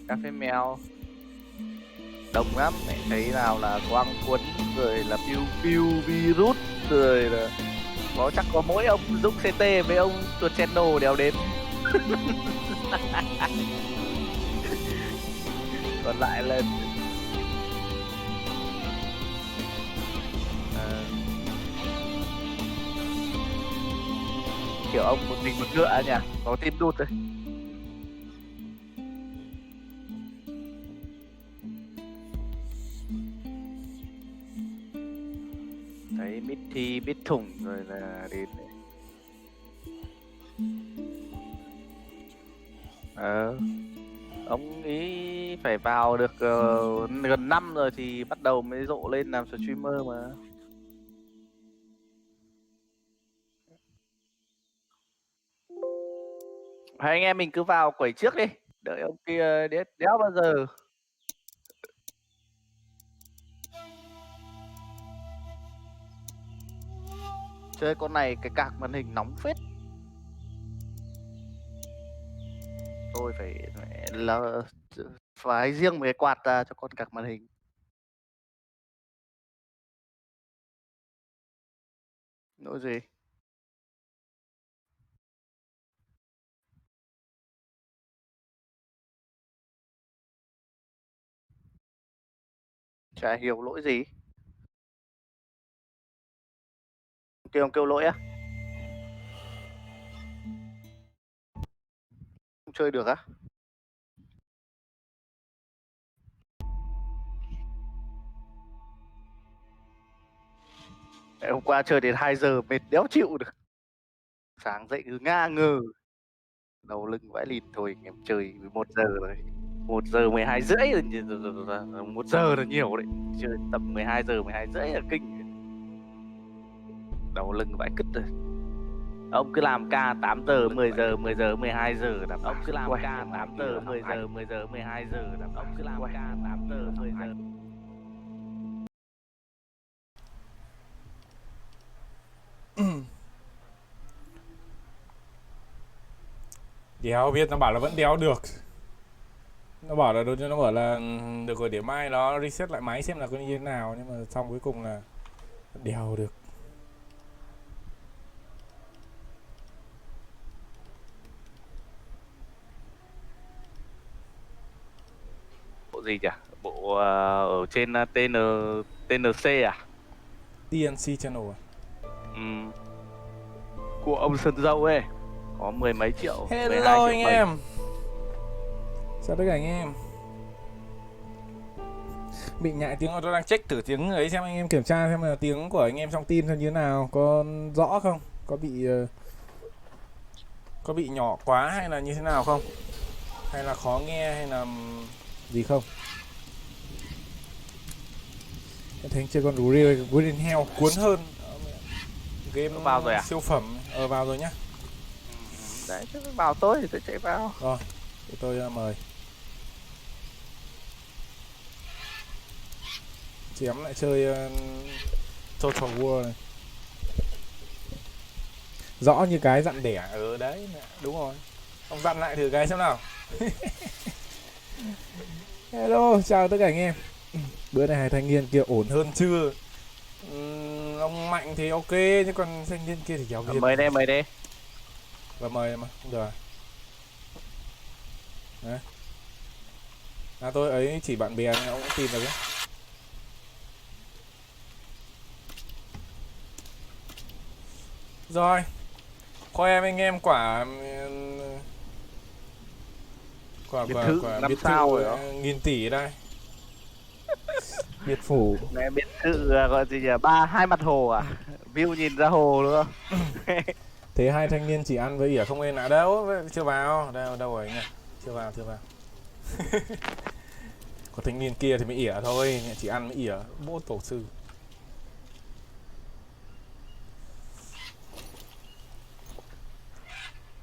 Cà phê mèo đông lắm, mẹ thấy nào là quang quấn rồi là piu piu virus rồi là chắc có mỗi ông Dũng CT với ông chuột channel đèo đến. Còn lại là ờ, kiểu ông một mình một ngựa nhỉ, có tin đút thôi. Thấy mít thi mít thủng rồi là đến. ờ ông ý phải vào được gần năm rồi thì bắt đầu mới rộ lên làm streamer mà. Hai anh em mình cứ vào quẩy trước đi, đợi ông kia đéo đéo bao giờ. Chơi con này cái cạc màn hình nóng phết. Tôi phải là phái riêng một cái quạt ra cho con cạc màn hình. Lỗi gì? Chả hiểu lỗi gì. Kêu ông kêu lỗi á? Không chơi được á? Hôm qua chơi đến 2 giờ mệt đéo chịu được. Sáng dậy cứ ngã ngừ, đầu lưng vãi lìn. Thôi em chơi 11 giờ rồi. 1 giờ 12 rưỡi rồi. 1 giờ là nhiều đấy. Chơi tầm 12 giờ 12 rưỡi là kinh. Đầu lưng vãi cứt rồi. Ông cứ làm ca 8 giờ 10 giờ 10 giờ 12 giờ là ông cứ làm ca 8 giờ 10 giờ 10 giờ 12 giờ là ông cứ làm ca 8 giờ 10 giờ. Đéo biết, nó bảo là vẫn đéo được. Nó bảo là được rồi, để mai nó reset lại máy xem là có như thế nào, nhưng mà xong cuối cùng là đéo được. Bộ gì nhỉ? Bộ ở trên TNC à? TNC channel à? Của ông Sơn Dâu ấy, có 10 mấy triệu, 12 Hello triệu anh 7. em. Chào tất cả anh em. Bị nhại tiếng, tôi đang check thử tiếng ấy xem anh em kiểm tra xem là tiếng của anh em trong team như thế nào, có rõ không? Có bị nhỏ quá hay là như thế nào không? Hay là khó nghe hay là gì không? Em thấy chơi con Green Hell cuốn hơn. Game Vào rồi à? siêu phẩm. Vào rồi nhá. Đấy, chứ vào tôi thì tôi chạy vào. Rồi, để tôi mời. Chị em lại chơi Total War này. Rõ như cái dặn đẻ. Đấy, đúng rồi. Ông dặn lại thử cái xem nào. Hello, chào tất cả anh em. Bữa này hai thanh niên kia ổn hơn chưa? Ông Mạnh thì ok, chứ còn thanh niên kia thì giáo viên. Mời đây. Và mời mà, không được. Đấy. Tôi ấy chỉ bạn bè nên ông cũng tìm được đấy. Rồi, khoe anh em quả biệt thự 5 biệt sao thự rồi đó. 1000 tỷ đây. Biệt phủ. Mẹ biệt thự gọi gì nhỉ? 2 mặt hồ à? View nhìn ra hồ đúng không? Thế hai thanh niên chỉ ăn với ỉa không nên à? Đâu, chưa vào. Đâu rồi nhỉ? Chưa vào. Có thanh niên kia thì mới ỉa thôi, chỉ ăn mới ỉa. Bố tổ sư.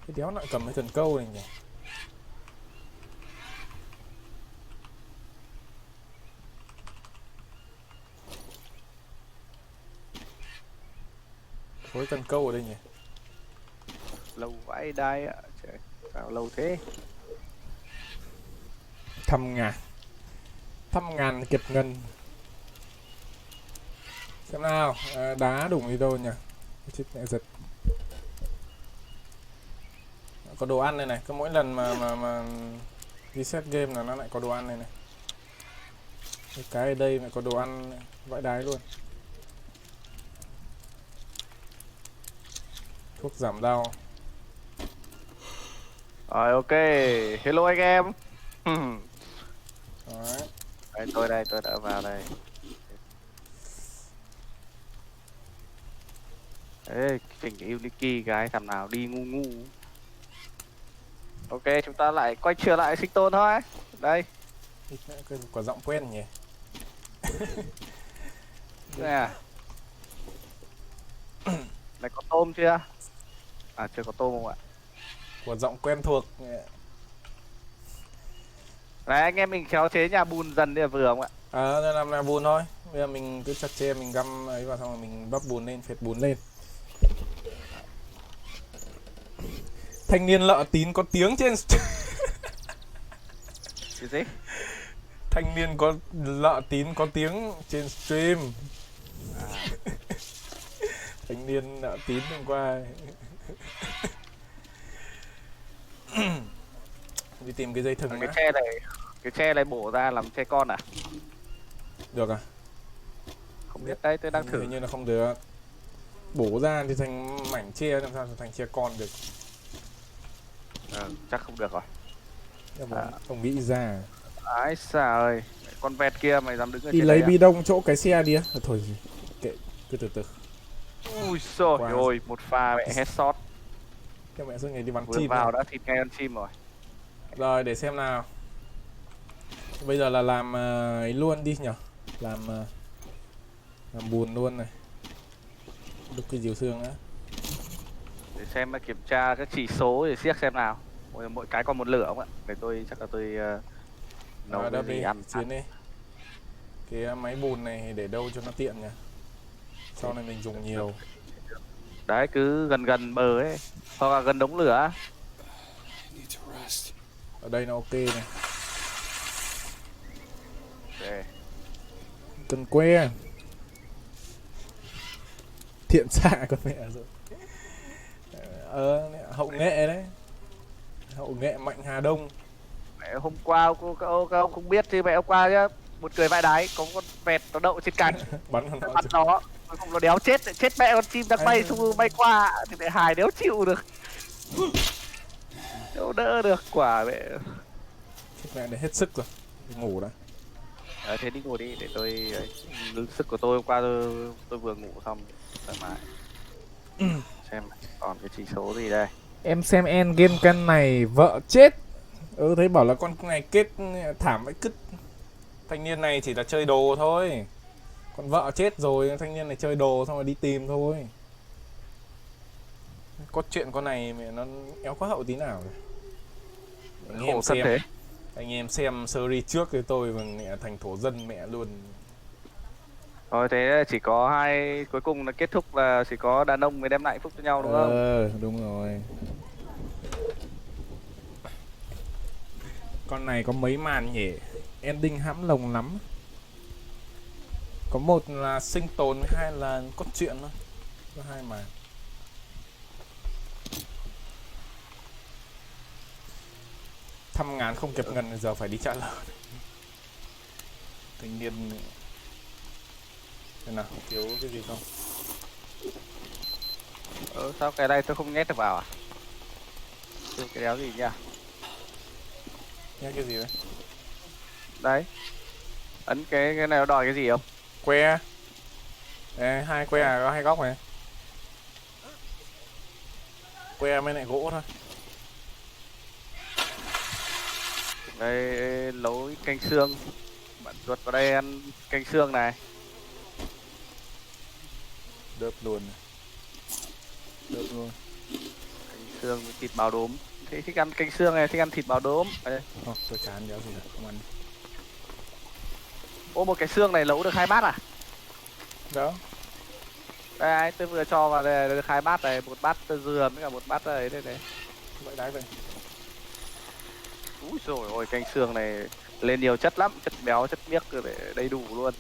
Cái đéo lại cầm cái cần câu này nhỉ? Có cái cần câu ở đây nhỉ? Lâu vãi đai ạ. Trời, sao lâu thế? 100.000 kiệt ngân. Xem nào, đá đụng đi đâu nhỉ? Chết mẹ giật. Có đồ ăn đây này, cứ mỗi lần mà reset game là nó lại có đồ ăn này này. Cái ở đây lại có đồ ăn vãi đái luôn. Thuốc giảm đau. Rồi ok, hello anh em. Đấy. Đây, tôi đã vào đây. Ê, chỉnh cái Unity cái thằng nào đi ngu ngu. Ok, chúng ta lại quay trở lại sinh tồn thôi. Đây, Có giọng quen nhỉ? nè. Này có tôm chưa? À, chưa có tôm không ạ? Có giọng quen thuộc. Này anh em mình khéo chế nhà bùn dần đi là vừa không ạ? Làm là bùn thôi. Bây giờ mình cứ chặt chê, mình găm ấy vào xong rồi mình bắp bùn lên, phệt bùn lên. Thanh niên lợ tín có tiếng trên Cái gì? thanh niên có lợ tín có tiếng trên stream. Thanh niên lợ tín hôm qua đi tìm cái dây thừng Cái tre này, cái tre này bổ ra làm tre con à? được à? Không biết đấy, tôi đang thử. Hình như là không được. Bổ ra thì thành mảnh tre, làm sao thành tre con được? Chắc không được rồi. Ông nghĩ ra. Ái xà ơi, con vẹt kia mày dám đứng ở Đi trên lấy đấy à? bi đông chỗ cái xe đi á. Thôi gì, kệ, cứ từ từ. Ui xồi ôi, một pha mẹ headshot. Cái mẹ suốt ngày đi bắn Vừa chim vào này. đã thịt ngay con chim rồi. Rồi để xem nào. Bây giờ là làm ấy luôn đi nhở. Làm bùn luôn này. Đúc cái diều xương á. Để xem kiểm tra các chỉ số để siếc xem nào. Mỗi cái còn một lửa không ạ? Để tôi chắc là tôi nấu cái gì đi, ăn. chiến đi. Cái máy bùn này để đâu cho nó tiện nhỉ. Sau này mình dùng nhiều. Đấy, cứ gần gần bờ ấy, hoặc là gần đống lửa. Ở đây nó ok này. Okay. Cần que. Thiện xạ con mẹ rồi. Hậu nghệ đấy. Hậu nghệ Mạnh Hà Đông. Mẹ hôm qua các ông không biết thì mẹ hôm qua nhá, một người vãi đái có con vẹt nó đậu trên cành. Bắn nó Bắn nó, cuối cùng nó đéo chết mẹ con chim đang bay xong bay qua thì mẹ hài đéo chịu được. Đâu đỡ được quả mẹ. Mẹ để hết sức rồi. Đi ngủ đã. Thế đi ngủ đi để tôi sức của tôi hôm qua tôi vừa ngủ xong thoải mái. Xem còn cái chỉ số gì đây. Em xem end game căn này vợ chết. Thấy bảo là con này kết thảm vậy cứt. Thanh niên này chỉ là chơi đồ thôi. Con vợ chết rồi, thanh niên này chơi đồ xong rồi đi tìm thôi. Cốt truyện con này mẹ nó éo có hậu tí nào rồi. Anh em xem thế. Anh em xem series trước thì tôi và mẹ thành thổ dân mẹ luôn. Thôi thế chỉ có hai, cuối cùng là kết thúc là chỉ có đàn ông mới đem lại hạnh phúc cho nhau đúng không? Đúng rồi. Con này có mấy màn nhỉ? Ending hãm lồng lắm. Có một là sinh tồn, hai là cốt truyện thôi. Có hai màn. Thăm ngán không kịp ngần, giờ phải đi trả lời. Thanh niên thế nào, thiếu cái gì không? Sao cái này tôi không nhét được vào à? Cái đéo gì nhỉ? Nhét cái gì đấy? Đấy. Ấn cái này nó đòi cái gì không? Que. Ê, hai que à, có hai góc này. Que mới lại gỗ thôi. Đây nấu canh xương. Bạn ruột vào đây ăn canh xương này. Đớp luôn. Đớp luôn. Canh xương với thịt bào đốm. Thế thích ăn canh xương này, thích ăn thịt bào đốm. Tôi chán đéo gì cả, không ăn. Ô, một cái xương này nấu được 2 bát à? Đó. Đây, tôi vừa cho vào đây được 2 bát này, một bát dừa với cả một bát đấy đây. Vậy đái vậy. Úi rồi ôi, canh xương này lên nhiều chất lắm, chất béo, chất miếc để đầy đủ luôn.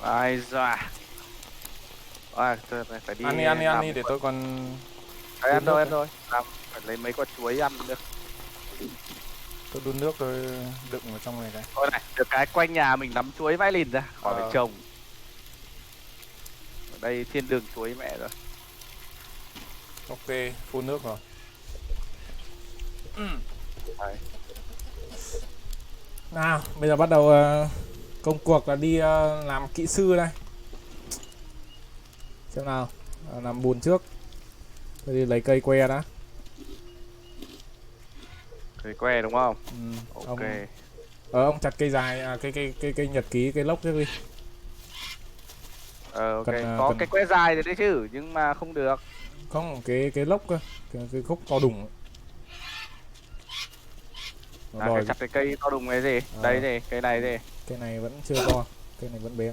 Ai da. Thôi này phải đi Ăn làm đi để tôi còn Đấy, đun ăn thôi, nước ăn đây. thôi. Làm phải lấy mấy quả chuối ăn cũng được. Tôi đun nước tôi đựng vào trong này cái. Thôi này, được cái quanh nhà mình nắm chuối vãi lìn ra, khỏi phải trồng. Ở đây thiên đường chuối mẹ rồi. Ok, phun nước rồi. Đấy. Nào, bây giờ bắt đầu công cuộc là đi làm kỹ sư đây. Xem nào, làm bùn trước. Tôi đi lấy cây que đã. Cây que đúng không? Ok. Ok. Ông chặt cây dài, cây nhật ký, cây lốc trước đi. Ok. Cần, Có cái que dài rồi đấy chứ, nhưng mà không được. không, cái lốc cơ, cái khúc to đùng. Nó đòi Cái chặt cái cây to đùng này gì? Đây gì, cây này gì? cây này vẫn chưa to, cây này vẫn bé.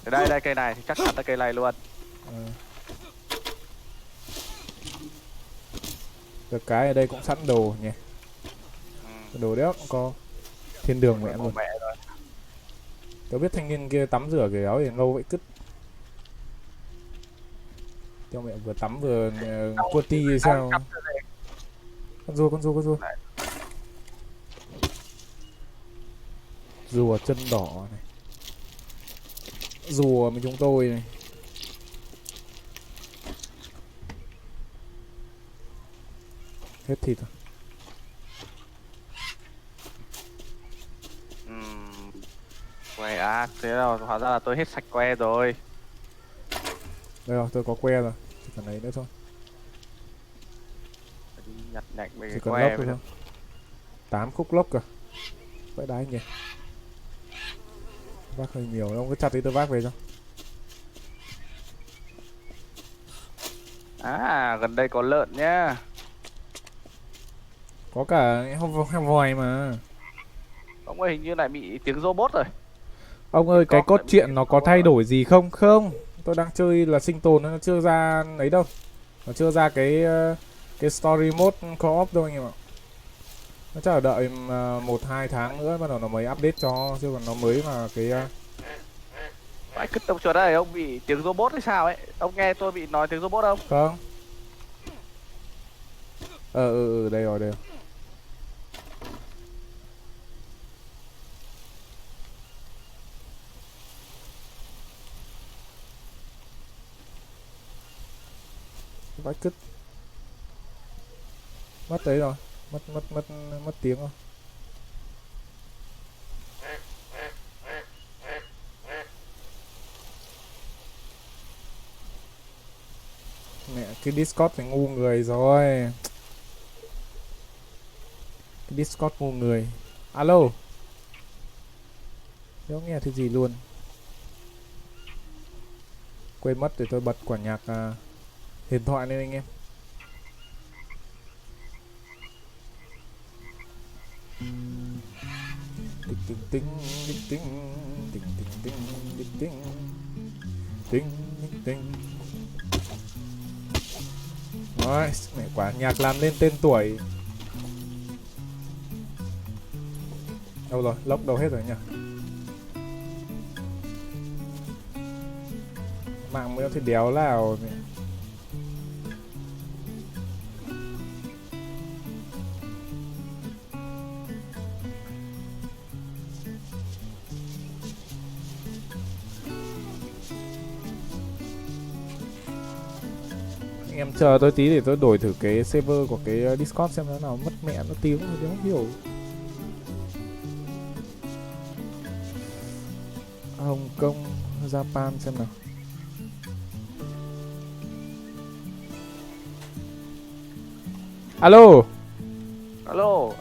Đây cây này thì chắc chắn là cây này luôn. Được cái ở đây cũng sẵn đồ nhỉ. Đồ đéo cũng có. Thiên đường mẹ luôn. Tớ biết thanh niên kia tắm rửa cái áo thì lâu vậy cứt. Cho mẹ vừa tắm vừa cuộn hay sao? Con rùa. Rùa chân đỏ này. Rùa với chúng tôi này. Hết thịt rồi. Que thế nào hóa ra là tôi hết sạch que rồi. Đây rồi, tôi có que rồi. Chỉ cần lấy nữa thôi. Đi nhặt nhạnh mấy Chỉ cái cần que lốc thôi. 8 khúc lốc cơ. Vậy đái nhỉ. Vác hơi nhiều, ông cứ chặt đi tôi vác về cho. Gần đây có lợn nhá. Có cả heo vòi mà. Ông ơi, hình như lại bị tiếng robot rồi. Ông ơi, cái cốt truyện nó có thay đổi gì không? Không, tôi đang chơi là sinh tồn, nó chưa ra ấy đâu. Nó chưa ra cái story mode co-op đâu anh em ạ. Nó chắc là đợi 1-2 tháng nữa bắt đầu nó mới update cho, chứ còn nó mới mà cái Anh cứ tổng chuột đây, ông bị tiếng robot hay sao ấy? Ông nghe tôi bị nói tiếng robot không? không. Đây rồi. Vãi cứt. Mất đấy rồi. Mất tiếng rồi. Mẹ, cái Discord phải ngu người rồi. Cái Discord ngu người. Alo. Không nghe thứ gì luôn. Quên mất, để tôi bật quả nhạc huyền thoại lên anh em. Rồi, mẹ quả nhạc làm lên tên tuổi. Đâu rồi, lốc đâu hết rồi nhỉ? Mạng mới thì đéo nào mẹ. Em chờ tôi tí để tôi đổi thử cái server của cái Discord xem nó nào mất mẹ nó tiếng rồi không hiểu. Hồng Kông, Japan xem nào. Alo.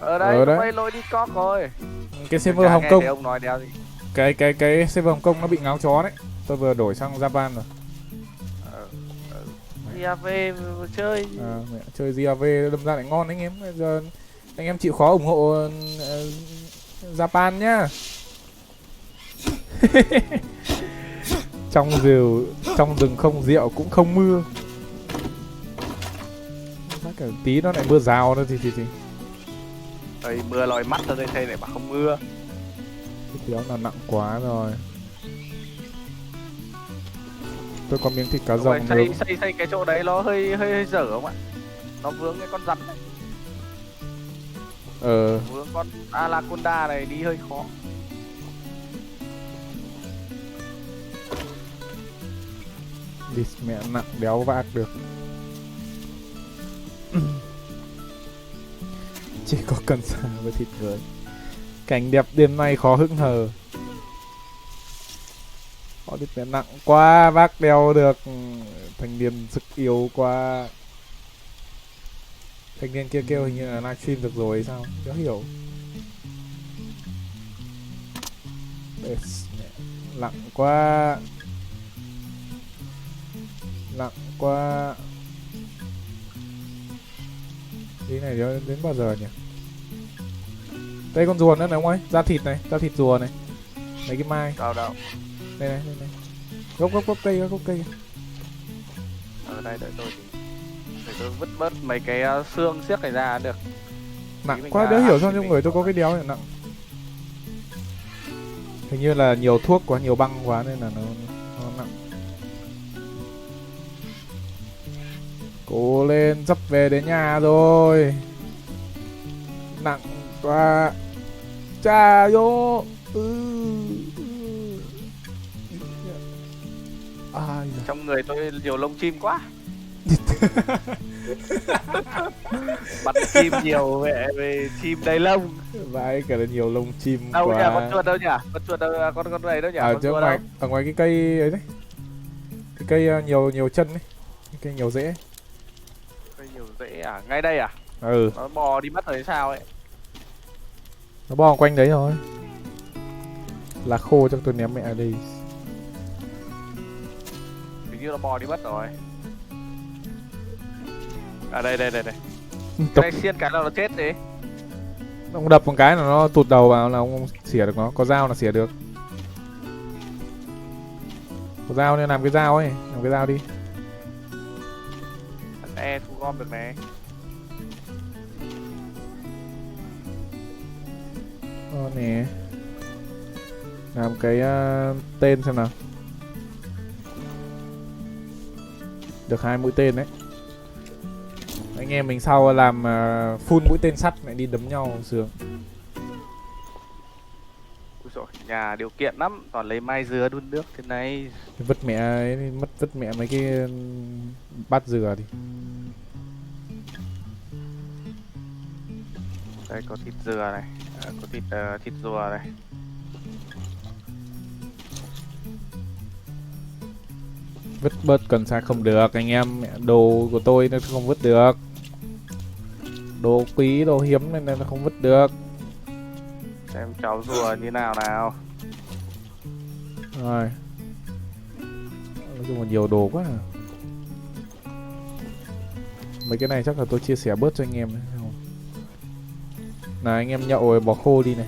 Ở đây quay lối Discord rồi. Cái server Hồng Kông. Ông nói đéo gì. Cái server Hồng Kông nó bị ngáo chó đấy. Tôi vừa đổi sang Japan rồi. GAV chơi. Mẹ, chơi GAV đâm ra lại ngon anh em. Bây giờ anh em chịu khó ủng hộ Japan nhá. Trong rừng không rượu cũng không mưa. Bác cả tí nó lại mưa rào nữa thì Ơi, mưa lòi mắt ra đây thầy lại bảo không mưa. thịt béo là nặng quá rồi. Tôi có miếng thịt cá Đúng rồi, rồng nướng. xây cái chỗ đấy nó hơi dở không ạ? Nó vướng cái con rắn đấy, vướng con Anaconda này đi hơi khó. Địt mẹ nặng đéo vác được. Chỉ có cần sa với thịt người. Cảnh đẹp đêm nay khó hững hờ. Họ thịt mẹ nặng quá, vác đeo được. Thanh niên sức yếu quá. Thanh niên kia kêu hình như là livestream được rồi hay sao? Đéo hiểu. Nặng quá. Nặng quá. Cái này đến bao giờ nhỉ? Đây con rùa nữa này ông ơi, da thịt này, da thịt rùa này. Mấy cái mai. Đâu. Đây này. Gốc cây. Ở đây đợi tôi để tôi vứt bớt mấy cái xương xiếc này ra được. Nặng quá, đéo hiểu sao trong người tôi có cái đéo này nặng. Hình như là nhiều thuốc quá, nhiều băng quá nên là nó nặng. Cố lên, sắp về đến nhà rồi. Nặng quá. Cha vô. Ai da. Trong người tôi nhiều lông chim quá. Bắn chim nhiều về chim đầy lông. Vãi cả là nhiều lông chim Đâu quá. nhỉ, con chuột đâu nhỉ? Con chuột đâu, con này đâu nhỉ? Ở Con chỗ rùa ngoài, đâu? ở ngoài cái cây ấy đấy. Cái cây nhiều chân đấy. Cái cây nhiều rễ. Cây nhiều rễ à? Ngay đây à? Ừ, Nó bò đi mất rồi hay sao ấy? nó bò quanh đấy thôi. Lá khô chắc tôi ném mẹ ở đây. Hình như nó bò đi mất rồi. À đây. Cái này xiên cái nào nó chết đi. Ông đập một cái là nó tụt đầu vào là ông xỉa được nó. Có dao là xỉa được. Có dao nên làm cái dao ấy. Làm cái dao đi. E thu gom được này. Nè. Làm cái tên xem nào. Được 2 mũi tên đấy. Anh em mình sau làm full mũi tên sắt lại đi đấm nhau sướng. Ui dồi, nhà điều kiện lắm, toàn lấy mai dừa đun nước thế này. Vứt mẹ ấy, vứt mẹ mấy cái bát dừa đi. Đây có thịt dừa này, có thịt rùa này. Vứt bớt cần sa không được anh em, đồ của tôi nó không vứt được. Đồ quý, đồ hiếm nên nó không vứt được. Xem cháu rùa như nào nào. Rồi. Nói chung là nhiều đồ quá à. Mấy cái này chắc là tôi chia sẻ bớt cho anh em đấy. Này anh em nhậu rồi bỏ khô đi này.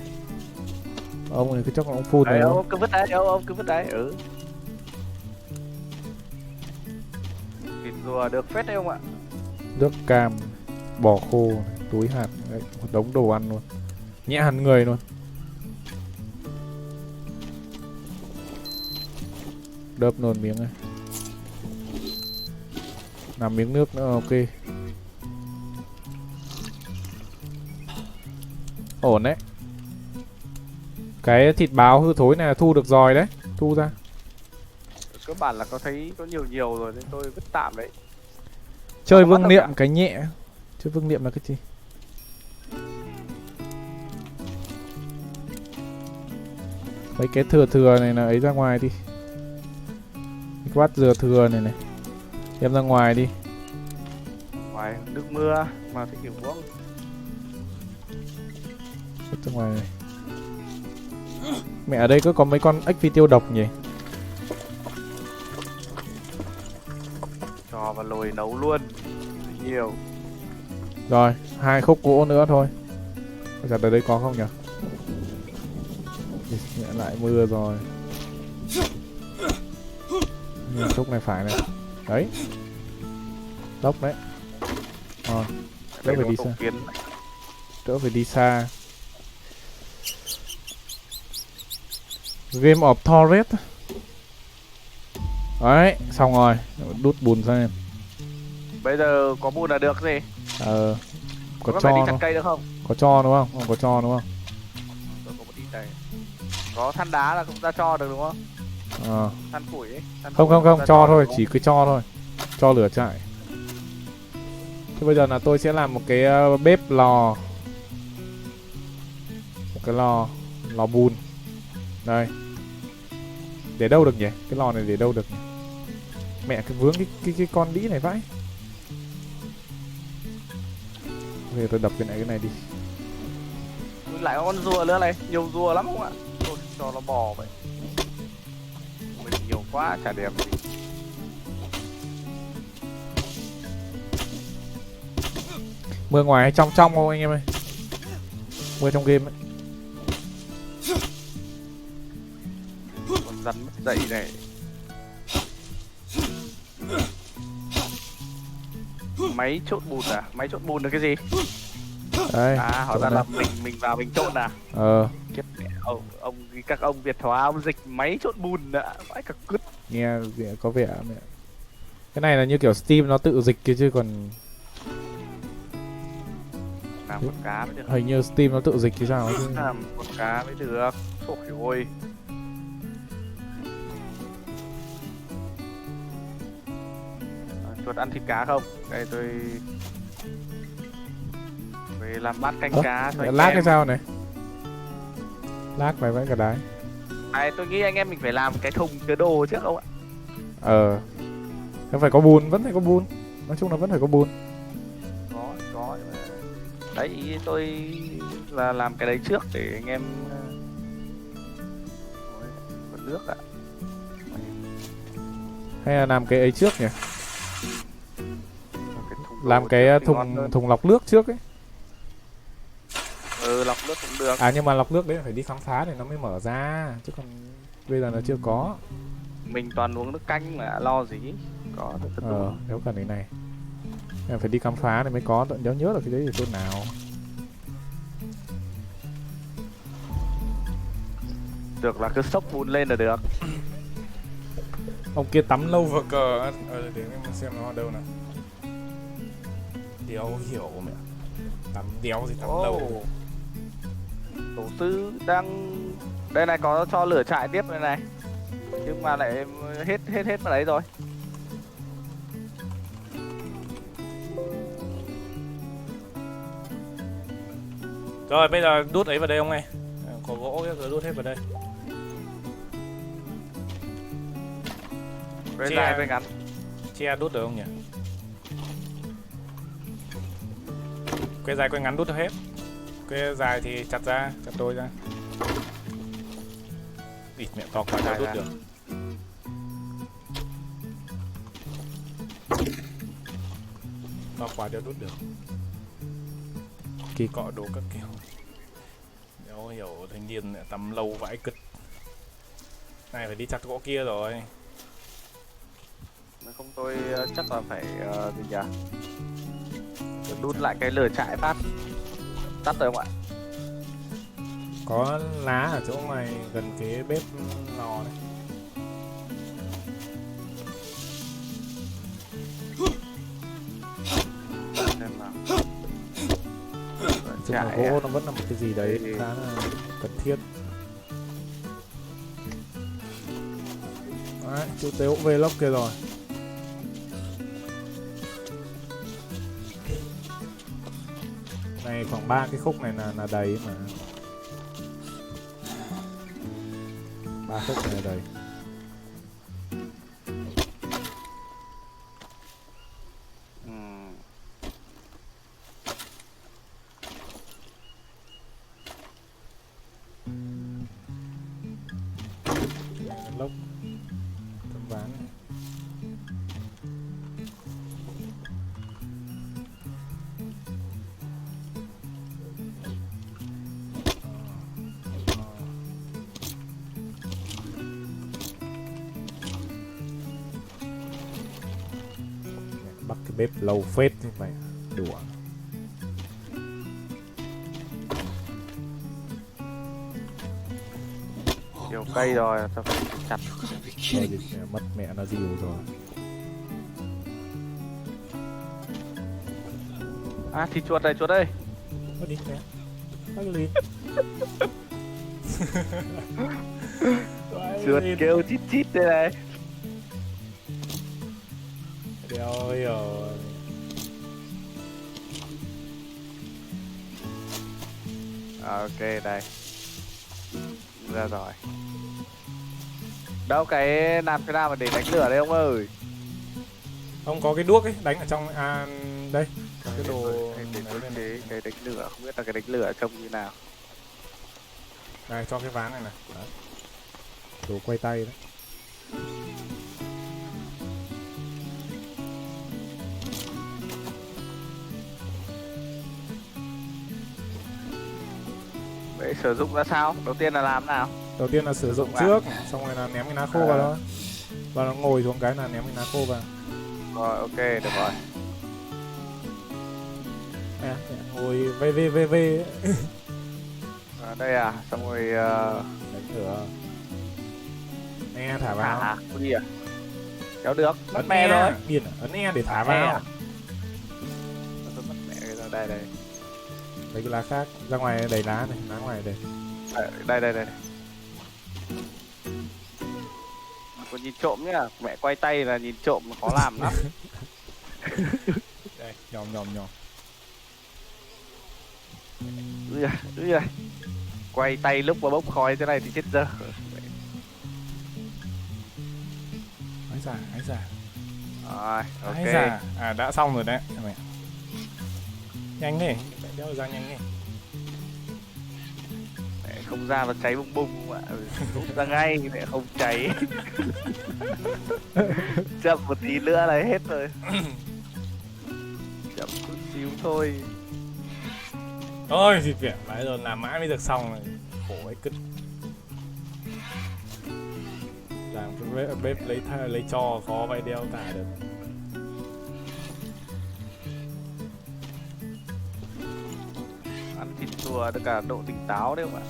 Ông này cứ chắc là ông phun này. Ông cứ vứt đấy, ông cứ vứt đấy. Thịt rùa được phết đấy không ạ? Nước cam, bò khô, túi hạt, đấy, một đống đồ ăn luôn. Nhẹ hẳn người luôn. Đớp luôn miếng này. Làm miếng nước nữa, ok. Ổn đấy. Cái thịt báo hư thối này thu được rồi đấy. Thu ra. Cơ bản là có thấy có nhiều rồi nên tôi vứt tạm đấy. Chơi vương niệm cái nhẹ. Chơi vương niệm là cái gì? Mấy cái thừa này là ấy ra ngoài đi. Cái bát dừa thừa này đem ra ngoài đi. Ngoài nước mưa mà thích kiểu uống. Vứt ra ngoài này. Mẹ ở đây có mấy con ếch phi tiêu độc nhỉ? Cho vào lồi nấu luôn. Nhiều. Rồi, 2 khúc gỗ nữa thôi. Bây giờ ở đây có không nhỉ? Mẹ lại mưa rồi. Khúc này phải này. Đấy. Lốc đấy. Ngon. Đỡ Đây phải có đi tổ xa. kiến. Đỡ phải đi xa. Game of Torres. Đấy, xong rồi. Đút bùn ra em. Bây giờ có bùn là được gì? Có Có phải đi cho chặt nó. cây được không? Có cho đúng không? Không có cho đúng không? Tôi có một ít đây. Có than đá là cũng ra cho được đúng không? Ờ. Than củi ấy. Không Củi không không, ra cho được thôi, đúng chỉ không? cứ cho thôi. Cho lửa chạy. Thế bây giờ là tôi sẽ làm một cái bếp lò. Một cái lò bùn. Đây. Để đâu được nhỉ? Cái lò này để đâu được nhỉ? Mẹ cái vướng cái con đĩ này vãi. Bây giờ tôi đập cái này đi. Lại có con rùa nữa này, nhiều rùa lắm không ạ? Thôi cho nó bò vậy. Mình nhiều quá chả đẹp gì. Mưa ngoài hay trong trong không anh em ơi? Mưa trong game ấy. Con rắn mất dậy này. Máy trộn bùn à? Máy trộn bùn là cái gì? Đấy. À, hóa ra là mình vào mình trộn à? Chết mẹ, các ông Việt hóa ông dịch máy trộn bùn ạ, vãi cả cứt. Nghe có vẻ mẹ. Cái này là như kiểu Steam nó tự dịch kia chứ còn Làm con cá mới được. hình như Steam nó tự dịch thì sao chứ. Làm con cá mới được. Ôi ôi. Chuột ăn thịt cá không? Đây tôi về làm bát canh cá cho anh Lát em. cái sao này? Lát phải vãi cả đái. Tôi nghĩ anh em mình phải làm cái thùng chứa đồ trước không ạ? Nó phải có bùn, vẫn phải có bùn. Nói chung là vẫn phải có bùn. Có. Đấy, ý tôi là làm cái đấy trước để anh em có nước ạ. Hay là làm cái ấy trước nhỉ? Làm đồ cái trước thì ngon hơn. thùng lọc nước trước ấy. Lọc nước cũng được. À nhưng mà lọc nước đấy phải đi khám phá để nó mới mở ra. Chứ còn bây giờ nó chưa có. Mình toàn uống nước canh mà lo gì. Có được tất đủ. Nếu cả này em phải đi khám phá thì mới có. Tận nhớ là cái đấy thì chỗ nào. Được là cứ sốc bùn lên là được. Ông kia tắm lâu vào cờ. Để em xem nó ở đâu nào. Đéo hiểu mẹ. Tắm đéo gì tắm lâu. Tổ sư đang đây này, có cho lửa trại tiếp đây này, nhưng mà lại hết vào đấy rồi. Rồi bây giờ đút ấy vào đây ông ơi. Có gỗ rồi đút hết vào đây. Với dài với ngắn. Che đút được không nhỉ? Cái dài cái ngắn đút được hết. Cái dài thì chặt ra, chặt đôi ra. Địt mẹ to quá ra đút được. To quá đéo đút được. Kỳ cọ đồ các kiểu. Đéo hiểu thanh niên tắm lâu vãi cứt. Này phải đi chặt gỗ kia rồi. Nếu không tôi chắc là phải gì nhỉ? Đút lại cái lửa trại phát. Tắt rồi không ạ? Có lá ở chỗ ngoài gần cái bếp lò đấy. Xem nào. Chung là gỗ nó vẫn là một cái gì đấy khá là cần thiết. Đấy, chú Tếu cũng vlog kia rồi. Này khoảng 3 cái khúc này là đầy mà. 3 khúc này là đầy. Lốc tấm ván này. Bắt cái bếp lâu phết như vậy. đùa. Nhiều cây rồi, tao phải chặt. Thôi thì mất mẹ nó dìu rồi. À thì chuột đây, chuột đây. Nó đi mẹ. Nó lên. Chuột kêu chít chít đây này. Đéo rồi. Ok đây. Ra rồi. Đâu cái làm thế nào mà để đánh lửa đây ông ơi? Ông có cái đuốc ấy, đánh ở trong đây. Cái đồ để tôi chế cái đánh lửa, không biết là cái đánh lửa trông như nào. Đây cho cái ván này này. Đấy. Đồ quay tay đấy. Vậy sử dụng ra sao? Đầu tiên là làm nào? Đầu tiên là sử dụng trước, xong rồi là ném cái ná khô vào đó. Và nó ngồi xuống cái là ném cái ná khô vào. Rồi ok, được rồi. À, ngồi VVVV. Đây à, xong rồi Đánh lửa. E thả vào. à, có gì à? Kéo được, mất Ấn mẹ E rồi. Điền ấn E để thả E vào. à? Tôi mất mẹ rồi, đây đây. Lấy cái lá khác, ra ngoài đầy lá này, lá ngoài đây. Đây đây đây. Còn nhìn trộm nhá, mẹ quay tay là nhìn trộm khó làm lắm. Đây, nhòm. Ui da. Quay tay lúc mà bốc khói thế này thì chết dơ. Ái già. Rồi, ok. Ái già. À đã xong rồi đấy. Mẹ. Nhanh đi, đéo ra nhanh đi. Mẹ không ra nó cháy bung bung không ạ? Rút ra ngay, mẹ không cháy. Chậm một tí nữa là hết rồi. Chậm chút xíu thôi. Ôi thì việc nãy giờ làm mãi mới được xong rồi. Khổ ấy cứt. Làm cái bếp lấy cho khó vậy đeo tả được. Ăn thịt chua tất cả độ tỉnh táo đấy không ạ?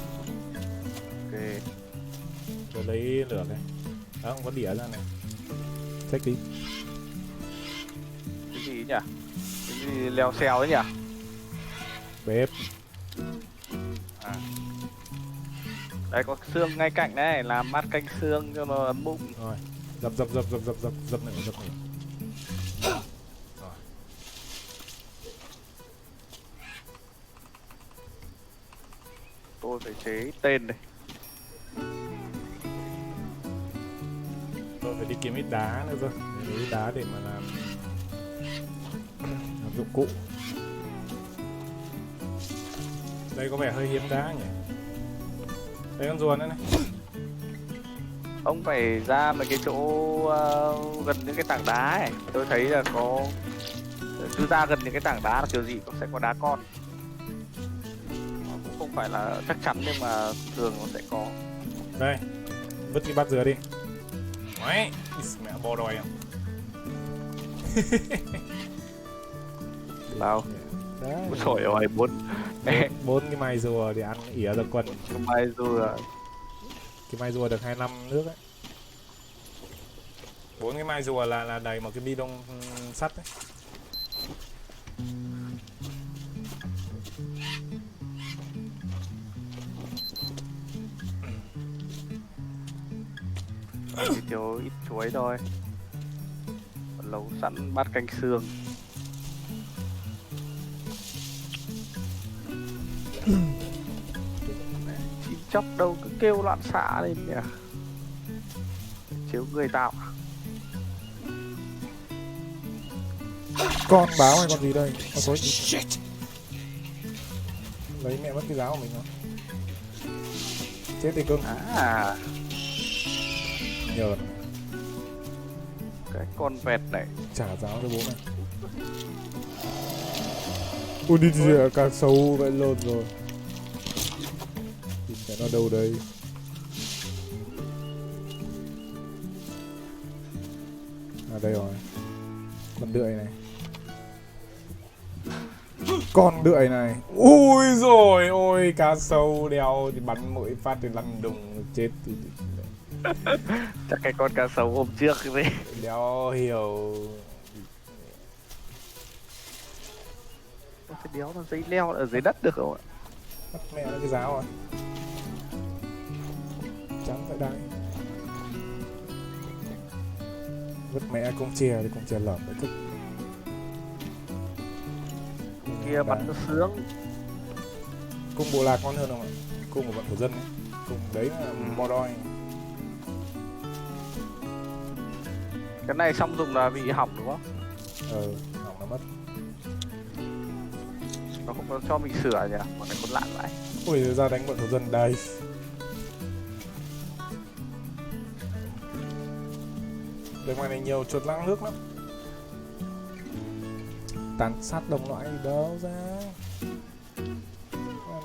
Ok. Rồi lấy lửa này. Đó không có đĩa ra này. Check đi. Cái gì nhỉ? Cái gì leo xèo đấy nhỉ? Bếp. À. Đây có xương ngay cạnh này, làm mát canh xương cho nó ấm bụng. Rồi. Dập nữa. Rồi. Tôi phải chế tên này. Tôi phải đi kiếm ít đá nữa cơ. Lấy đá để mà làm dụng cụ. Đây có vẻ hơi hiếm đá nhỉ. Đây con rùa nữa này. Ông phải ra mấy cái chỗ gần những cái tảng đá ấy. Tôi thấy là có, cứ ra gần những cái tảng đá là kiểu gì cũng sẽ có đá con. Nó cũng không phải là chắc chắn nhưng mà thường nó sẽ có. Đây. Vứt cái bát dừa đi. Đấy. Mẹ bò đòi không? Nào. Đấy. Trời ơi, bốn cái mai rùa để ăn ỉa ra quần. cái mai rùa. Cái mai rùa được 25 nước ấy. 4 cái mai rùa là đầy một cái bi đông sắt đấy. Chỉ thiếu ít chuối thôi. Nấu sẵn bát canh xương. Chim chóc đâu cứ kêu loạn xạ lên nhỉ? Chiếu người tạo. Con báo hay con gì đây? Con tối. Lấy mẹ mất cái giáo của mình không? Chết thì cưng. À, Nhờ cái con vẹt này. trả giáo cho bố mày. Ui đi càng xấu vậy lồn rồi. Tìm cái nó đâu đây? À đây rồi. Con đưởi này. Con đưởi này. Ui rồi ôi, cá sấu đeo thì bắn mỗi phát thì lăn đùng chết thì Chắc cái con cá sấu hôm trước đấy. đéo hiểu. Nó phải đéo nó dây leo ở dưới đất được không ạ? Mất mẹ nó cái giáo rồi. Chắn tại đây. Vứt mẹ cung chè thì cung chè lởm đấy cực. Kia bắn nó sướng. Cung bộ lạc ngon hơn không ạ? Cung của bọn của dân ấy. Cung đấy là bo đoi. Cái này xong dùng là bị hỏng đúng không? Hỏng nó mất. Nó không có cho mình sửa nhỉ? Bọn này còn lạ vậy. Ui, ra đánh bọn của dân đây. Đường ngoài này nhiều chuột lang nước lắm. Tàn sát đồng loại đâu ra.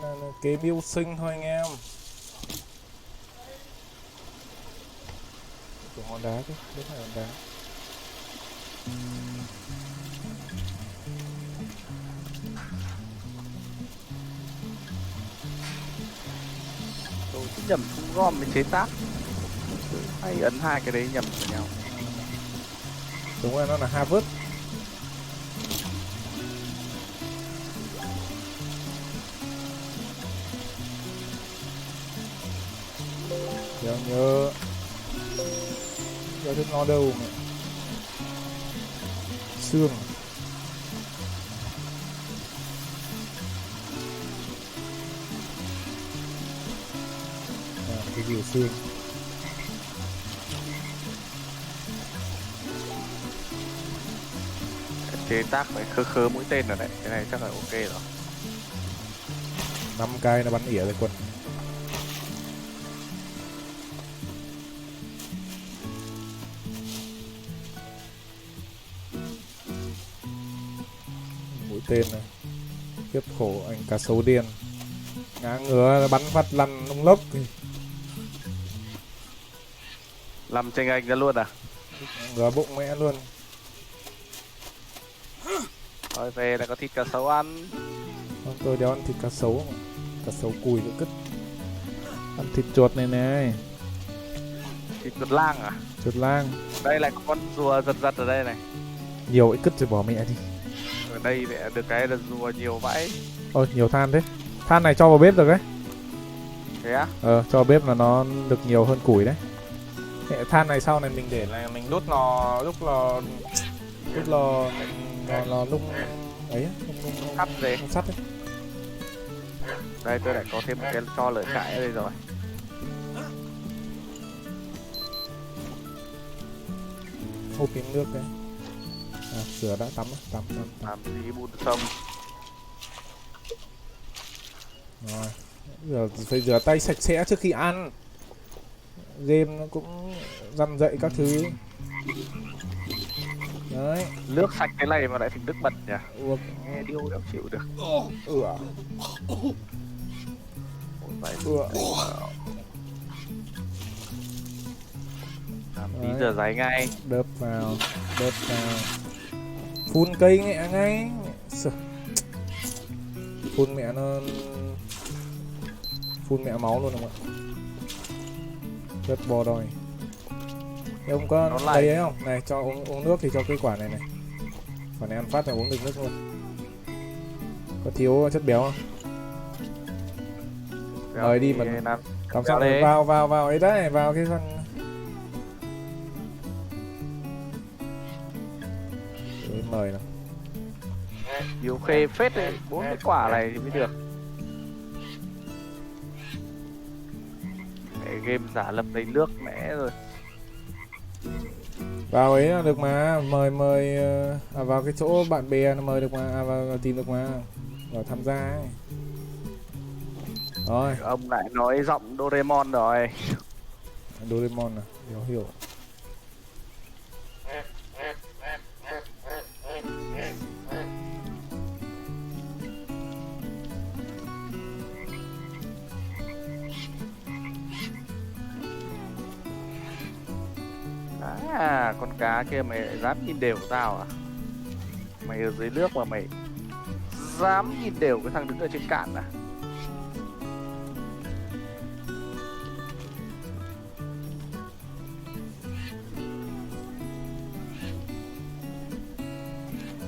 Là kế mưu sinh thôi anh em. Của hòn đá chứ, đúng là hòn đá. Tôi cứ nhầm thu gom với chế tác. Hay ấn hai cái đấy nhầm với nhau. Đúng rồi, nó là Harvard. Đéo nhớ. Đéo thức nó đâu mẹ. Xương. Cái gì xương. Chế tác phải khớ khớ mũi tên rồi đấy. Cái này chắc là ok rồi. 5 cái nó bắn ỉa rồi quân. Mũi tên này. Kiếp khổ anh cá sấu điên. Ngã ngứa bắn phát lăn lông lốc. Làm tranh anh ra luôn à? Ngứa bụng mẹ luôn. Rồi về là có thịt cá sấu ăn. Không, tôi đéo ăn thịt cá sấu mà. Cá sấu cùi nữa cứt. Ăn thịt chuột này này. Thịt chuột lang à? Chuột lang. Đây là con rùa giật giật ở đây này. Nhiều ấy cứt rồi bỏ mẹ đi. Ở đây mẹ được cái là rùa nhiều vãi. Ôi nhiều than thế. Than này cho vào bếp được đấy. Thế á? Cho vào bếp là nó được nhiều hơn củi đấy. Mẹ, than này sau này mình để là mình đốt lò lúc lò lúc ấy lúc Sắt gì? sắt ấy. Đây tôi lại có thêm một cái cho lửa trại ở đây rồi. Hút miếng nước đấy. Rửa đã tắm. Làm tí bùn sông. Rồi. Giờ phải rửa tay sạch sẽ trước khi ăn. Game nó cũng răn dậy các thứ. Đấy. Nước sạch cái này mà lại thành nước bẩn nhỉ? Uống. Nghe điêu đéo chịu được. Làm tí rửa ráy ngay. Đớp vào. Phun cây mẹ ngay. Phun mẹ nó. Phun mẹ máu luôn không ạ? Rất bò đòi. Thế ông có lấy ấy không? Này cho uống nước thì cho cái quả này này. Quả này ăn phát là uống được nước luôn. Có thiếu chất béo không? Mời đi mà. Cảm sao vào ấy đấy, vào cái phần. Đấy, mời nào. Yếu khê phết đấy, 4 cái quả này thì mới được. Mẹ game giả lập đầy nước mẹ rồi. Vào ấy là được mà, mời vào cái chỗ bạn bè nó mời được mà, vào tìm được mà. Vào tham gia ấy. Rồi. Ông lại nói giọng Doraemon rồi. Doraemon à, hiểu. Con cá kia mày dám nhìn đều của tao à? Mày ở dưới nước mà mày dám nhìn đều cái thằng đứng ở trên cạn à?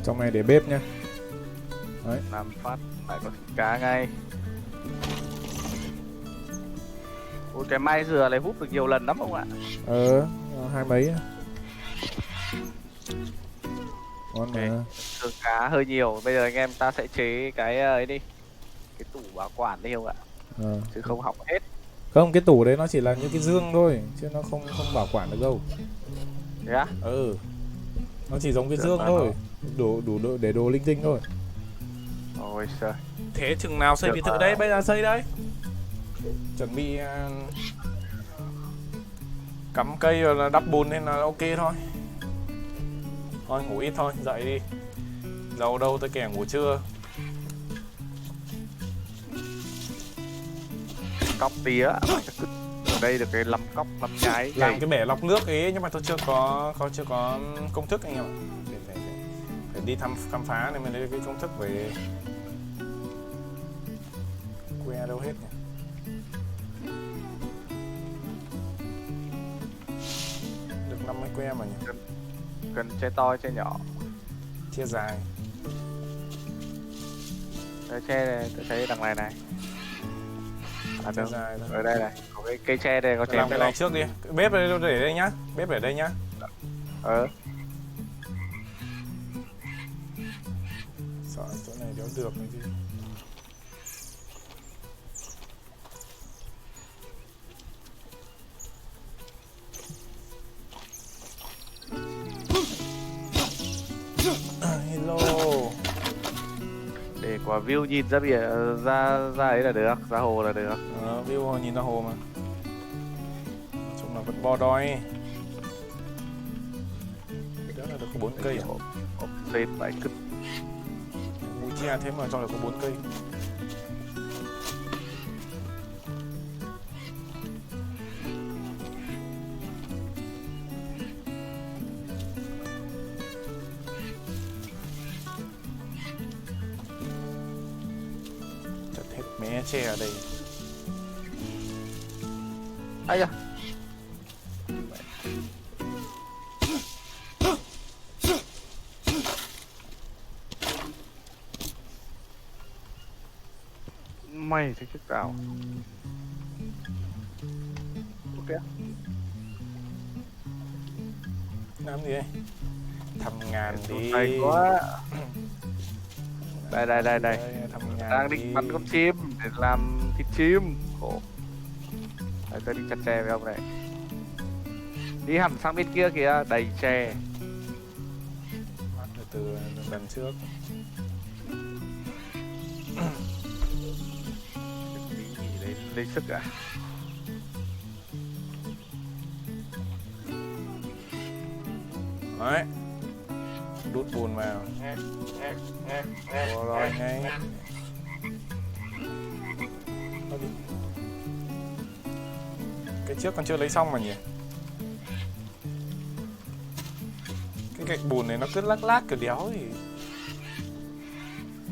Trong này để bếp nhá. Đấy. Làm phát lại có thịt cá ngay. Ôi cái mai dừa này hút được nhiều lần lắm không ạ? Hai mấy. Ngon mà. Dừa cá hơi nhiều. Bây giờ anh em ta sẽ chế cái ấy đi, cái tủ bảo quản đi không ạ? Chứ không hỏng hết. Không, cái tủ đấy nó chỉ là những cái dương thôi, chứ nó không bảo quản được đâu. Thế á? Nó chỉ giống cái dương thôi, đủ để đồ linh tinh thôi. Ôi trời. Thế chừng nào xây biệt thự đấy? Bây giờ xây đấy. Chuẩn bị cắm cây rồi là đắp bùn nên là ok thôi. Thôi ngủ ít thôi, dậy đi. Giàu đâu tới kẻ ngủ trưa. Cóc tía ở đây được cái 5 cóc 5 nhái. Làm cái bể lọc nước ấy, nhưng mà tôi chưa có công thức anh em ạ. Phải đi khám phá nên mình lấy cái công thức về. Que đâu hết nhỉ? Được 50 que mà nhỉ? Cần che to che nhỏ. Chia dài. Cái che này tôi thấy đằng này này. Chia dài thôi. Ở đây này, có cái cây tre đây có chém làm cái này trước đi. Cái bếp đây để đây nhá. Bếp để đây nhá. Sợ chỗ này đéo được này chứ. Hello. Để quả view nhìn ra biển, ra ấy là được, ra hồ là được. View nhìn ra hồ mà. Nói chung là vẫn bo đói. Đó là được có 4 cây à? Lên phải cứt. Mũi che thế mà cho được có 4 cây. Mé tre ở đây. Ây da. Mày thấy cái nào? Ok. Làm gì đây? Thăm ngàn đi. Hay quá. Đây. Đang đi. định bắn con chim để làm thịt chim. Khổ. Đây tôi đi chặt tre với ông này. Đi hẳn sang bên kia kìa, đầy tre. Bắt từ lần trước. Lấy sức à? Đấy. Đút bùn vào. Rồi ngay. Cái trước còn chưa lấy xong mà nhỉ? Cái gạch bùn này nó cứ lắc lác kiểu đéo thì.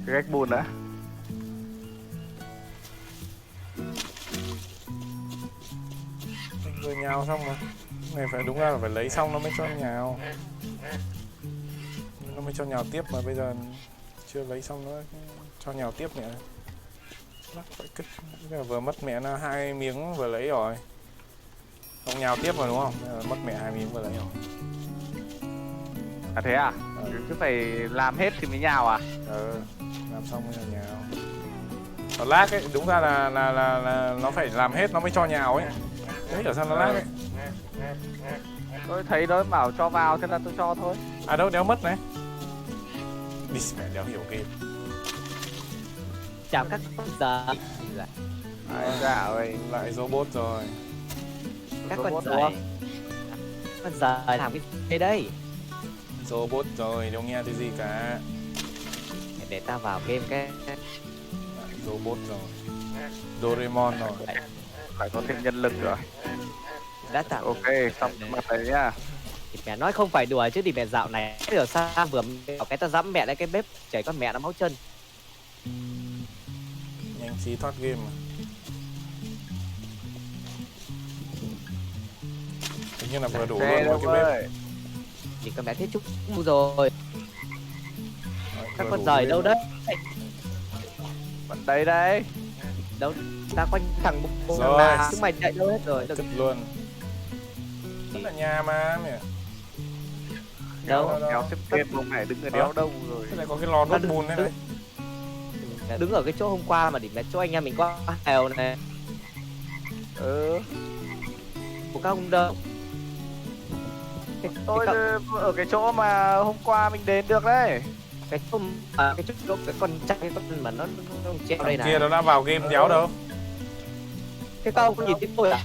Cái gạch bùn đã. Vừa nhào xong mà. Này phải đúng ra là phải lấy xong nó mới cho nhào. Nó mới cho nhào tiếp mà bây giờ chưa lấy xong nữa cho nhào tiếp nữa. Lắc phải cứt. Vừa mất mẹ nó 2 miếng vừa lấy rồi. Không nhào tiếp mà đúng không? Mất mẹ 2 miếng vừa lấy rồi. À thế à? Cứ phải làm hết thì mới nhào à? Làm xong mới là nhào. Nó lag ấy, đúng ra là nó phải làm hết nó mới cho nhào ấy. Đấy ở sao nó lag ấy. Tôi thấy nó bảo cho vào thế là tôi cho thôi. À đâu đéo mất này. Đi mẹ đéo hiểu game. Chào các giờ. Ai dạ ơi, lại robot rồi. Các con giời. Con giời làm cái gì đây? Robot rồi, đâu nghe thấy gì cả. Để ta vào game cái robot rồi. Doraemon rồi. Phải có thêm nhân lực rồi. Đã tạm. Ok, xong mặt đấy nhá. Thì mẹ nói không phải đùa chứ thì mẹ dạo này ở xa vừa vào cái ta dẫm mẹ lấy cái bếp chảy con mẹ nó máu chân. trí thoát game mà. Hình như là vừa đủ Xe luôn đâu với cái bếp. ơi. Chỉ cần bé thiết trúc ngu rồi. Đấy, Các vừa con đủ rời cái đâu bếp. đấy? Vẫn đấy đấy. Đâu? Ta quanh thằng bụng Rồi. là chúng mày chạy đâu hết rồi? Cứt luôn. Rất là nhà mà mẹ. Đâu? Kéo xếp tiền bông này đứng ở đéo đâu rồi. Cái này có cái lò đốt bùn thế này. Đứng ở cái chỗ hôm qua mà để mẹ chỗ anh em mình có hèo này. Ừ. Của các ông đâu? Tôi ở cái chỗ mà hôm qua mình đến được đấy. Cái chỗ cái chỗ cái con chạy cái con mà nó treo đây Kia này. nó đã vào game đéo đâu. Cái câu có nhìn thấy tôi à?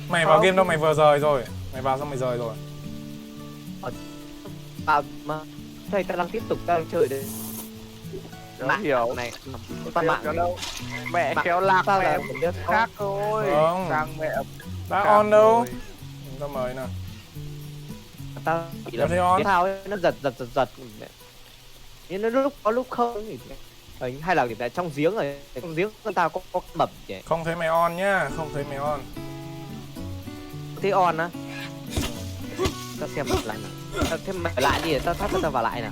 Mày vào game đâu, mày vừa rời rồi. Mày vào xong mày rời rồi. Mà thầy ta đang tiếp tục đang chơi đây. Cháu Mạng hiểu. này. Con mạng Kéo đâu. Mẹ kéo lạc sao mẹ là không biết khác thôi. Không. Sang mẹ Đã khác on đâu. rồi. Chúng ta mời nào. tao bị Em thấy on. sao ấy nó giật nhưng nó lúc có lúc không thì hay là tại trong giếng rồi trong giếng con tao có mập vậy Không thấy mày on nhá, không thấy mày on. thế on á tao xem lại nào tao thêm mày lại đi tao thoát tao vào lại nào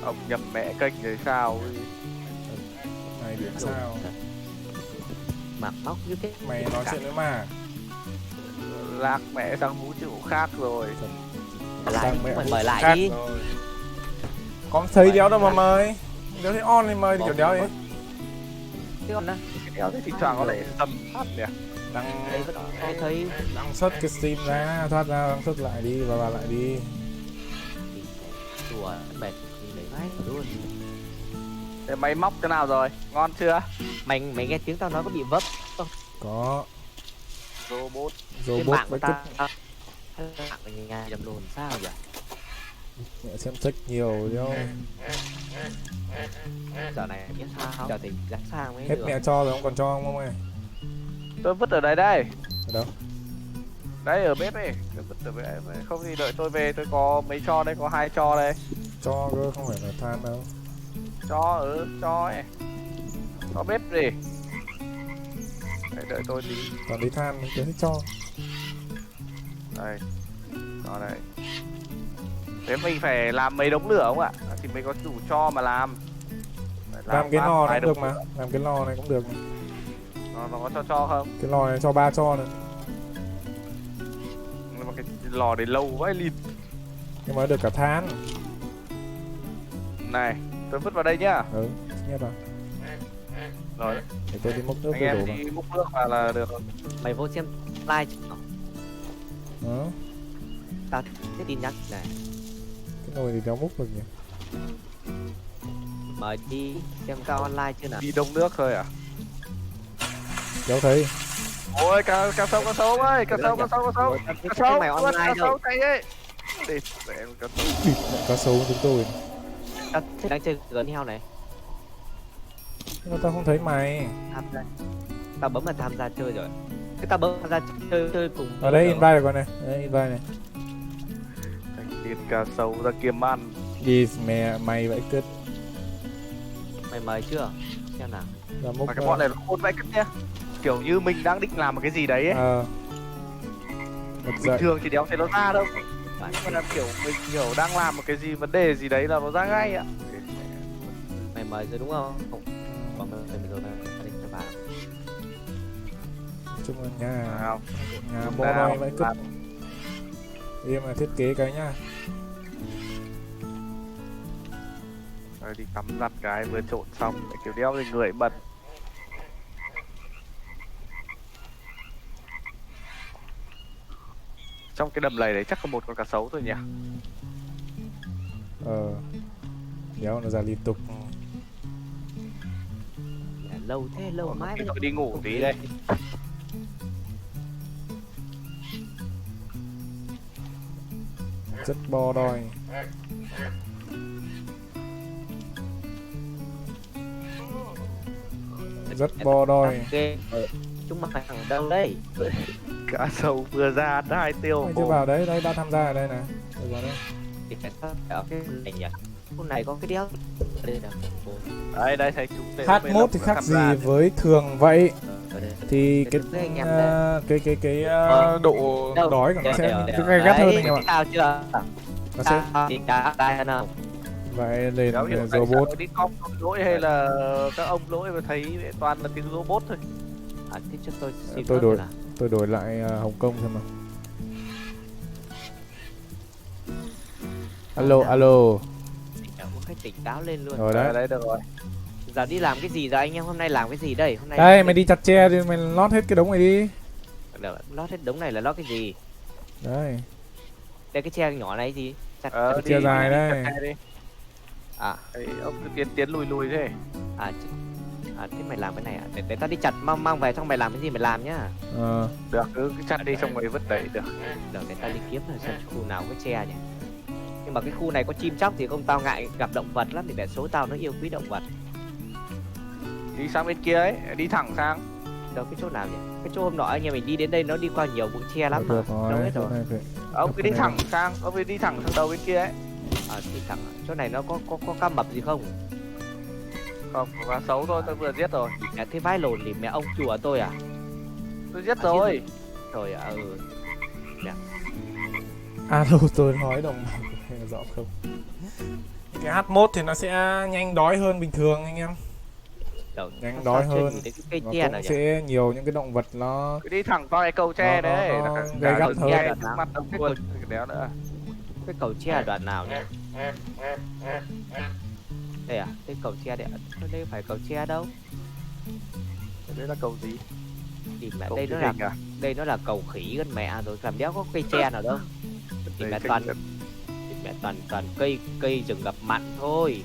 Ông nhập mẹ kênh rồi sao? Mày biết sao? mặc móc như thế Mày nói chuyện với mà. Lạc mẹ sang vũ trụ khác rồi. lại Sang mày vũ mời trụ lại khác đi rồi. Có thấy đéo đâu mà mời. Đéo thấy on thì mời thì kiểu đéo ấy. thế on á Cái đéo thế thỉnh thoảng có thể tầm phát nhỉ. Đăng đấy vẫn thấy đăng xuất cái stream ra, thoát ra đăng xuất lại đi và vào lại đi. đùa mệt lấy vãi luôn Thế máy móc thế nào rồi? Ngon chưa? mày nghe tiếng tao nói có bị vấp không Có Robot. cái robot mạng của với tao cứt. mạng mình nghe nhầm đồn sao vậy Mẹ xem check nhiều đâu. giờ này biết sao giờ thì dám sang mới Hết được mẹ cho rồi không còn cho không ơi. Tôi vứt ở đây đây. Ở đâu? Đây ở bếp ấy. Tôi vứt ở bếp. Không thì đợi tôi về tôi có mấy cho đây, có 2 cho đây. Cho cơ không phải là than đâu. Cho cho ấy. Có bếp gì? Đợi tôi tí. Còn đi than mình cứ cho. Đây. Cho đây. Thế mình phải làm mấy đống lửa không ạ? Thì mới có đủ cho mà làm. Phải Làm cái phát lò vài này cũng được đống mà. lửa. Làm cái lò này cũng được. Nó có cho không? Cái lò này cho 3 cho nữa. Nhưng mà cái lò đấy lâu quá lịt. Nhưng mà được cả than. Này, tôi vứt vào đây nhá. Ừ, nghe rồi. Rồi, Để tôi đi múc nước anh để đổ em vào. đi múc nước vào là được rồi. mày vô xem like Đó. tao thấy tin nhắn này Cái nồi thì đéo múc được nhỉ. mời đi xem tao online chưa nào Đi đông nước thôi à? Đéo thấy. Ôi, cá sấu ơi, cá sấu. Cá sấu, mày online cá đâu sấu chạy ấy. Để em cá sấu. Cá sấu chúng tôi. tao đang chơi gần heo này Nhưng mà tao không thấy mày. tham gia tao bấm mà tham gia chơi rồi cái tao bấm tham gia chơi cùng Ở đây invite rồi con này. Đấy, invite này. Thành tiền cá sấu ra kiếm ăn. Đi mẹ mày vậy cứt. mày mời chưa xem nào Ra múc. Mà cái bọn này nó khôn vãi cứt nhá. Kiểu như mình đang định làm một cái gì đấy ấy. Bật Bình dậy. thường thì đéo thấy nó ra đâu. Phải. Nhưng mà là kiểu mình kiểu đang làm một cái gì vấn đề gì đấy là nó ra ngay ạ. mày mời rồi đúng không không còn mày rồi mày định vào Nói chung là nhà Nào, nhà bo đôi vậy cứt. Im mà thiết kế cái nhá. rồi đi tắm giặt cái vừa trộn xong lại kiểu đeo thì người bật. Trong cái đầm lầy đấy chắc có một con cá sấu thôi nhỉ. Đéo nó ra liên tục. lâu thế lâu mãi Tôi đi ngủ tí đây. Rất bo đôi. Rất bo đôi. chúng mày thằng đâu đấy Cá sấu vừa ra đã 2 tiêu. Mày chưa vào đấy, đây đã tham gia ở đây nè. Đây vào đây. thì phải ở cái này nhỉ khu này có cái đéo đây là Đấy đây thấy chúng H1 thì khác gì với thường vậy? Thì cái anh em đây. độ Đâu? đói của nó sẽ Đấy, gay gắt hơn đấy, anh em ạ. sao chưa? Nó sẽ Thì cá đây hơn không? vậy lên Kéo hiểu robot. đi cop lỗi hay là các ông lỗi mà thấy toàn là tiếng robot thôi. Thế cho tôi xin Tôi phép đổi là tôi đổi lại Hồng Kông xem nào. Alo alo. có cái tỉnh táo lên luôn. Rồi đấy. Đấy được rồi. Giờ đi làm cái gì rồi anh em? Hôm nay làm cái gì đây? Hôm nay Đây mày đi chặt tre đi, mày lót hết cái đống này đi. lót hết đống này là lót cái gì? Đấy. Đây cái tre nhỏ này gì? Chặt Cái chia dài đây. à Đấy, ông cứ tiến lùi thế. thế mày làm cái này à? Để tao đi chặt mang về xong mày làm cái gì mày làm nhá. Được cứ chặt đi xong rồi vứt đẩy được. Được, để tao đi kiếm là xem khu nào có tre nhỉ. Nhưng mà cái khu này có chim chóc thì không, tao ngại gặp động vật lắm, thì để số tao nó yêu quý động vật. Đi sang bên kia ấy, đi thẳng sang. Đâu cái chỗ nào nhỉ? Cái chỗ hôm nọ anh em mình đi đến đây nó đi qua nhiều bụi tre lắm mà. Được Đâu rồi. hết rồi. Ông cứ đi thẳng sang, ông cứ đi thẳng sang đầu bên kia ấy. Đi thẳng. Chỗ này nó có cá mập gì không? Không, quá xấu thôi, tôi vừa giết rồi. Mẹ thế vãi lồn thì mẹ ông chùa tôi à? Tôi giết rồi. Rồi Alo tôi nói đồng bào hay là rõ không? Cái H1 thì nó sẽ nhanh đói hơn bình thường anh em. Nhanh đói hơn. Cái Nó tre cũng nào nhỉ? sẽ nhiều những cái động vật nó Cứ đi thẳng qua cái cầu tre Nó- đấy. nó Cả gây gắt đường hơn. tre trước mặt ông luôn. Đéo nữa. Cái cầu tre ở đoạn nào nhỉ? Đây à? Cái cầu tre đấy. Đây phải cầu tre đâu? Đây là cầu gì? Thì mẹ Cầu đây nó truyền là hình à? đây nó là cầu khỉ gần mẹ rồi, làm đéo có cây tre nào đâu. Thì mẹ toàn cây rừng ngập mặn thôi.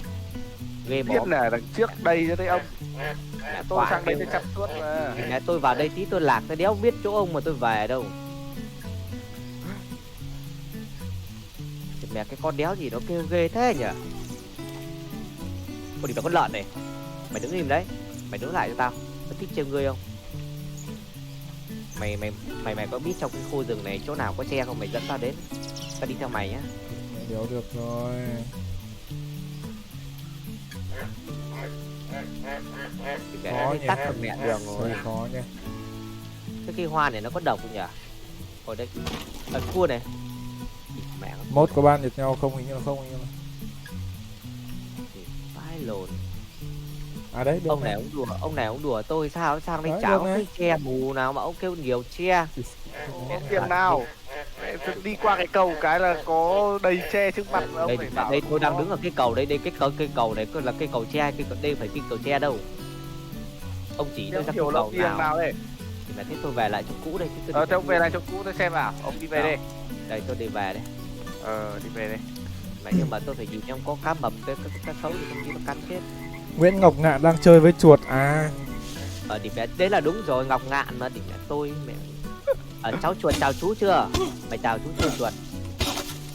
Ghê Biết bó. là đằng trước đây cho thấy ông. Mẹ Tôi sang đây tôi chặt suốt mà. Mẹ tôi vào đây tí tôi lạc, tôi đéo biết chỗ ông mà tôi về đâu. Thì mẹ cái con đéo gì nó kêu ghê thế nhỉ? Ôi, đi vào con lợn này. Mày đứng im đấy. Mày đứng lại cho tao. Tao thích trêu ngươi không? Mày có biết trong cái khu rừng này chỗ nào có tre không? Mày dẫn tao đến. Tao đi theo mày nhá. đéo được rồi. Thì mẹ Khó đã nhỉ. tắt được mẹ đường rồi. Hơi khó nha. Cái cây hoa này nó có độc không nhỉ? Ở đây. Ở cua này. Mẹ nó Mốt có ban được nhau không? Hình như là không anh em. vãi lồn. À đấy được. Ông này ông đùa tôi sao sang đây Đấy, cháo được này. cái tre mù nào mà ông kêu nhiều tre. Có tiền nào? Mẹ, đi qua cái cầu cái là có đầy tre trước mặt mà ông Đây, phải bảo. đây tôi đang đứng ở cái cầu đây, cây cầu này là cây cầu tre, đây phải cây cầu tre đâu. Ông chỉ tôi ra Hiểu cây lông cầu tiền nào đây? thì mà thế tôi về lại chỗ cũ đây. Thế ông về lại chỗ cũ tôi xem nào. Ông đi về đây. Đây tôi đi về đây. Đi về đây. Mà nhưng mà tôi phải nhìn trong có cá mập, cái cá sấu thì không biết nó cắn chết. Nguyễn Ngọc Ngạn đang chơi với chuột à? Thì mẹ đấy là đúng rồi, Ngọc Ngạn mà thì mẹ tôi mẹ. Cháu chuột chào chú chưa? Mày chào chú chưa chuột?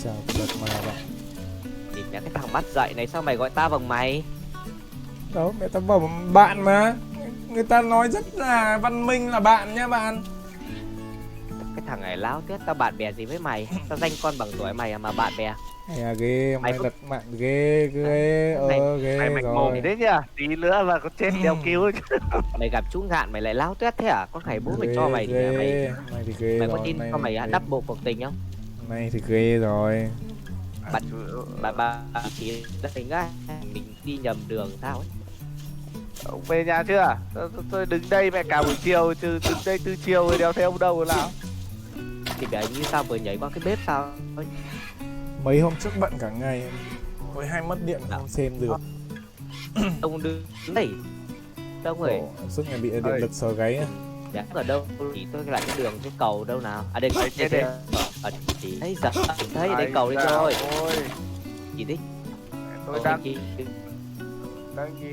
Chào đợt mà bạn. Thì mẹ cái thằng mắt dậy này sao mày gọi ta bằng mày? Đâu mẹ ta bảo bạn mà. Người ta nói rất là văn minh là bạn nha bạn. Cái thằng này láo tiết, tao bạn bè gì với mày? Tao danh con bằng tuổi mày mà bạn bè. Hay à ghê, Mày mày có- lật mạng ghê, ghê, ghê Mày mạch mồm rồi. thế nhỉ? Tí nữa mà có chết đeo cứu chứ. Mày gặp chú Ngạn mày lại láo tiết thế à? Có ngày bố mày Ghê, cho mày thì ghê. mày Mày thì ghê mày rồi. có tin Mày cho mày thì đắp bộ cuộc tình không? Mày thì ghê rồi. Bà chỉ đánh á, mình đi nhầm đường sao ấy. Ông về nhà chưa? Tôi đứng đây mẹ cả buổi chiều chứ đứng đây từ chiều rồi đéo thấy ông đâu rồi nào. Thì để như sao vừa nhảy qua cái bếp sao? Ôi, Mấy hôm trước bận cả ngày. Ôi hay mất điện không xem được. ông đứng đây. Đâu rồi? Suốt ngày bị điện lực sờ gáy á. Dạ ở đâu? Chỉ tôi lại cái đường cái cầu đâu nào? À đây Đây, đây. chỉ thấy giờ thấy đây cầu đấy rồi. Ôi, Gì đấy? tôi đang nhìn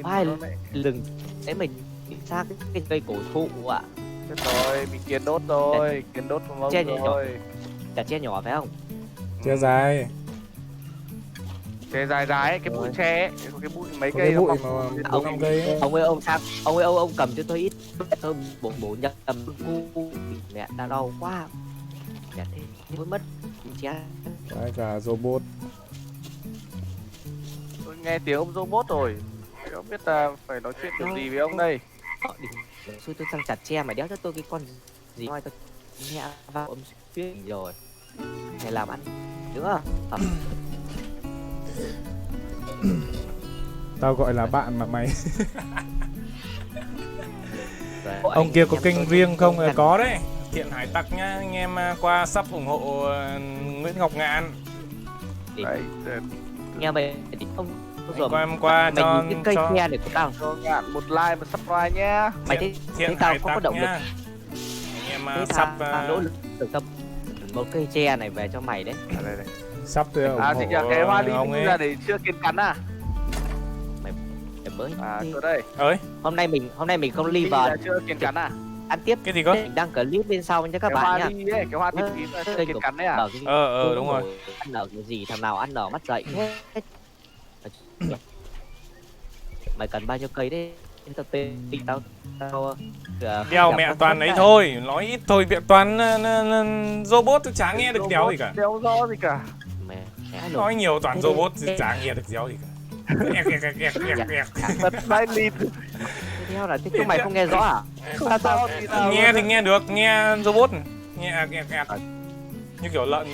Ai nó lại. lừng đấy mình sang cái cây cổ thụ ạ. Chết rồi, bị kiến đốt rồi, kiến đốt vào mông Che nhỏ. rồi. Chặt tre nhỏ phải không? Chưa dài. Tre dài dài ấy, cái bụi tre ấy, cái bụi mấy Có cây cái nó bụi mọc mà lên 4 năm cây ấy. Ông ơi ông sang, ông cầm cho tôi ít. Tôi bổ nhầm cu mẹ đã đau quá. Mẹ thế mới mất che. Đấy cả robot. Tôi nghe tiếng ông robot rồi. Không biết ta phải nói chuyện kiểu gì với ông đây. Họ đi xui tôi sang chặt tre mày đéo cho tôi cái con gì ngoài tôi nghe vào âm phía rồi này làm ăn nữa. Tao gọi là bạn mà mày. Đấy. Ông kia có Em kênh tôi riêng không? cần- Có đấy. Thiện Hải Tặc nhá, anh em qua sub ủng hộ Nguyễn Ngọc Ngạn. Đấy, nghe mày thì không Anh qua mày cho nhìn cái cây tre này của tao cho Ngạn một like một subscribe nhá. mày thấy Thiện tao Hải có Tặc động lực nhá. Anh em thế sub tao nỗ lực được tâm một cây tre này về cho mày đấy. Đây đây. sub thì ủng À thì hộ cái hoa ông ly ấy. ra để chưa kiến cắn à? Mày mới À chỗ đây. Ơi, hôm nay mình không Ly live vào là chưa kiến cắn à? ăn tiếp cái gì cơ? mình đăng clip bên sau cho các Cái bạn hoa nhá. ly ấy, cái hoa tím tím là chưa Kênh kiến của cắn đấy à? bảo cái Đúng rồi. ăn ở cái gì thằng nào ăn ở mắt dậy hết. Mày cần bao nhiêu cây đấy tao tên tao Đèo mẹ toàn ấy thôi, nói ít thôi, mẹ toàn robot tôi chả nghe được đéo gì cả. Đéo rõ gì cả. mẹ Nói nhiều toàn robot chả nghe được đéo gì cả. Bật bài lịt. theo là thế chúng mày không nghe rõ à? Không sao thì nào. Nghe thì nghe được, nghe robot nghe như kiểu lợn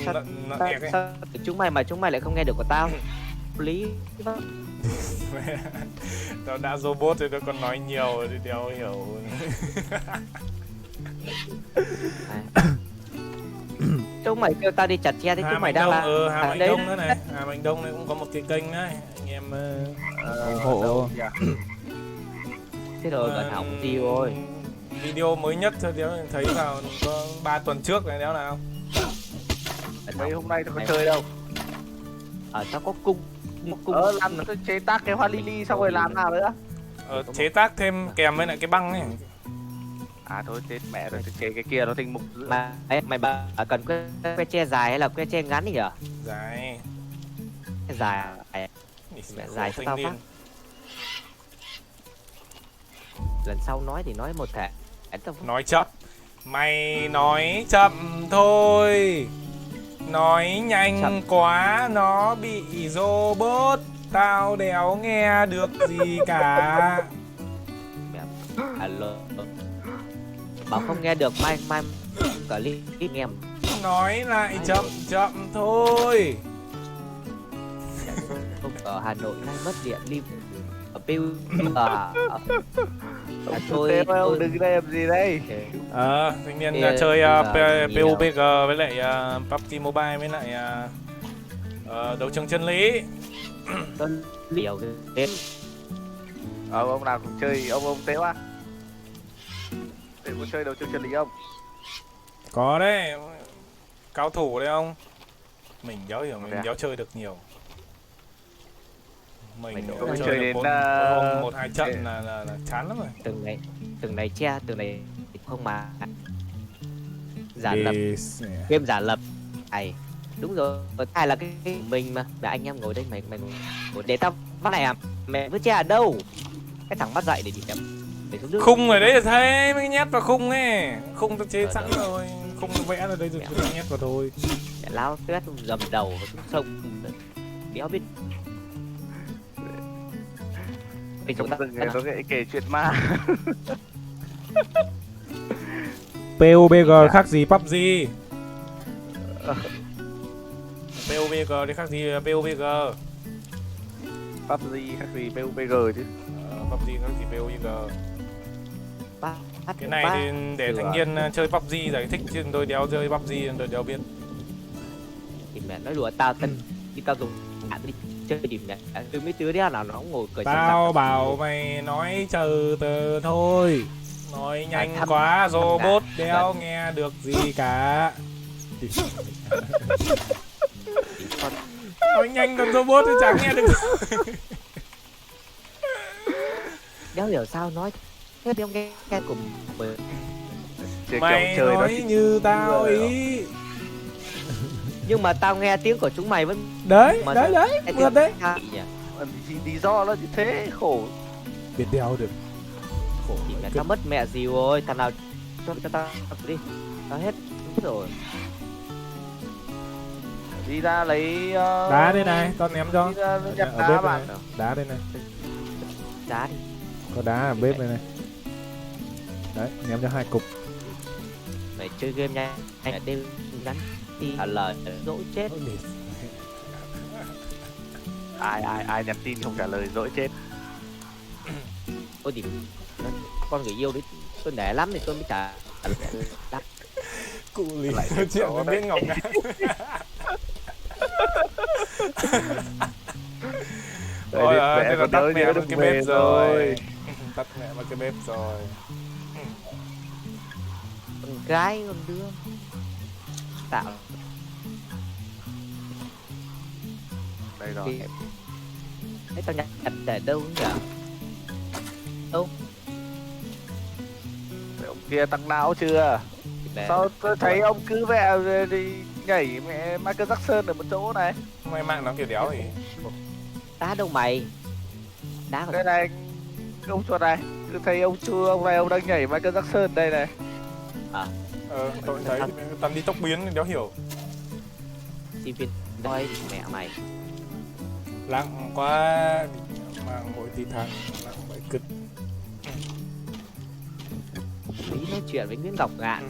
ẹc ấy. Sao chúng mày mà chúng mày lại không nghe được của tao? Lý Tao đã robot thì nó còn nói nhiều thì đéo hiểu. chúng mày kêu tao đi chặt tre thì chúng Hàm mày Anh đang Đông, là Hàm Anh đấy. Đông nữa này, Hàm Anh Đông này cũng có một cái kênh đấy, anh em ủng hộ. Đâu nhỉ? Thế rồi gần hỏng gì rồi? Video mới nhất thôi đéo thấy vào có 3 tuần trước này đéo nào. Mấy hôm nay tôi có chơi đâu. Tao có cung Làm tôi chế tác cái hoa lily xong rồi làm nào nữa. Chế tác thêm kèm với lại cái băng ấy. À thôi chết mẹ rồi, tôi chế cái kia nó thành mục dữ. mà mày cần que tre dài hay là que tre ngắn nhỉ? Dài. Dài dài cho tao phát. Lần sau nói thì nói một thể Nói chậm. Mày nói chậm thôi. Nói nhanh Chậm. quá nó bị robot. Tao đéo nghe được gì cả. Alo. Bảo không nghe được mai clip nghe Nói lại chậm thôi. ở Hà Nội nay mất điện live ở PU Thôi ông đừng đây làm gì đây. Thanh niên Thì, chơi nhiều. PUBG với lại PUBG Mobile với lại đấu trường chân lý. liều cái Ông nào cũng chơi, ông Tếu à? Tếu có chơi đấu trường chân lý không? Có đấy, cao thủ đấy ông. Mình đéo hiểu, mình Thế à? đéo chơi được nhiều. Mình Mày chơi chơi được đến, một hai trận là chán lắm rồi. từng này che từng này không mà giả lập game giả lập này đúng rồi ai là cái mình mà anh em ngồi đây mày ngồi để tao bắt này à mẹ với che ở đâu cái thằng bắt dậy để đi để xuống nước Khung ở đấy là thế mới nhét vào khung ấy. Khung tao chế sẵn Đó. rồi, khung tao vẽ ra đây rồi tao nhét vào thôi. để lao tuyết dầm đầu vào xuống sông đéo biết mình Trong rừng này có cái kể chuyện ma. PUBG khác gì PUBG? PUBG thì khác gì PUBG? PUBG khác gì PUBG chứ. PUBG khác gì PUBG? Cái này thì để thanh niên chơi PUBG giải thích chứ tôi đéo chơi PUBG tôi đéo biết. thì mẹ nói đùa tao tân khi tao dùng hạn đi chơi điểm mẹ từ mấy đứa đeo nào nó cũng ngồi cười Tao bảo mày nói từ từ thôi. Nói nhanh thăm- quá robot thăm đéo nghe được gì cả. Nói nhanh còn robot thì chẳng nghe được. đéo hiểu sao nói thế đéo nghe cùng với Chơi Mày kiểu chơi nó nói chỉ như tao vừa ý. nhưng mà tao nghe tiếng của chúng mày vẫn Đấy, mà đấy, sao- đấy, cái mượt tiếng đấy. tao nhỉ? lý do nó như thế khổ. Biết đéo được. Khổ Thì vậy mẹ cực. tao mất mẹ gì rồi thằng nào cho tao đi tao hết rồi Đi ra lấy Đá đây này, con ném cho. đi ra nhặt Ở đá bếp bạn. đây này. Đá đây này. Đá đi. Có đá ở bếp đây này. Đấy, ném cho 2 cục. Mày chơi game nha. Anh đêm ngắn thì lời dỗ chết. Ôi, địt. Ai nhắn tin không trả lời dỗi chết. Ôi thì con người yêu đấy tôi nể lắm thì tôi mới trả đắt. Cụ lý Lại nói chuyện có với biết ngọc ngà. Ôi ơi, bây giờ tắt mẹ mất cái bếp rồi. Tắt mẹ mất cái bếp rồi. Con gái con đứa tạo Đây rồi. thì thấy tao nhặt để đâu nhỉ? Đâu? Ông kia tăng não chưa? Để Sao tôi thấy ông cứ vẽ đi nhảy mẹ Michael Jackson ở một chỗ này. May mạng nó kiểu đéo thì. đá đâu mày? Đá Đây này, ông chuột này, cứ thấy ông chưa, ông này ông đang nhảy Michael Jackson đây này. Tôi thấy toàn đi tốc biến đéo hiểu. sinh viên thôi mẹ mày. Lặng quá. Mang mỗi tí thằng lặng bởi cực. Tí nói chuyện với Nguyễn Ngọc Ngạn.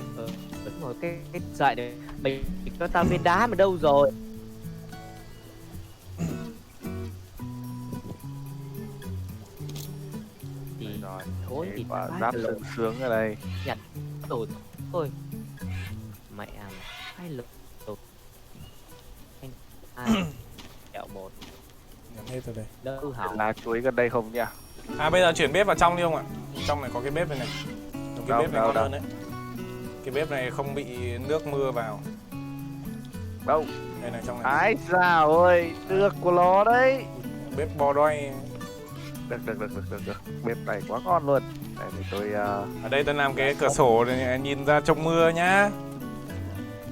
Đúng rồi, cái sợi này mình cho tao viên đá mà đâu rồi? Thì Rồi, thôi thì quả phải giáp lộn sướng sướng ở đây. rồi thôi. Mẹ mày hai lực lột anh hai kẹo một Nhắm hết rồi đây. đỡ hỏng. Lá chuối gần đây không nhỉ? À bây giờ chuyển bếp vào trong đi không ạ? Trong này có cái bếp này này. Cái Đâu, bếp này đâu, ngon đâu. hơn đấy. Cái bếp này không bị nước mưa vào. Đâu? Đây này trong này. Ái dào ơi, được của nó đấy. Bếp bò đoi. Được. Bếp này quá ngon luôn. Đây thì tôi Ở đây tôi làm cái cửa sổ này nhìn ra trông mưa nhá.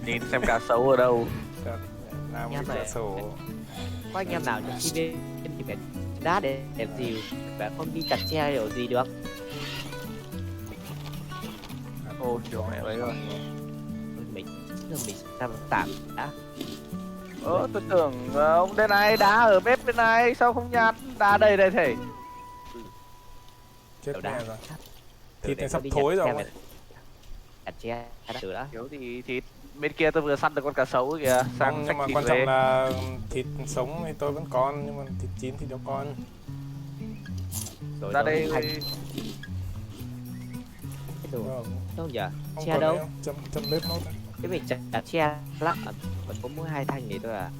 nhìn xem cá sấu ở đâu. Làm Nhá cái cửa mẹ. sổ. Có anh em nào trong khi bên thì phải đá để đẹp gì và không đi chặt tre điều gì được. Ô, kiểu mẹ đấy rồi. Mình sao tạm đã. Tôi tưởng ông đây này, đá ở bếp bên này, sao không nhặt? Đá đây đây thể. Chết Đá mẹ rồi. chắc. Thịt Để này tao sắp đi thối nhặt rồi tre ông ơi. về. Chặt tre đã từ đã. Thiếu thì thịt. Bên kia tôi vừa săn được con cá sấu kìa. Không, Sang nhưng xách mà thịt quan trọng về. là thịt sống thì tôi vẫn còn, nhưng mà thịt chín thì đâu còn. Rồi Ra đâu đây thành cái đồ đâu nhỉ? Không Che còn đâu? đấy không? Châm bếp nốt này. Cái mình chặt tre lắc vẫn có mỗi 2 thanh thì thôi à.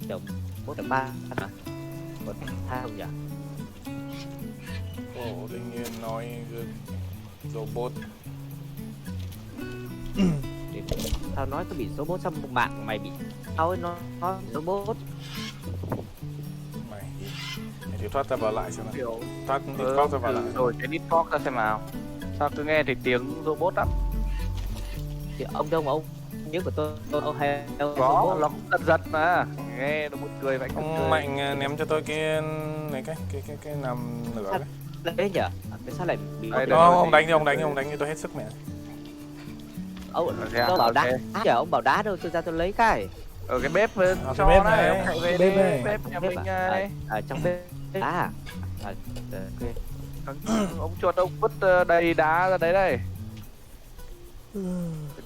Chồng mỗi tầm 3 à. Một thanh không nhỉ? Ồ, tự nhiên nói robot. Tao nói có bị robot xong mạng mày bị tao ấy nó robot. Mày thì thoát ra vào lại xem nào. Kiểu Thoát Discord ra vào lại. rồi cái Discord ra xem nào. Sao cứ nghe thì tiếng robot lắm. Thì ông đâu mà ông nhớ của tôi ông hay đâu Có, robot. nó cũng giật mà. Nghe nó buồn cười vậy. Ông Mạnh ném cho tôi cái này cái nằm nửa đấy. Đấy nhỉ? Tại sao lại bị Đây, Đó, ông đánh đi tôi hết sức mẹ. ông Thế à? đâu bảo đá Ok. nhỉ? Ông bảo đá đâu tôi ra tôi lấy cái Ở cái bếp cái cho bếp này, này, ông hãy về cái bếp đi, này. bếp nhà bếp mình à? này. Ở trong bếp đá à? Ok. Ông chuột ông vứt đầy đá ra đấy đây.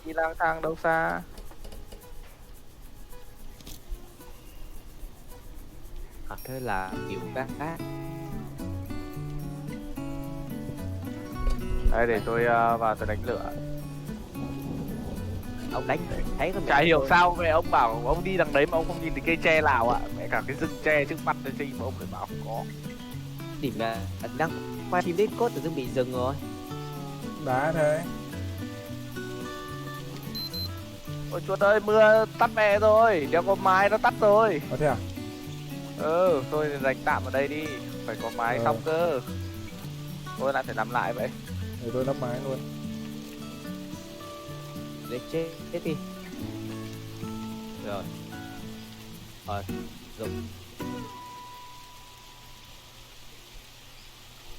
Đi lang thang đâu xa. Thế là kiểu các Đây để tôi vào tôi đánh lửa. ông đánh thấy con Chả hiểu sao mẹ ông bảo ông đi đằng đấy mà ông không nhìn thấy cây tre nào ạ. Mẹ cả cái rừng tre trước mặt đây gì mà ông lại bảo không có. tìm là đang quay phim Discord tự dưng bị dừng rồi. Đá thôi. Ôi chuột ơi, mưa tắt mẹ rồi, đeo có mái nó tắt rồi. Có thế à? Tôi dành tạm ở đây đi, phải có mái xong cơ. Tôi lại phải làm lại vậy. Để tôi lắp máy luôn. Để chết đi. Rồi dùng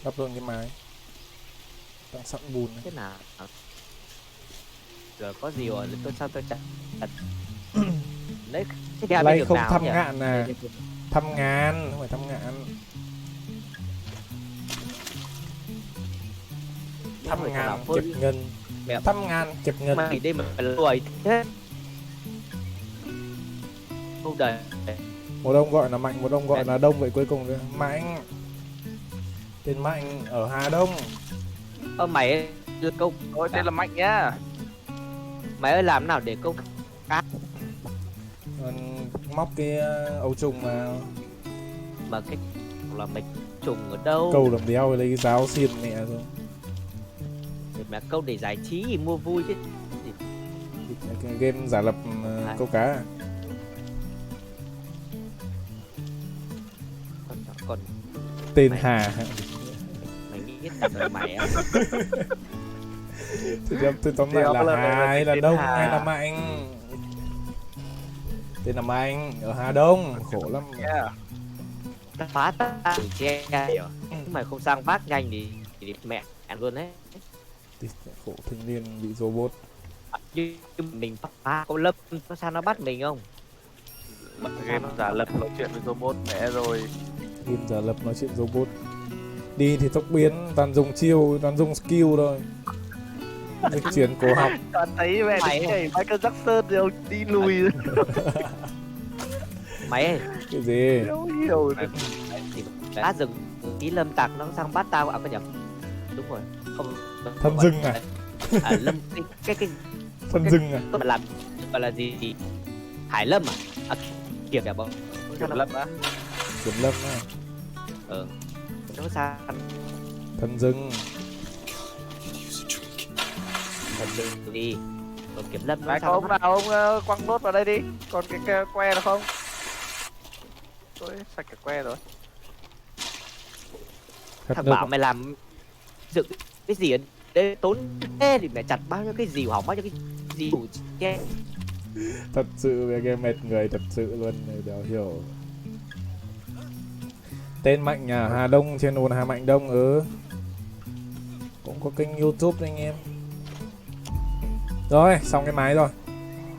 Lắp luôn cái máy. Đang sẵn bùn này. thế nào rồi có gì rồi tôi sao tôi chặt Đấy cái đeo Lay đi đường không nào thăm nhỉ? ngạn à? Thăm ngàn, không phải thăm ngạn. Thăm Người thằng ngàn nào chụp phơi ngân. mẹ Thăm ngàn chụp ngân. mày đi mà lùi thế. Không đời. Một ông gọi là Mạnh, một ông gọi là Đông, vậy cuối cùng là Mạnh. Tên Mạnh ở Hà Đông. Ơ mày ơi, câu Tôi tên là Mạnh nhá. mày ơi làm nào để câu Móc cái ấu trùng vào. mà cái là mày trùng ở đâu? Câu làm đéo lấy cái giáo xiên mẹ rồi. Mà câu để giải trí thì mua vui chứ. Cái game giả lập câu cá à? Còn Tên mày- Hà. mày nghĩ thật là mày á. Tôi tóm lại là Hà hay là Đông hay là Mạnh. Tên là Mạnh ở Hà Đông, khổ lắm. Yeah. Nó phá ta che hiểu. Mày không sang bác nhanh thì mẹ ăn luôn đấy. Khổ thanh niên bị robot. Như mình phá câu lâm nó sao nó bắt mình không? Bật game giả lập nói chuyện với robot mẹ rồi. Game giả lập nói chuyện robot. Đi thì tốc biến, toàn dùng chiêu, toàn dùng skill thôi. Dịch chuyển cổ học. Toàn thấy mẹ Mày đứng nhảy Michael Jackson rồi đi lùi. Mày ơi, Dạ. Cái gì? Không hiểu. thì đã dừng ý lâm tặc nó sang bắt tao à có nhầm. Đúng rồi. Không. Thân rừng à? À lâm cái Thân rừng à? mà làm gọi là gì? Hải lâm à? À kiểm đẹp không? Kiểm lâm á. Kiểm lâm à? Nó sang Thân rừng. thần rừng đi. Còn kiểm lâm nó Này có sao ông nào ông quăng nốt vào đây đi. Còn cái que là không? Tôi sạch cái que rồi. Thật thằng nước bảo mày làm dựng cái gì ở đây tốn thế thì mày chặt bao nhiêu cái gì hỏng bao nhiêu cái gì đủ che. thật sự về game mệt người thật sự luôn, đều hiểu. Tên Mạnh nhà Hà Đông, channel Hà Mạnh Đông. Cũng có kênh YouTube đấy anh em. Rồi xong cái máy rồi,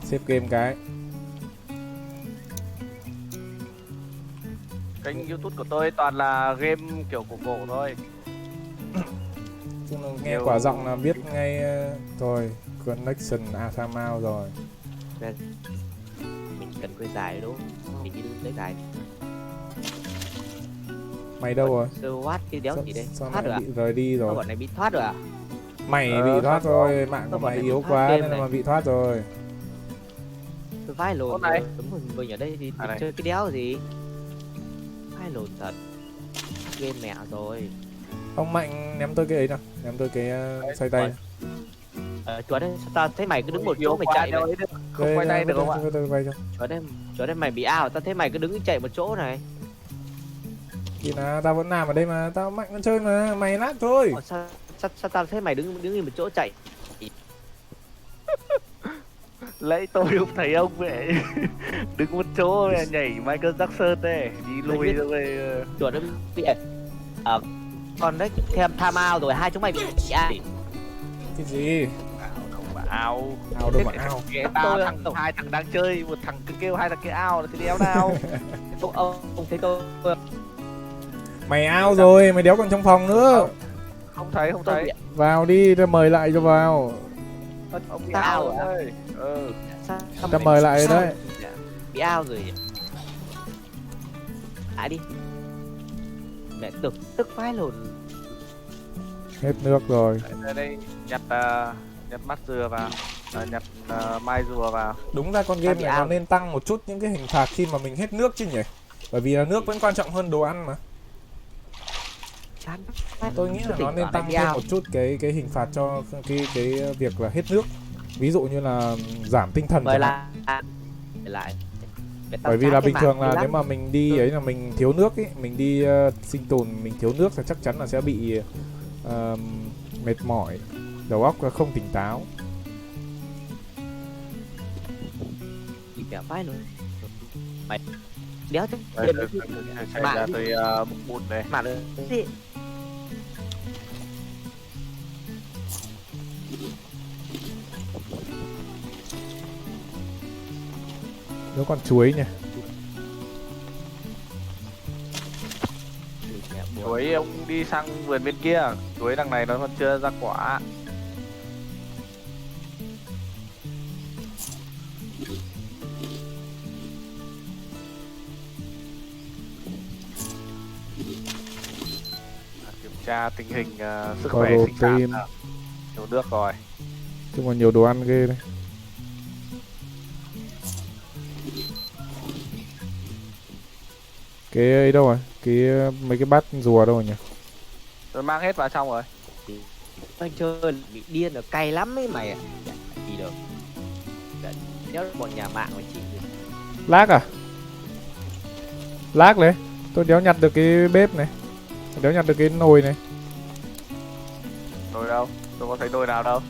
xếp game cái. Kênh YouTube của tôi toàn là game kiểu cổ cổ thôi. Chung là nghe Nhiều- quả giọng là biết ngay. Rồi connection Athamao rồi. Mình cần quay dài đúng không? Mình đi lấy dài. Mày đâu rồi? What cái đéo gì đây? Sao Thoát rồi mày à? bị rời đi Nó rồi? bọn này bị thoát rồi à? Mày Ờ, bị thoát thoát rồi, mạng của Nó bọn mày này yếu thoát quá game nên là này. mà bị thoát rồi. Tôi vai lồn Con này. rồi. Đúng rồi, mình ở đây thì À này. chơi cái đéo gì? Vai lồn thật. Game mẹ rồi. Ông Mạnh ném tôi cái ấy nào, ném tôi cái xoay tay. Chúa đấy, sao tao thấy mày cứ đứng một chỗ mày chạy đâu mày. ấy được. Không quay tay được không ạ? Tôi quay cho. Chúa đấy mày bị ao, tao thấy mày cứ đứng chạy một chỗ này. Thì là tao vẫn làm ở đây mà, tao Mạnh nó chơi mà, mày nát thôi. Sao tao thấy mày đứng im một chỗ chạy? Lấy tôi không thấy ông vậy. Đứng một chỗ mẹ nhảy Michael Jackson đây, đi lùi biết. rồi. Chúa đấy bị còn đấy thêm tham ao rồi hai chúng mày bị ai? Cái gì? Không mà ao. Ao đâu mà ao. Cái hai thằng đang chơi, một thằng cứ kêu hai thằng kia ao là thì đéo nào. Ông thấy tôi Mày ao rồi, mày đéo còn trong phòng nữa. Không thấy. Vào đi, tao mời lại cho vào. Ông bị Tao ao à? rồi. sao Tao mày mời lại sao? đấy. Bị ao rồi. Đi. Mẹ tức phái lồn. Hết nước rồi. Đây nhặt mắt dừa vào. Nhặt mai rùa vào. Đúng ra con game bị này nó ao. nên tăng một chút những cái hình phạt khi mà mình hết nước chứ nhỉ? Bởi vì là nước vẫn quan trọng hơn đồ ăn mà. Chán. Tôi nghĩ là nó nên tăng thêm một chút cái hình phạt cho cái việc là hết nước. Ví dụ như là giảm tinh thần Mời chẳng hạn. lại. Bởi vì là bình thường là nếu mà mình đi ấy là mình thiếu nước ấy, mình đi sinh tồn mình thiếu nước thì chắc chắn là sẽ bị mệt mỏi, đầu óc không tỉnh táo. Bị kẻ phái lồn. Mày đéo chứ. Chạy ra tôi bụt này. Mà được gì? Nếu còn chuối nhỉ. Chuối ông đi sang vườn bên kia, chuối đằng này nó còn chưa ra quả. Kiểm tra tình hình sức Có khỏe sinh sản. protein. Nhiều nước rồi. Chứ còn nhiều đồ ăn ghê đấy. Cái ấy đâu rồi? Mấy cái bát rùa đâu rồi nhỉ? Tôi mang hết vào trong rồi. Anh chơi bị điên rồi, cay lắm ấy mày ạ. Gì được. Nếu một nhà mạng mà chịu được. Lag à? Lag đấy. Tôi đéo nhặt được cái bếp này. Đéo nhặt được cái nồi này. Nồi đâu? Tôi có thấy nồi nào đâu.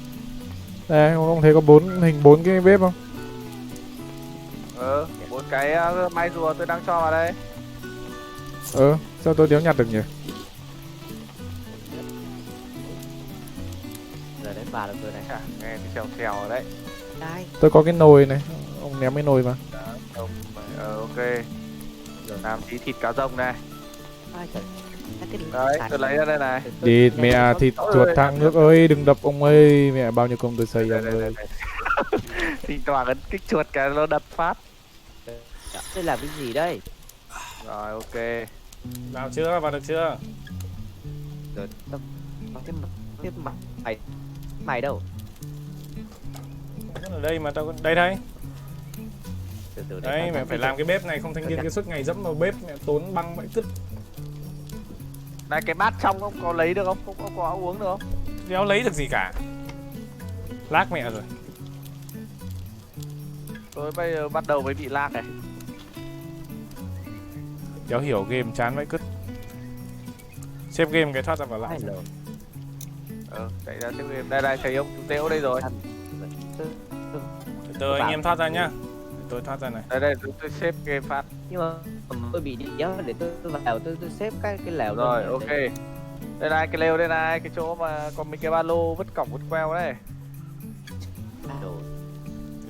Đây, ông thấy có bốn cái bếp không? Bốn cái mai rùa tôi đang cho vào đây. Sao tôi đéo nhặt được nhỉ? Giờ đến bà được rồi này. Nghe thì trèo trèo ở đấy. Đây. Tôi có cái nồi này. Ông ném cái nồi vào. Ok. Giờ làm tí thịt cá rông này. Ai trời. Đấy, tôi lấy ra đây này. Đi mẹ thịt chuột thang nước ơi, đừng đập ông ơi. Mẹ bao nhiêu công tôi xây ông ơi. Thỉnh thoảng ấn kích chuột cái nó đập phát. Đây là cái gì đây? Rồi ok. Vào chưa? Vào được chưa? Rồi tao tiếp mặt mày đâu? Ở đây mà tao đây đây. Từ từ Đây mẹ phải làm cái bếp này, không thanh niên cái suốt ngày dẫm vào bếp mẹ tốn băng vậy cứt. Này cái bát trong ông có lấy được không? Không có uống được không? Đéo lấy được gì cả. Lag mẹ rồi. Tôi bây giờ bắt đầu mới bị lag này. Đéo hiểu game chán vậy cứt. Xếp game cái thoát ra vào lại. Chạy ra tiếp game. Đây đây thấy ông chú Tễu đây rồi. Từ anh em thoát ra nhá. Tôi thoát ra này. Đây đây tôi xếp game phát. Nhưng mà tôi bị đéo để tôi vào tôi xếp cái lèo Rồi lên ok. Đây này cái lều đây này, cái chỗ mà có mấy cái ba lô vứt cổng vứt queo đấy. Đồ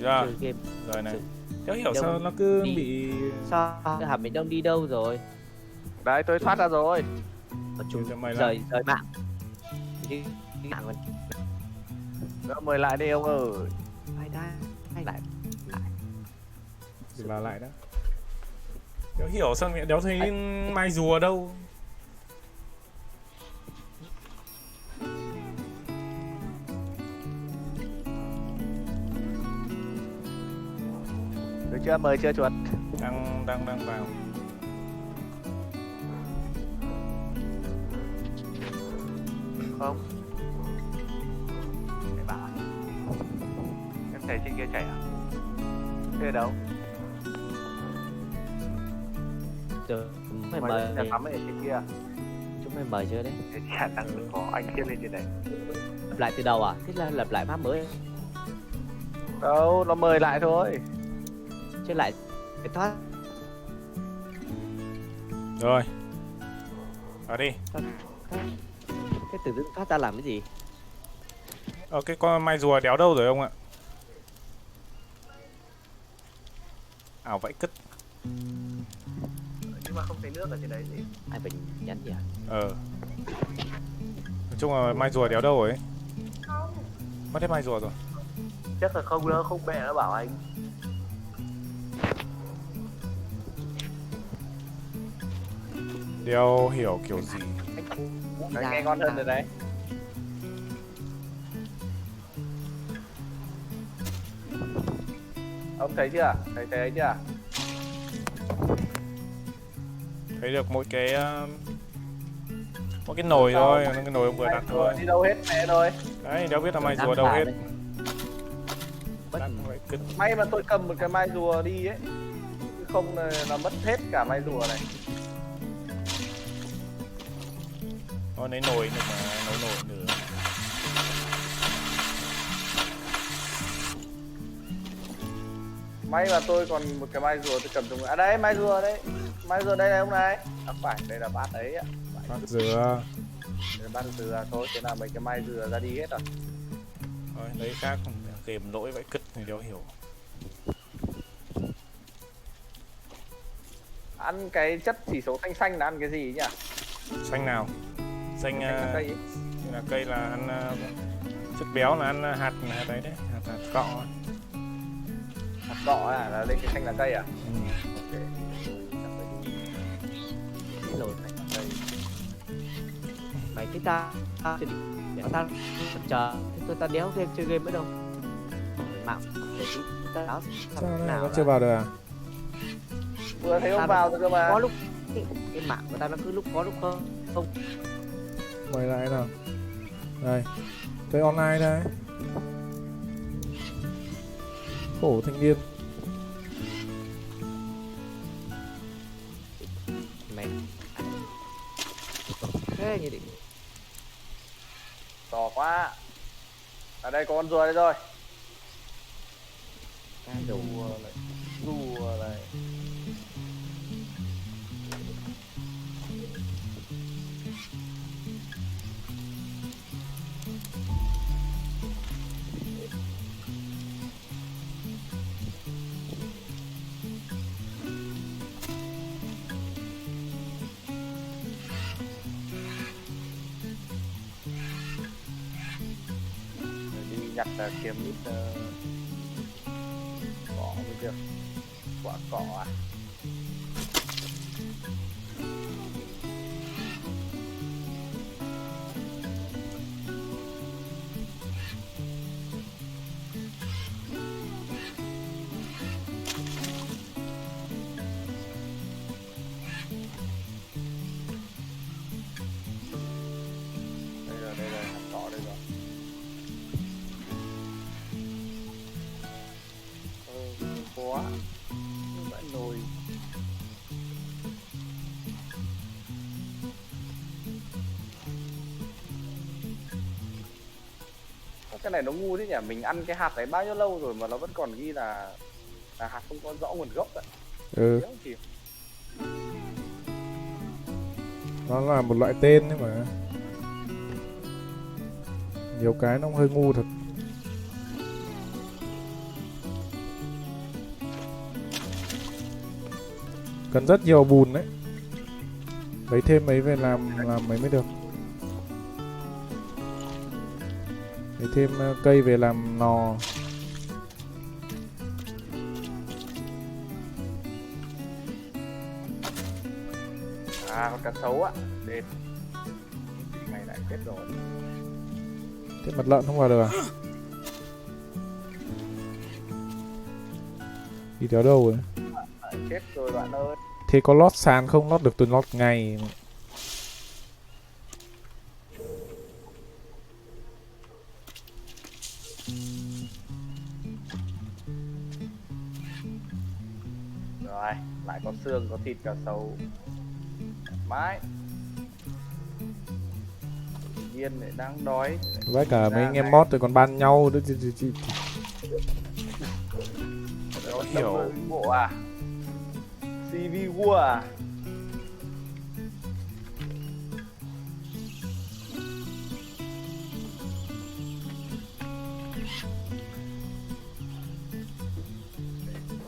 Rồi, chơi game. rồi này. Đéo hiểu sao nó cứ bị Sao hả mình đông đi đâu rồi? Đấy tôi thoát ra rồi. Ở chung cho mày rời mạng. Đi mạng mình. Đó, mời lại đi ông ơi. Hay lại thì vào lại đó. Đéo hiểu sao mẹ đéo thấy mai rùa đâu. Được chưa? Mời chưa chuột? Đang vào. Không. Để bảo. Em thấy trên kia chảy à? Thế ở đâu? Chờ mày Mời mời nhà tắm ở trên kia. chúng mày mời chưa đấy? Trên nhà tắm có anh kia lên trên này. Lập lại từ đầu à? Thế là lập lại map mới. Đâu, nó mời lại thôi. Chứ lại cái thoát Rồi. Vào đi. cái từ dưng thoát ra làm cái gì? Cái con mai rùa đéo đâu rồi ông ạ? Ảo vậy cứt. Nhưng mà không thấy nước ở trên đấy gì. Ai phải nhắn gì à? Nói chung là mai rùa đéo đâu rồi ấy. Mất hết mai rùa rồi. Chắc là không đâu, không mẹ nó bảo anh. Đéo hiểu kiểu gì. Đấy, nghe ngon hơn rồi đấy. Ông thấy chưa? Thấy ấy chưa? Thấy được mỗi cái nồi thôi, cái nồi ông vừa đặt thôi. Đi đâu hết mẹ rồi. Đấy, đéo biết là mai rùa đâu hết. Bất Vậy cứt. May mà tôi cầm một cái mai rùa đi ấy. Chứ không là mất hết cả mai rùa này. Nó lấy nồi được mà, nấu nồi nữa. May mà tôi còn một cái mai rùa tôi cầm trong. À đây mai rùa đấy. Mai rùa đây này ông này. À phải, đây là bát đấy ạ. Bát dừa. Đây là bát dừa thôi, thế là mấy cái mai dừa ra đi hết rồi. Thôi, lấy khác kèm lỗi vậy cứt thì đéo hiểu. Ăn cái chất chỉ số xanh xanh là ăn cái gì nhỉ? Xanh nào? Xanh Xanh là cây ấy. là cây là ăn chất béo là ăn hạt đấy đấy, hạt cọ. Hạt cọ à, là lên cái xanh là cây à? Ừ. Ok. Cái lồn này. Xanh là cây. Mày cái ta để ta chờ thế ta đéo game chơi game nữa đâu. Mạng để tí ta áo Sao này vẫn chưa vào được à? Vừa thấy ông vào rồi cơ mà. có lúc cái mạng của ta nó cứ lúc có lúc không. Mời lại nào. Đây. Chơi online đây. Khổ thanh niên. Mày thế như định To quá. Ở đây có con rùa đây rồi. cái đồ Rùa này. Đi nhặt kiếm ít cỏ mới được. Quả cỏ à? Đây rồi, hạt cỏ đây rồi. Quá vãi nồi. Cái này nó ngu thế nhỉ, mình ăn cái hạt đấy bao nhiêu lâu rồi mà nó vẫn còn ghi là hạt không có rõ nguồn gốc đấy. Ừ. Đéo chịu. Nó là một loại tên đấy mà. Nhiều cái nó hơi ngu thật. Cần rất nhiều bùn đấy. Lấy thêm mấy về làm mấy mới được. Lấy thêm cây về làm nò. À, con cá sấu á. Đệt. Mày lại chết rồi. Thế mặt lợn không vào được à? Đi theo đâu rồi? Lại chết rồi bạn ơi. Thế có lót sàn không? Lót được tôi lót ngay. Rồi, lại có xương, có thịt cá sấu. Mãi. Tự nhiên lại đang đói. Với cả mấy anh em mod rồi còn ban nhau nữa. Nó hiểu bộ à? CV War à?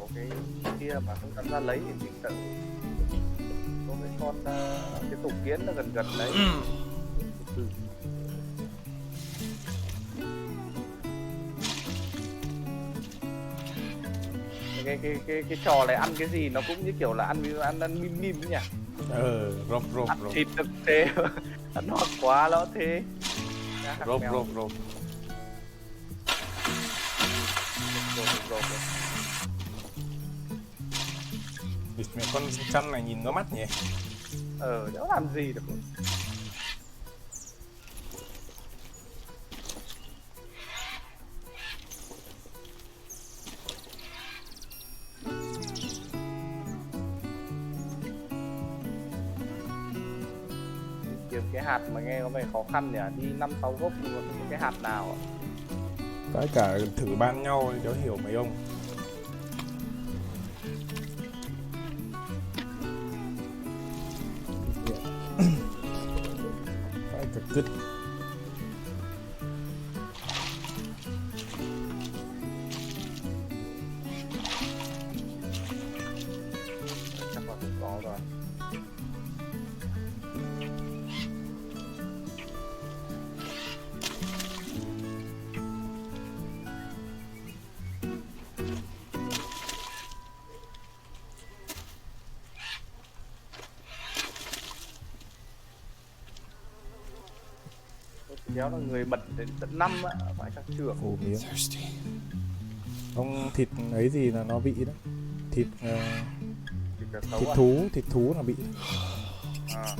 Có cái kia mà không dám ra lấy thì mình sợ. Có cái con cái tổ kiến nó gần gần đấy. Cái trò này ăn cái gì nó cũng như kiểu là ăn mim mim nhỉ. Rộp Ăn thịt thực thế. Ăn hoặc quá nó thế. rộp. Mẹ con chăn này nhìn nó mắt nhỉ. Nó làm gì được. Kiếm cái hạt mà nghe có vẻ khó khăn nhỉ, đi 5-6 gốc nhưng mà không có cái hạt nào. Tất cả thử ban nhau để hiểu mấy ông. Phải cực cứt. Chắc là không có rồi. Kéo là người bật đến tận 5 á, phải chắc trưởng. Ủ miếng. Ông thịt ấy gì là nó bị đó. Thịt Thì cả xấu thịt à. thú là bị. À.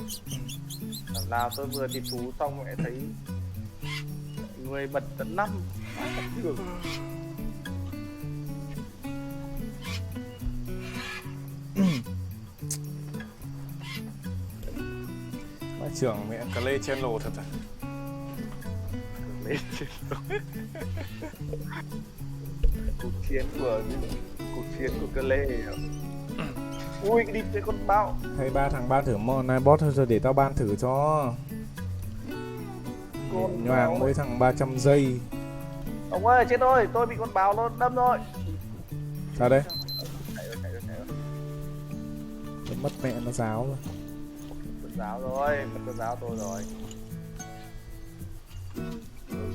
Lần nào tôi vừa thịt thú xong lại thấy người bật tận 5, phải chắc trưởng. Bác trưởng mẹ cà lê chen lồ thật à. Lên trên rồi. Cuộc chiến của cơ lê. Ui cái đi cái con báo. Hay ba thằng ban thử món này bot thôi rồi để tao ban thử cho. Con Nhoàng báo. mỗi thằng 300 giây. Ông ơi chết rồi, tôi bị con báo nó đâm rồi. Sao đấy? Chạy rồi. Nó mất mẹ nó giáo rồi. Mất giáo rồi, mất con giáo tôi rồi.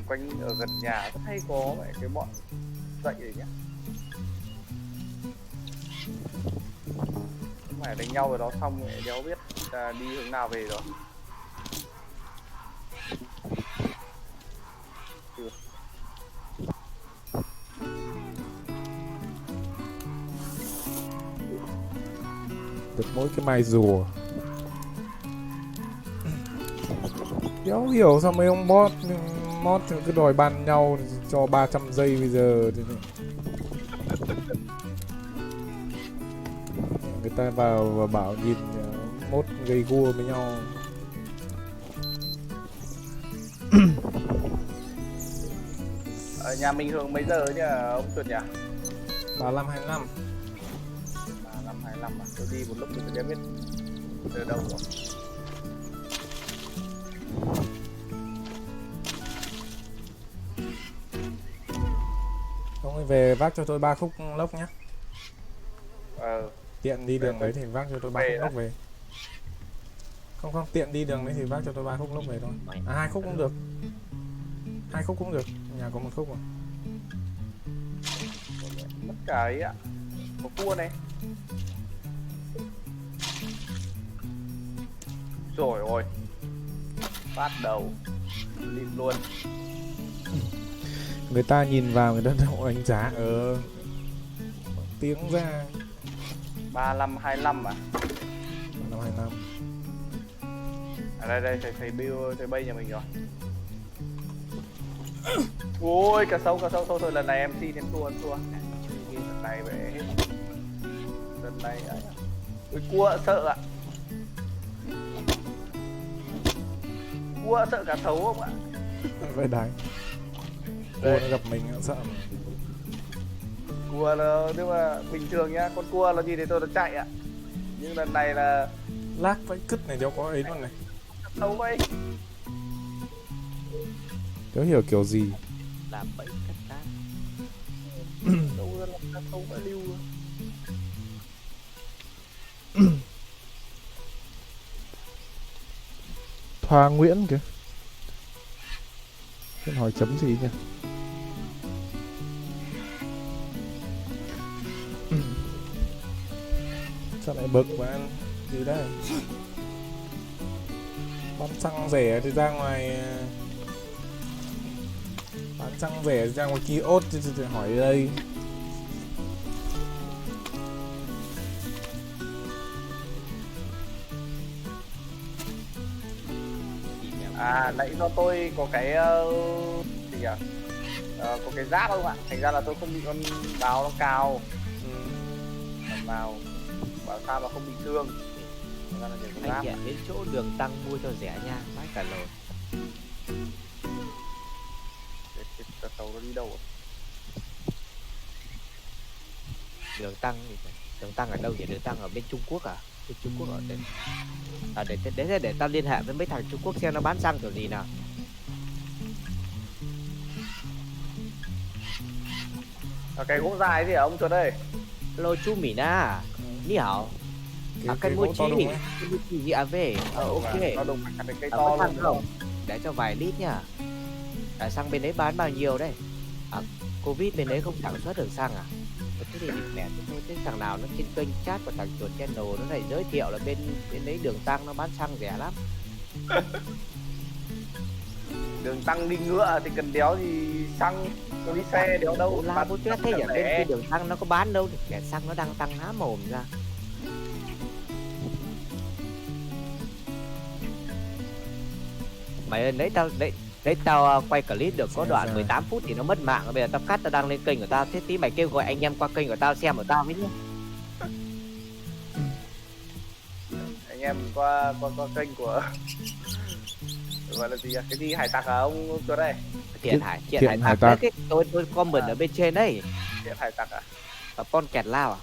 Quanh ở gần nhà rất hay có mẹ cái bọn dậy đấy nhá. Không phải đánh nhau rồi đó xong mẹ đéo biết là đi hướng nào về rồi. Được mỗi cái mai rùa. Đéo hiểu sao mấy ông bot mod cứ đòi ban nhau cho 300 giây bây giờ. Người ta vào và bảo nhìn mốt gây gua với nhau. Ở nhà mình hưởng mấy giờ nhỉ ông Tuấn nhỉ? 35-25. 5:25 à? Tôi đi một lúc tôi chưa biết từ đâu rồi. Ông ơi về vác cho tôi 3 khúc lốc nhé. Tiện đi đường đấy thì vác cho tôi 3 khúc lốc về. Không tiện đi đường đấy thì vác cho tôi 3 khúc lốc về thôi. À 2 khúc cũng được. 2 khúc cũng được. Nhà có 1 khúc rồi. Mất cả ấy ạ. Có cua này. Rồi ôi. Bắt đầu lịm luôn. Người ta nhìn vào người ta đâu đánh giá tiếng ra 35-25 à? 35-25. À đây thấy bay nhà mình rồi. Ôi cá sấu thôi lần này em xin em thua. Lần này về hết. Lần này ấy. Ôi cua sợ ạ. Cua sợ cá sấu không ạ? Vậy đánh. Cua nó gặp mình nó sợ. Cua là nhưng mà bình thường nhá, con cua nó nhìn thấy tôi nó chạy ạ. Nhưng lần này là lác vẫy cứt này đâu có ấy luôn này. sấu vậy. Tớ hiểu kiểu gì. Làm bẫy cắt cá. Đâu ra là cá sấu phải lưu. Thoa Nguyễn kìa. Xin hỏi chấm gì nhỉ? Sao lại bực mà ăn gì đây? Bán xăng rẻ thì ra ngoài. Bán xăng rẻ thì ra ngoài kiosk thì hỏi đây. À nãy do tôi có cái gì nhỉ? Có cái giáp không ạ? Thành ra là tôi không bị con báo nó cào. Vào bảo sao mà không bị thương. Thành ra là nhờ cái Anh giáp. hẹn đến chỗ đường tăng mua cho rẻ nha, vãi cả lồn. Cái tàu nó đi đâu rồi? Đường tăng ở đâu nhỉ? Đường tăng ở bên Trung Quốc à? Bên Trung Quốc ở đây. À để tao liên hệ với mấy thằng Trung Quốc xem nó bán xăng kiểu gì nào. Cái gỗ dài gì hả ông Tuấn ơi? Hello chú Mỹ Na. Ni hảo. Cái gỗ to đùng ấy. Cái gì à về? Ok. Nó đùng phải cái cây Có to xăng luôn. không? Để cho vài lít nha. Xăng bên đấy bán bao nhiêu đấy? Covid bên đấy không sản xuất được xăng à? Thế thì địt mẹ thôi, thế thằng nào nó trên kênh chat của thằng chuột channel nó lại giới thiệu là bên đấy đường tăng nó bán xăng rẻ lắm. đường tăng đi ngựa thì cần đéo gì xăng, tôi đi xe đéo đâu. Ủa, lao bố tuyết thế ở bên cái đường xăng nó có bán đâu, kẻ xăng nó đang tăng há mồm ra. Mày ơi, lấy tao quay clip được có đoạn 18 phút thì nó mất mạng. Bây giờ tao cắt, tao đăng lên kênh của tao. Thế tí mày kêu gọi anh em qua kênh của tao xem của tao với nhá. Anh em qua kênh của gọi là gì à? Cái gì hải tặc à ông chỗ đây? Thiện hải tặc đấy, cái tôi comment ở bên trên đấy. Thiện hải tặc à? Và con kẹt lao à?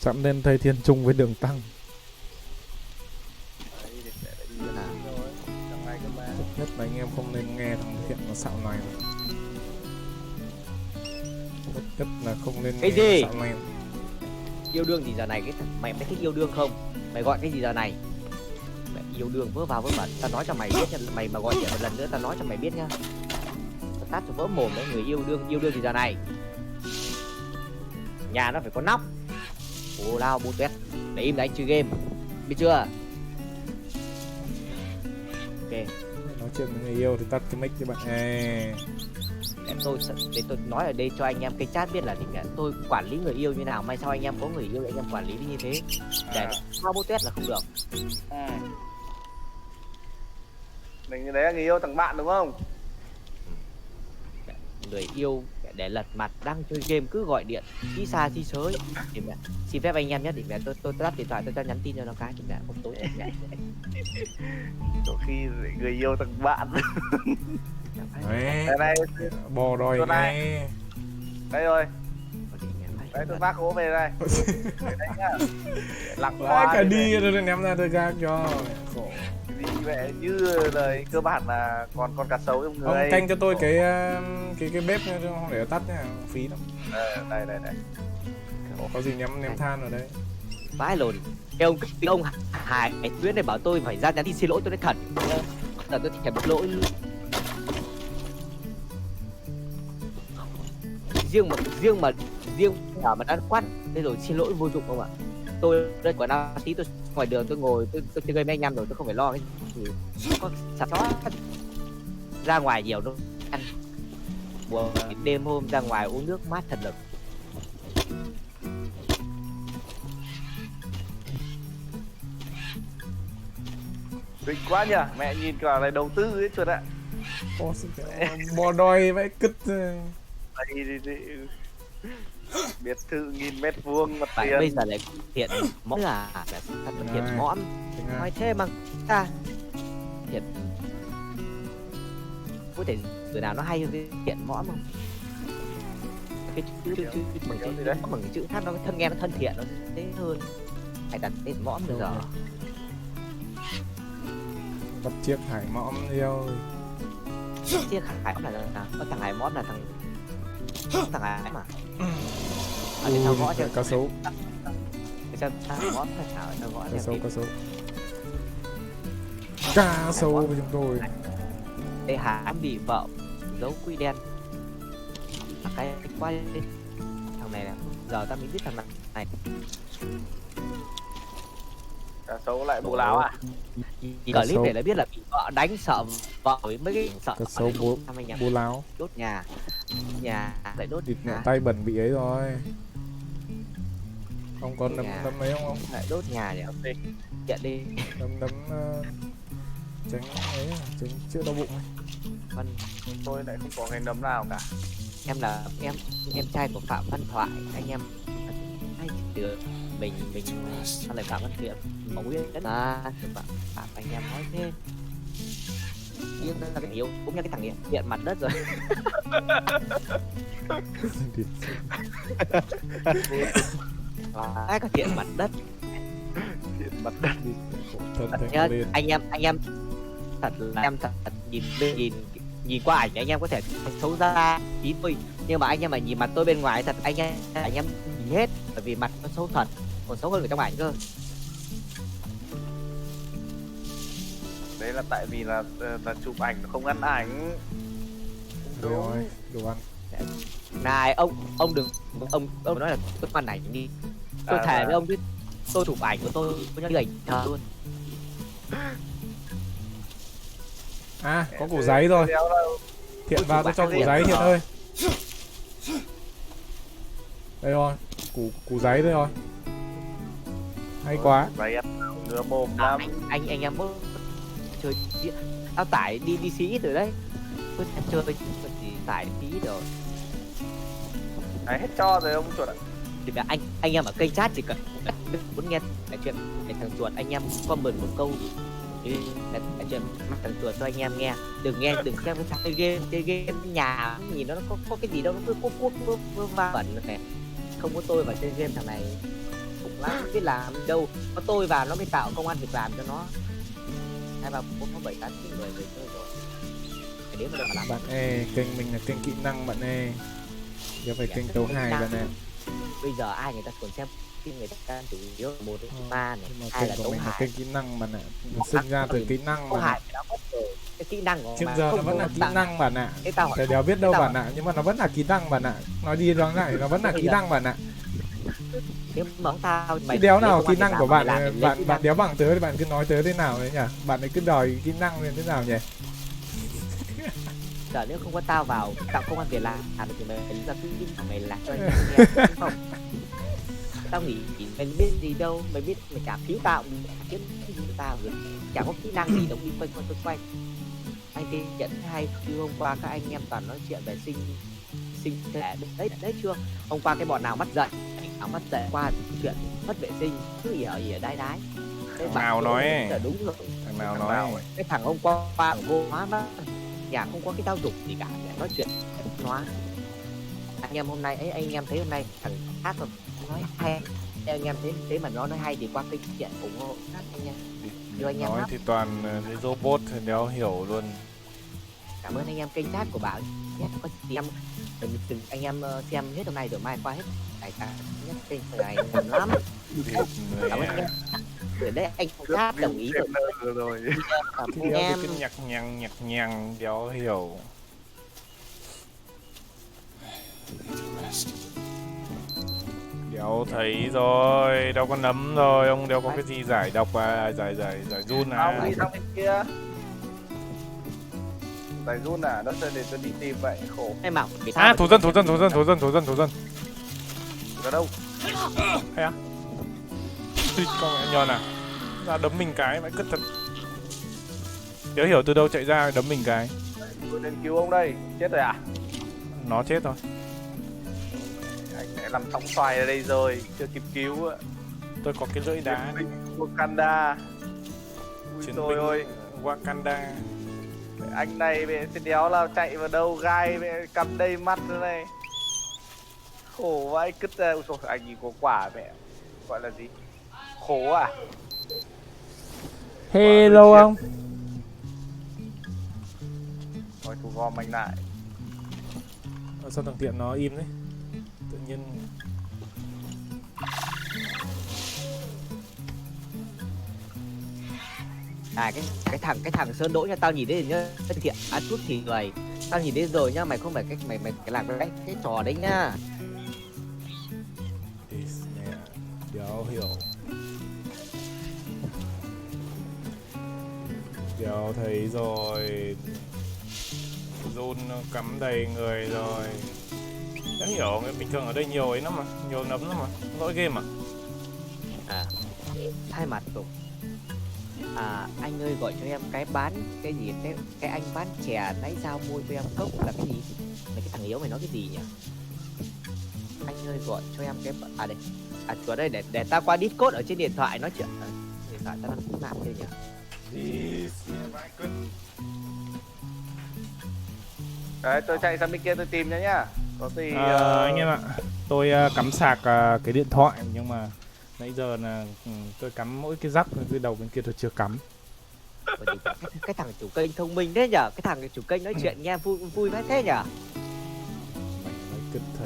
Chạm lên thay thiên trung với đường tăng. Nhất là anh em không nên nghe thằng Thiện nó xạo này. Tốt nhất là không nên cái nghe gì? xạo này. Yêu đương gì giờ này, cái mày thích yêu đương không? Mày gọi cái gì giờ này? Mày yêu đương vớ vào vớ vẩn, tao nói cho mày biết nha. Mày mà gọi điện một lần nữa tao nói cho mày biết nhá. Tao tát cho vỡ mồm đấy. Người yêu đương gì giờ này? Nhà nó phải có nóc. Ồ lao bố tuyết, để im đấy, anh chơi game, biết chưa? Ok. Nói chuyện với người yêu thì tắt cái mic cho bạn. Để tôi nói ở đây cho anh em cái chat biết là tôi quản lý người yêu như nào. Mai sau anh em có người yêu anh em quản lý như thế. Để sao bố tuyết là không được. Mình đấy là người yêu thằng bạn đúng không? Người yêu để lật mặt đang chơi game cứ gọi điện chí xa chí sới thì mẹ xin phép anh em nhé, thì mẹ tôi tắt điện thoại, tôi cho nhắn tin cho nó cái thì mẹ không tối mẹ. Đôi khi người yêu thằng bạn. Đấy, đây bò đòi ngay. đây rồi, đấy tôi vác gỗ về đây. Đấy nhá. Lặng quá cả đi rồi ném ra tôi gác cho. Khổ. Đi mẹ như lời cơ bản là còn con cá sấu trong người. Ông canh cho tôi cái bếp nha, chứ không để tắt nha, phí lắm. Đây. Có gì ném than ở đây. Vãi lồn. Ông Hải Tuyến này bảo tôi phải ra nhắn tin xin lỗi tôi đấy thật. Là tôi thèm một lỗi. Riêng mà đã quát đây rồi xin lỗi vô dụng không ạ? Tôi đây quả nào tí tôi ngoài đường tôi ngồi tôi chơi game với anh em rồi, tôi không phải lo cái gì. Có sạch đó ra ngoài nhiều đâu ăn. Buổi đêm hôm ra ngoài uống nước mát thật lực. Đỉnh quá nhỉ, mẹ nhìn cả này đầu tư ấy chuột ạ. Bò đòi vậy cứt. Đây. Biệt thự 1000 mét vuông mặt tiền. Bây giờ lại Thiện mõm là thật là Thiện mõm. Nói thế mà ta Thiện có thể từ nào nó hay hơn cái Thiện mõm không? Cái chữ khác nó thân nghe nó thân thiện nó thế hơn. Phải đặt tên mõm bây giờ. Bắt chiếc hải mõm đi ơi. Chiếc hải mõm là có thằng hải mõm là thằng hải mà. Để sao gõ cho cá sấu. Để sao gõ là sao gõ cá sấu với chúng tôi. Đây Hà bị vợ giấu quy đen. Cái quay đi. Thằng này giờ ta mới biết thằng này. Cá sấu lại bù láo à? Clip này là biết là bị vợ đánh, sợ vợ với mấy cái sợ. Cá sấu bố láo. Đốt nhà lại đốt địt tay bẩn bị ấy rồi. Không còn đấm mấy không? Lại đốt nhà để ok. Chạy đi. Đấm tránh ấy, tránh chữa đau bụng ấy. Văn tôi lại không có cái nấm nào cả. Em là em trai của Phạm Văn Thoại, anh em hay được mình sao lại Phạm Văn Thiện mà biết là Phạm anh em nói thế. Nhưng là cái yếu cũng như cái thằng Thiện mặt đất rồi. Ai có Thiện mặt đất. Thiện mặt đất đi. Anh em thật là em thật nhìn qua ảnh anh em có thể xấu ra tí thôi, nhưng mà anh em mà nhìn mặt tôi bên ngoài thật anh em nhìn hết, bởi vì mặt nó xấu thật, còn xấu hơn ở trong ảnh cơ. Đấy là tại vì là chụp ảnh không ăn ảnh. Đúng rồi, đồ ăn. Này ông đừng ông nói là tôi ăn ảnh đi. Tôi thề với ông chứ tôi chụp ảnh của tôi có những ảnh thật luôn. À, có củ giấy rồi. Thiện vào tôi cho củ giấy Thiện ơi. Đây rồi, củ giấy đây rồi. Hay quá. Giấy ăn ngứa mồm À, lắm. anh em mới chơi tao tải đi sĩ từ đấy. Tôi xem chơi còn gì tải tí rồi. Đấy, hết cho rồi ông chuột ạ. Thì là anh em ở kênh chat chỉ cần muốn nghe cái chuyện cái thằng chuột anh em comment một câu cái chuyện thằng chuột cho anh em nghe, đừng xem cái chơi game nhà nhìn nó có cái gì đâu, nó cứ cuốc va bẩn này, không có tôi vào chơi game thằng này cũng lắm không biết làm đâu, có tôi vào nó mới tạo công an việc làm cho nó. 2 3 4 6 7 8 9 10 chơi rồi cái đếm mà làm Bạn ê, kênh mình là kênh kỹ năng bạn ê, giờ phải kênh đấu 2 bạn ê. Bây giờ ai người ta còn xem phim, người ta chủ yếu là 1 đến 3 này, Nhưng mà 2 kênh là của đấu mình là 2. kênh kỹ năng bạn ạ. Nó sinh ra từ kỹ năng Có bạn ạ. hại đã mất rồi. Cái kỹ năng của Trước mà giờ nó không vẫn có là kỹ tặng. năng bạn ạ. Cái tao hỏi Thầy đéo biết đâu tao bạn ạ, nhưng mà nó vẫn là kỹ năng bạn ạ. Nói đi nói lại nó vẫn là kỹ năng bạn ạ. cái món tao Cái đéo nào kỹ năng của bạn bạn bạn đéo bằng tớ thì bạn cứ nói tớ thế nào đấy nhỉ? Bạn ấy cứ đòi kỹ năng lên thế nào nhỉ? giờ nếu không có tao vào tạo công an việc làm thì mày ra cái kỹ của mày làm cho anh em nghe đúng không? Tao nghĩ mày biết gì đâu, mày biết mày trả phí tao chứ tao được chả có kỹ năng gì đâu, đi quanh quanh anh thì nhận hay như hôm qua các anh em toàn nói chuyện về sinh thể đấy chưa, hôm qua cái bọn nào mất dậy qua chuyện mất vệ sinh cứ ỉa đái Thằng nào nói là đúng rồi. Thằng nào nói Cái thằng hôm qua ở vô hóa đó nhà không có cái giáo dục gì cả để nói chuyện hóa. Anh em hôm nay ấy, anh em thấy hôm nay thằng khác rồi nói hay, anh em thấy mà nó nói hay thì qua kênh chuyện ủng hộ các anh em. Yêu anh em nói lắm. thì toàn cái robot thì đéo hiểu luôn. Cảm ơn anh em kênh chat của bảo nhé, có gì em từng anh em xem hết hôm nay rồi mai qua hết đại cả nhất kênh này lắm. Cảm ơn anh em. Từ đấy anh chat đồng ý rồi. Cảm ơn em. Cái nhạc nhằng đéo hiểu. Đéo thấy rồi, đâu có nấm rồi, ông đéo có cái gì giải độc à, giải run à. Ông đi sang bên kia. Giải run à, nó sẽ để tôi đi tìm vậy, khổ. Em bảo À, thủ dân. Ở đâu? Hay à? Con mẹ nhòn à? Ra đấm mình cái, mãi cứt thật. Đéo hiểu từ đâu chạy ra đấm mình cái. Tôi đến cứu ông đây, chết rồi à? Nó chết rồi. Anh sẽ làm sóng xoài ở đây rồi, chưa kịp cứu ạ. Tôi có cái lưỡi đá. Wakanda. Ui Chiến trời ơi, binh Wakanda. anh này mẹ sẽ đéo là chạy vào đâu, gai mẹ cắm đầy mắt nữa này. Khổ vãi cứt ra, ui trời, anh nhìn có quả mẹ. Gọi là gì? Khổ à? Hello ông. Thôi thu gom anh lại. Sao thằng Tiện nó im đấy? Tự nhiên à cái thằng Sơn Đỗ nha, tao nhìn thấy nhá, thân thiện ăn chút thì người, tao nhìn thấy rồi nhá, mày không phải mày cái làm cái trò đấy nhá. đéo hiểu. Đéo thấy rồi. Run nó cắm đầy người rồi. Đéo hiểu, bình thường ở đây nhiều ấy lắm mà, nhiều nấm lắm mà. Lỗi game à? À, hai mặt rồi. À, anh ơi gọi cho em cái bán cái gì, cái anh bán chè nãy sao mua cho em cốc là cái gì? Mày cái thằng yếu mày nói cái gì nhỉ? Anh ơi gọi cho em cái à đây. À chỗ đây để tao qua Discord ở trên điện thoại nói chuyện. Điện thoại tao đang cũng làm chưa nhỉ? Đấy, tôi chạy sang bên kia tôi tìm nhá. Có gì Anh em ạ, tôi cắm sạc cái điện thoại nhưng mà nãy giờ là tôi cắm mỗi cái rắc, cái đầu bên kia tôi chưa cắm. Cái thằng chủ kênh thông minh thế nhở? Cái thằng chủ kênh nói chuyện nghe vui vãi thế nhở? Mày nói cứt thật.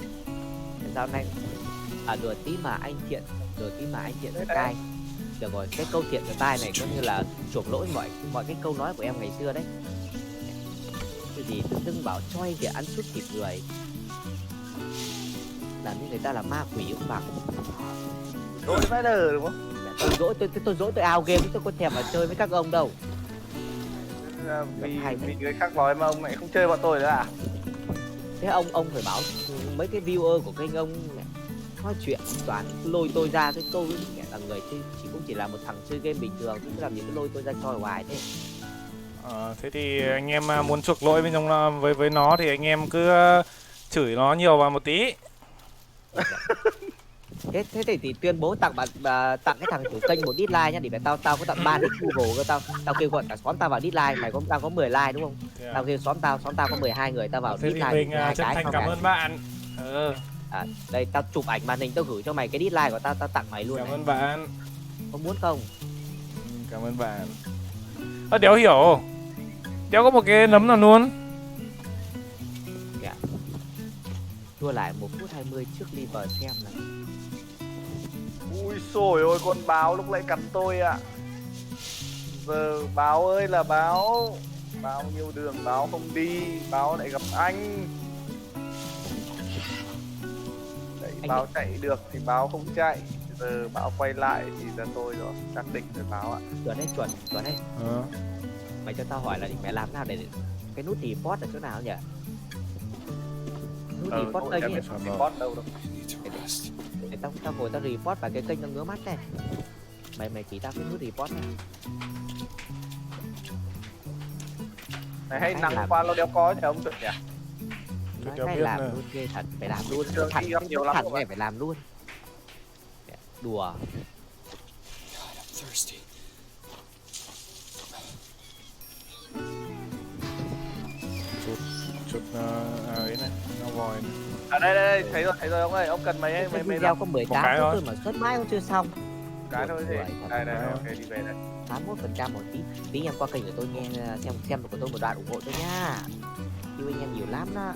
Dạo này đùa tí mà anh thiện rất cay. Được rồi, cái câu thiện của tai này coi như là chuộc lỗi mọi cái câu nói của em ngày xưa đấy. Cái gì tự dưng bảo choi để ăn suốt thịt người, làm như người ta là ma quỷ cũng bằng. Dỗi vãi đờ đúng không? Tôi dỗi tôi ao game, tôi có thèm mà chơi với các ông đâu. Vì người khác nói mà ông lại không chơi bọn tôi nữa à? Thế ông phải bảo mấy cái viewer của kênh ông nói chuyện toàn lôi tôi ra, cái tôi là người cũng chỉ là một thằng chơi game bình thường, cũng làm gì cứ lôi tôi ra trò hoài thế. Thế thì anh em muốn chuộc lỗi với nó thì anh em cứ chửi nó nhiều vào một tí. Thế thì tuyên bố tặng tặng cái thằng chủ kênh một dislike nhá, để tao có tặng 3 nick Google cơ, tao kêu gọi cả xóm tao vào dislike, tao có 10 like đúng không? Tao kêu xóm tao có 12 người, tao vào Thế thì dislike. mình chân thành cảm ơn bạn. Đây tao chụp ảnh màn hình, tao gửi cho mày cái dislike của tao tặng mày luôn. Cảm này. ơn bạn. Có muốn không? Cảm ơn bạn. Đéo hiểu. Đéo có một cái nấm nào luôn. Thua lại 1 phút 20 trước liver xem là. Ui xồi ôi, con báo lúc nãy cắn tôi ạ. Giờ báo ơi là báo. Báo nhiều đường báo không đi, báo lại gặp anh. Đấy, báo chạy được thì báo không chạy. Giờ báo quay lại thì là tôi rồi, xác định rồi báo ạ. Chuẩn đấy. Mày cho tao hỏi là mày làm nào để cái nút report ở chỗ nào nhỉ? Nút report kênh ấy. Report đâu đâu. Để tao ngồi tao report vào cái kênh tao ngứa mắt này. Mày chỉ tao cái nút report này. Mày hay nắng qua lo đéo có thì ông được nhỉ? Nói cái làm luôn ghê thật, phải làm luôn. Thẳng này phải làm luôn. Đùa. Chút ấy này, nó vòi này. Đây, thấy rồi ông ơi, ông cần mấy cái video có 18 phút thôi mà xuất mãi cũng chưa xong. Cái thôi gì. Đây, ok đi về đây. 81% một tí em qua kênh của tôi nghe xem của tôi một đoạn ủng hộ tôi nhá. Yêu anh em nhiều lắm đó.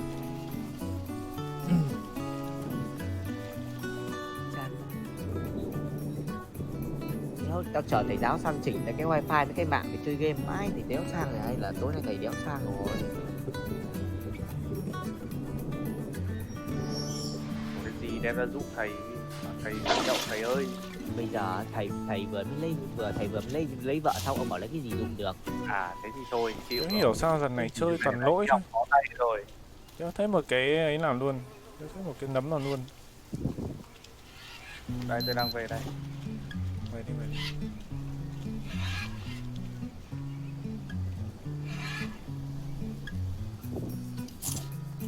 Tao chờ thầy giáo sang chỉnh cái wifi với cái mạng để chơi game mãi thì đéo sang rồi, hay là tối nay thầy đéo sang rồi. Cái gì đem ra giúp thầy nhậu thầy ơi. Bây giờ thầy vừa mới lấy vợ xong ông bảo lấy cái gì dùng được. Thế thì thôi chịu. Không hiểu sao lần này chơi toàn lỗi chứ. Có tay rồi. Chưa thấy một cái ấy nào luôn. Chưa thấy một cái nấm nào luôn. Đây tôi đang về đây. Về đi.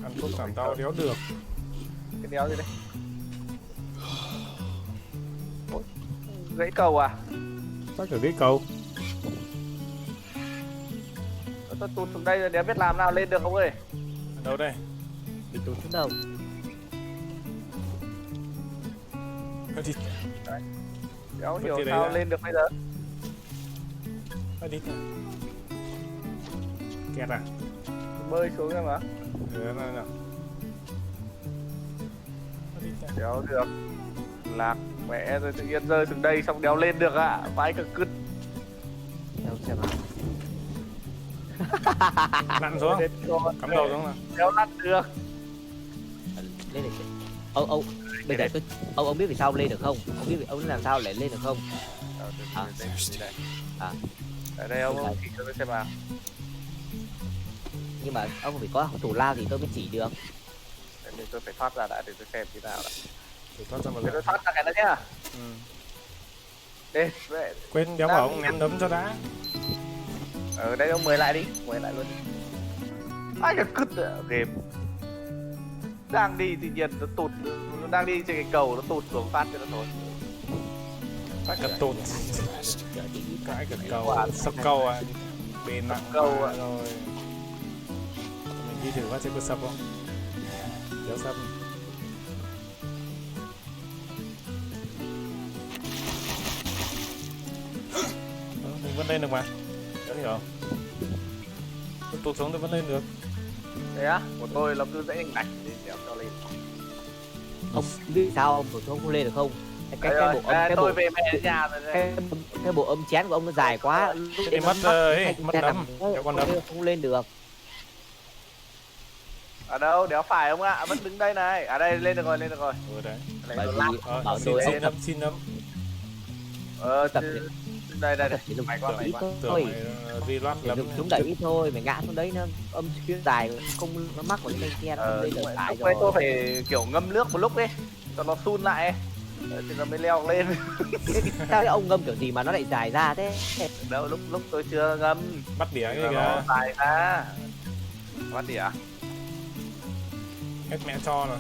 Ăn thuốc giảm đau đéo được. Cái đéo gì đây? Ôi, gãy cầu à? Sao kiểu cái cầu? Tôi tụt xuống đây rồi, đéo biết làm nào lên được không ơi? Ở đâu đây? Bị tụt xuống đâu? Đi. Đéo hiểu sao lên được bây giờ. Đi. Kẹt à? Bơi xuống rồi mà. Nào. Đéo được. Lạc mẹ rồi tự nhiên rơi xuống đây xong đéo lên được ạ. Vãi cả cứt. Đâu xem nào. Lặn xuống. Cắm đầu xuống nào. Đéo lặn được. Lên được. Bây giờ ông biết vì sao lên được không? Ông biết vì ông làm sao lại lên được không? Ở đây ông chỉ cho tôi xem nào. Nhưng mà ông phải có thủ lao thì tôi mới chỉ được. Để tôi phải thoát ra đã, để tôi xem thế nào đã. Để thoát ra một Để tôi thoát ra cái đó nhá. Đi, về. Quên đéo bảo ông ném nấm cho đã. Ở đây ông mời lại đi, mời lại luôn đi. Ai cả cứt game. Đang đi tự nhiên nó tụt, nó đang đi trên cái cầu nó tụt xuống phát cho nó thôi. Phát cả tụt. Cái cả cầu, sập cầu à. Bền nặng cầu rồi. Mình đi thử phát xem có sập không? Đéo sập. Mình vẫn lên được mà. Đéo hiểu. Tôi tụt xuống tôi vẫn lên được. Thế á? Của tôi nó cứ dễ hình ảnh thì đéo cho lên. Ông biết sao ông không lên được không? Cái bộ âm tôi về mẹ nhà rồi đây. Cái bộ âm chén của ông nó dài quá, Đi mất ấy, mất nấm. Đéo con nấm. Không lên được. Ở đâu? Đéo phải ông ạ, vẫn đứng đây này. Đây lên được rồi, lên được rồi. Đấy. Bởi vì bảo tôi xin nấm. tập đây Chỉ dùng mày con ít mày Tưởng thôi. mày reload Chỉ lắm. dùng súng đẩy ít thôi, mày ngã xuống đấy nó âm xuyên dài không nó mắc vào cái cây kia nó không lên được phải lúc đấy tôi rồi. phải kiểu ngâm nước một lúc ấy cho nó sun lại thì nó mới leo lên. Sao cái ông ngâm kiểu gì mà nó lại dài ra thế? Đâu lúc tôi chưa ngâm Bắt đĩa thì cái nó kìa. dài ra. Bắt đi à? Hết mẹ cho rồi.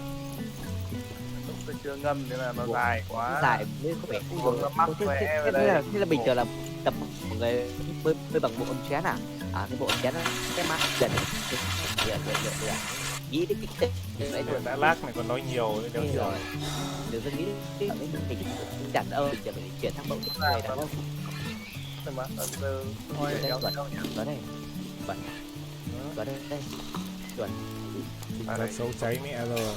Lúc tôi chưa ngâm thế là nó dài quá. Dài nên không phải Uống nó mắc khỏe về đây. thế là bình thường là tập một người bơi bằng bộ ống chén à? À cái bộ ống chén nó cái mắt dần nghĩ đến kích thích đấy thôi. Đã lag mày còn nói nhiều nữa đéo hiểu. Đừng có nghĩ đến mình chẳng ơi chỉ phải chuyển sang bộ tiếp này đã không? Nhưng mà giờ thôi kéo Chuẩn đâu nhỉ? đó đây bẩn đó đây chuẩn Là xấu cháy mẹ rồi.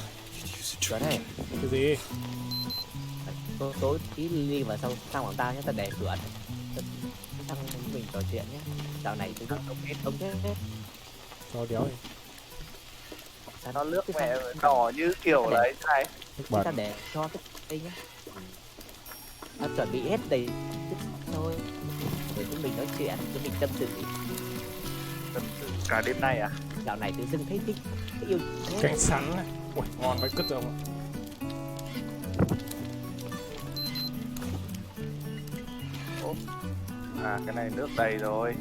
đó đây Cái gì? tối tí ly vào xong của tao nhé, tao để chuẩn xong mình trò chuyện nhé. Dạo này tôi không thế Cho đéo đi. Nó nước mẹ đỏ như kiểu đấy này. Nước ta bẩn. để cho cái đây nhé. Tao chuẩn bị hết đầy thôi để chúng mình nói chuyện, chúng mình tâm sự. Tâm sự cả đêm nay à? Dạo này tự dưng thấy thích yêu thế. Cánh sắn này. Ui, ngon vậy cứt rồi. À cái này nước đầy rồi.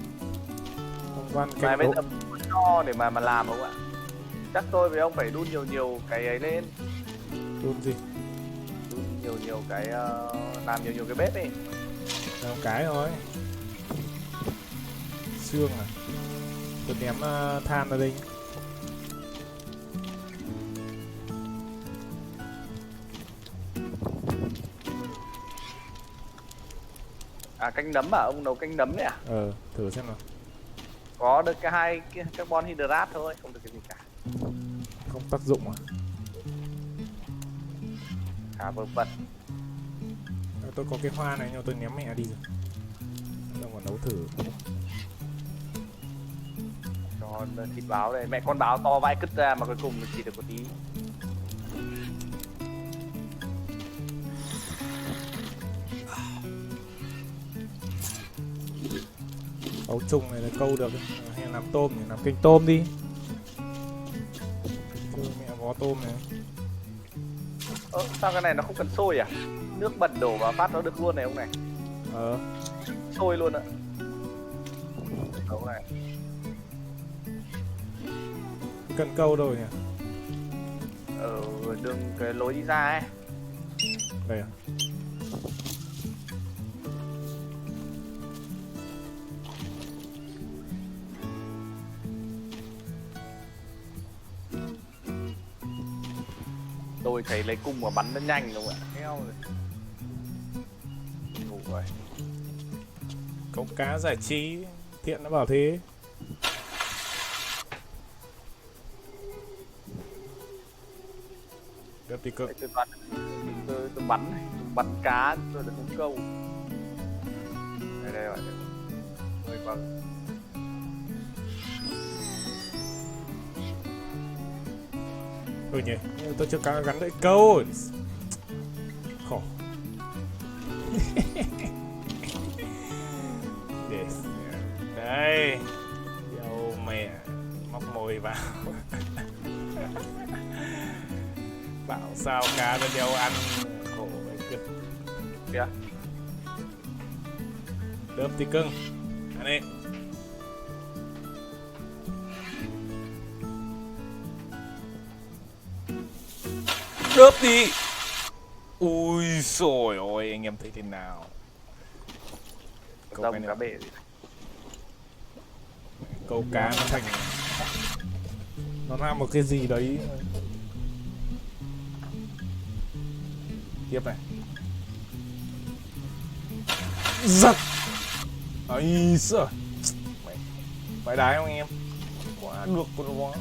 Không quan Mày cánh mới độ. tập cho để mà làm không ạ? Chắc tôi với ông phải đun nhiều cái ấy lên. Đun gì? Đun nhiều cái làm nhiều cái bếp ấy. Làm cái thôi. Xương à? Tôi ném than ra đây. À canh nấm à? Ông nấu canh nấm đấy à? Thử xem nào. Có được cái hai cái carbon hydrate thôi, không được cái gì cả. Không tác dụng à? Khá vớ vẩn. Tôi có cái hoa này nhưng mà tôi ném mẹ đi rồi. Đâu còn nấu thử. Cho thịt báo đây, mẹ con báo to vãi cứt ra mà cuối cùng chỉ được một tí. Ấu trùng này là câu được ấy. Hay là làm tôm thì làm kênh tôm đi. Chơi mẹ có tôm này. Sao cái này nó không cần sôi à? Nước bẩn đổ vào phát nó được luôn này ông này. Sôi luôn ạ. Đúng này. Cần câu đâu nhỉ? Ở đường cái lối đi ra ấy. Đây à? Tôi thấy lấy cung mà bắn nó nhanh đúng không ạ? Heo rồi. Ngủ rồi. Câu cá giải trí. Thiện nó bảo thế. Được thì cực. Tôi bắn này, bắn cá rồi được không câu. Đây rồi. Ôi vâng. Nhỉ, tôi chưa gắn đợi câu. Khổ. Đây. Yo mẹ. Móc mồi vào. Bảo sao cá nó đeo ăn. Khổ vậy cực. Kìa. Đớp tí cưng. Ăn đi. Đớp đi. Ui xồi ôi, anh em thấy thế nào? Rồng cá bể gì? Câu cá nó thành, nó làm một cái gì đấy. Tiếp này. Giật. Ấy giời. Phải đái không anh em? Quá được con quá.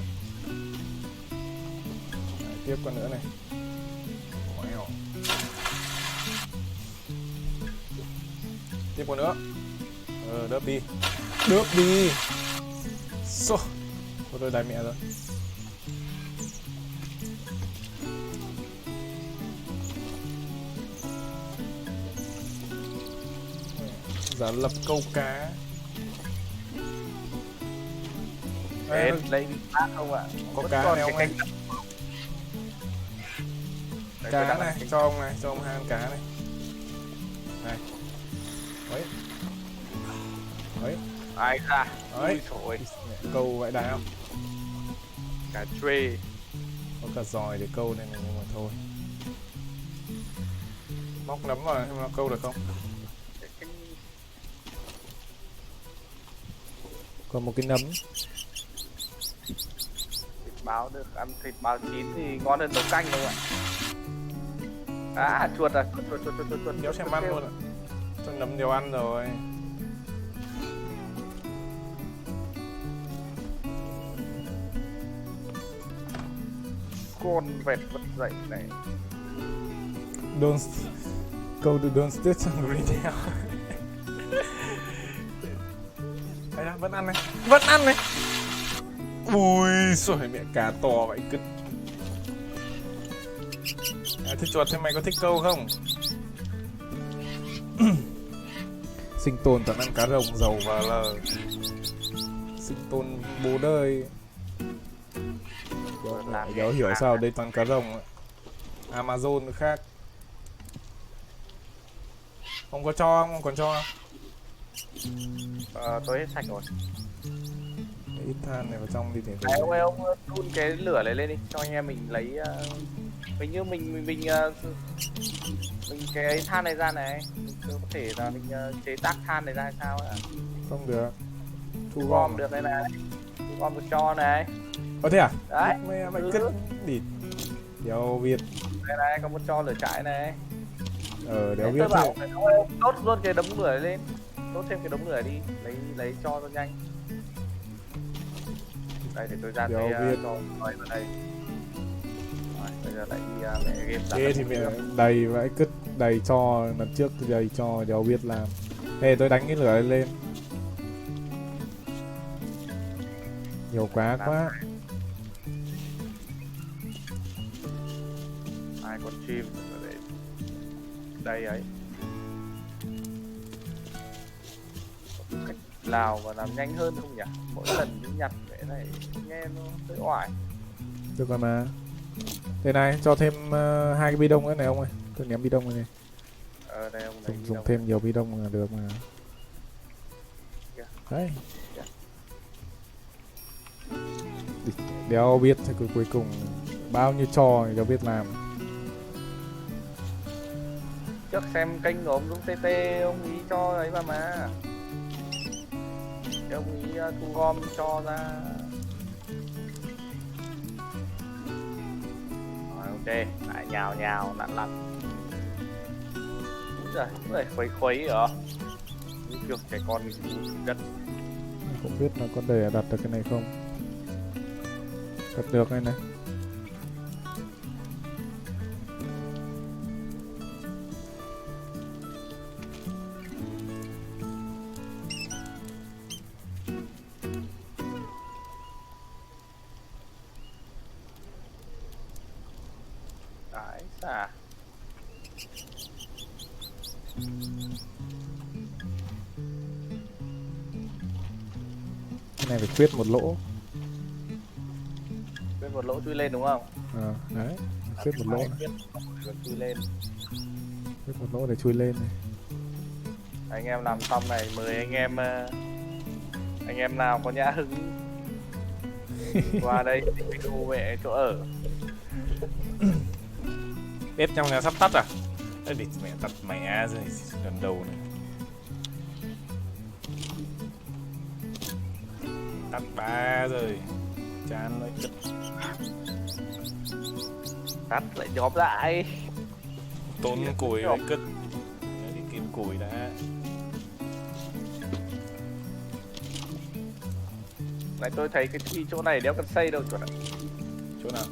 Tiếp con nữa này. Wow. Tiếp con nữa. Đớp đi. Đớp đi. Xô. Tôi đái mẹ rồi. Giả lập câu cá. Ê, lấy bát không ạ? Có Vẫn cá còn này cái không em? canh. Đấy, tôi Cá đang này, ăn cho ông này, cho ông 2 con cá này. Này. Đấy. Đấy. ai ra. Đấy. Ui trời, Câu vãi đá không? cá trê. Có cả giòi để câu này nhưng mà thôi. Móc nấm vào xem nó câu được không? Còn một cái nấm. Thịt báo được, ăn thịt báo chín thì ngon hơn nấu canh không ạ? À, chuột à, chuột. Đéo xem ăn luôn ạ. Cho nấm đều ăn rồi. Con vẹt vật dậy này. Don't câu từ don't stitch on green hell. Đây là vẫn ăn này. Vẫn ăn này. Ui xôi mẹ cá to vậy cứt. À, thế chuột thế mày có thích câu không? Sinh tồn toàn ăn cá rồng dầu và lờ. Sinh tồn bố đời. Đéo hiểu sao đây toàn cá rồng ạ. Amazon nữa khác. Không có cho không? Còn cho không? Tôi hết sạch rồi. Để ít than này vào trong đi để Đấy, ông đun cái lửa này lên đi, cho anh em mình lấy mình như mình cái than này ra này, mình có thể là mình chế tác than này ra hay sao ạ? không được. Thu gom được đây này, thu gom được cho này. Có thế à? Đấy. Mày cứ đi. Đéo Việt. Đây này, có một cho lửa trại này. Đéo Việt Tôi bảo thế. phải đốt luôn cái đống lửa này lên, đốt thêm cái đống lửa đi, lấy cho nhanh. Đây để tôi ra Đéo tôi Việt. cho vào đây. Rồi, bây giờ lại đi mẹ game ra. Ê thì mẹ đầy vãi cứt, đầy cho lần trước tôi đầy cho đéo biết làm. Ê tôi đánh cái lửa lên. Nhiều quá quá. Hai con chim ở đây ấy. Cách nào mà làm nhanh hơn không nhỉ? Mỗi lần đi nhặt cái này nghe nó hơi oải. Được rồi mà. Đây này, cho thêm 2 cái bi đông nữa này ông ơi. Tôi ném bi đông này. Đây ông Dùng thêm nhiều bi đông là được mà. Đấy. Đéo biết thì cuối cùng bao nhiêu trò thì đéo biết làm. Trước xem kênh của ông Dũng TT, ông ý cho ấy mà. Để ông ý thu gom cho ra. Rồi ok, lại nhào lặn. Úi giời, khuấy ở. Như kiểu trẻ con đất. Không biết là có để đặt được cái này không. Đặt được này này. Đấy, xà. Cái này phải khuyết một lỗ. Bên một lỗ chui lên đúng không? Đấy, khuyết một lỗ này. Chui lên. Khuyết một lỗ để chui lên này. Anh em làm xong này, mời anh em nào có nhã hứng qua đây video về chỗ ở. Bếp trong nhà sắp tắt à? Đấy, để mẹ tắt mẹ rồi lần đầu này. Tắt ba rồi. Chán nói chất. Tắt lại nhóm lại. Tốn củi với cứt. Đi kiếm củi đã. Này tôi thấy cái chỗ này đéo cần xây đâu chuột ạ. Chỗ nào?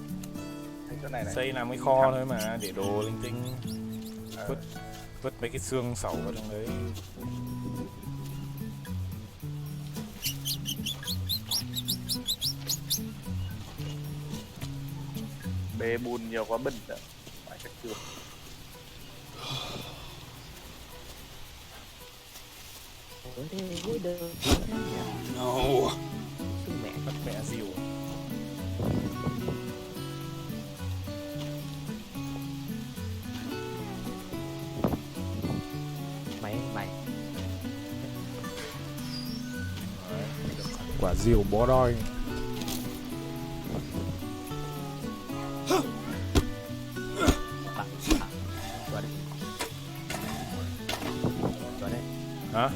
Chỗ này này. Xây làm cái kho thôi mà, để đồ linh tinh. Vứt mấy cái xương sẩu vào trong đấy. Bê bùn nhiều quá bẩn rồi. Phải chắc chưa. thế mỗi đời No. sư mẹ Bắt mẹ dìu. mày mày Đấy, được quả dìu bó đôi. vào đây vào đây Hả?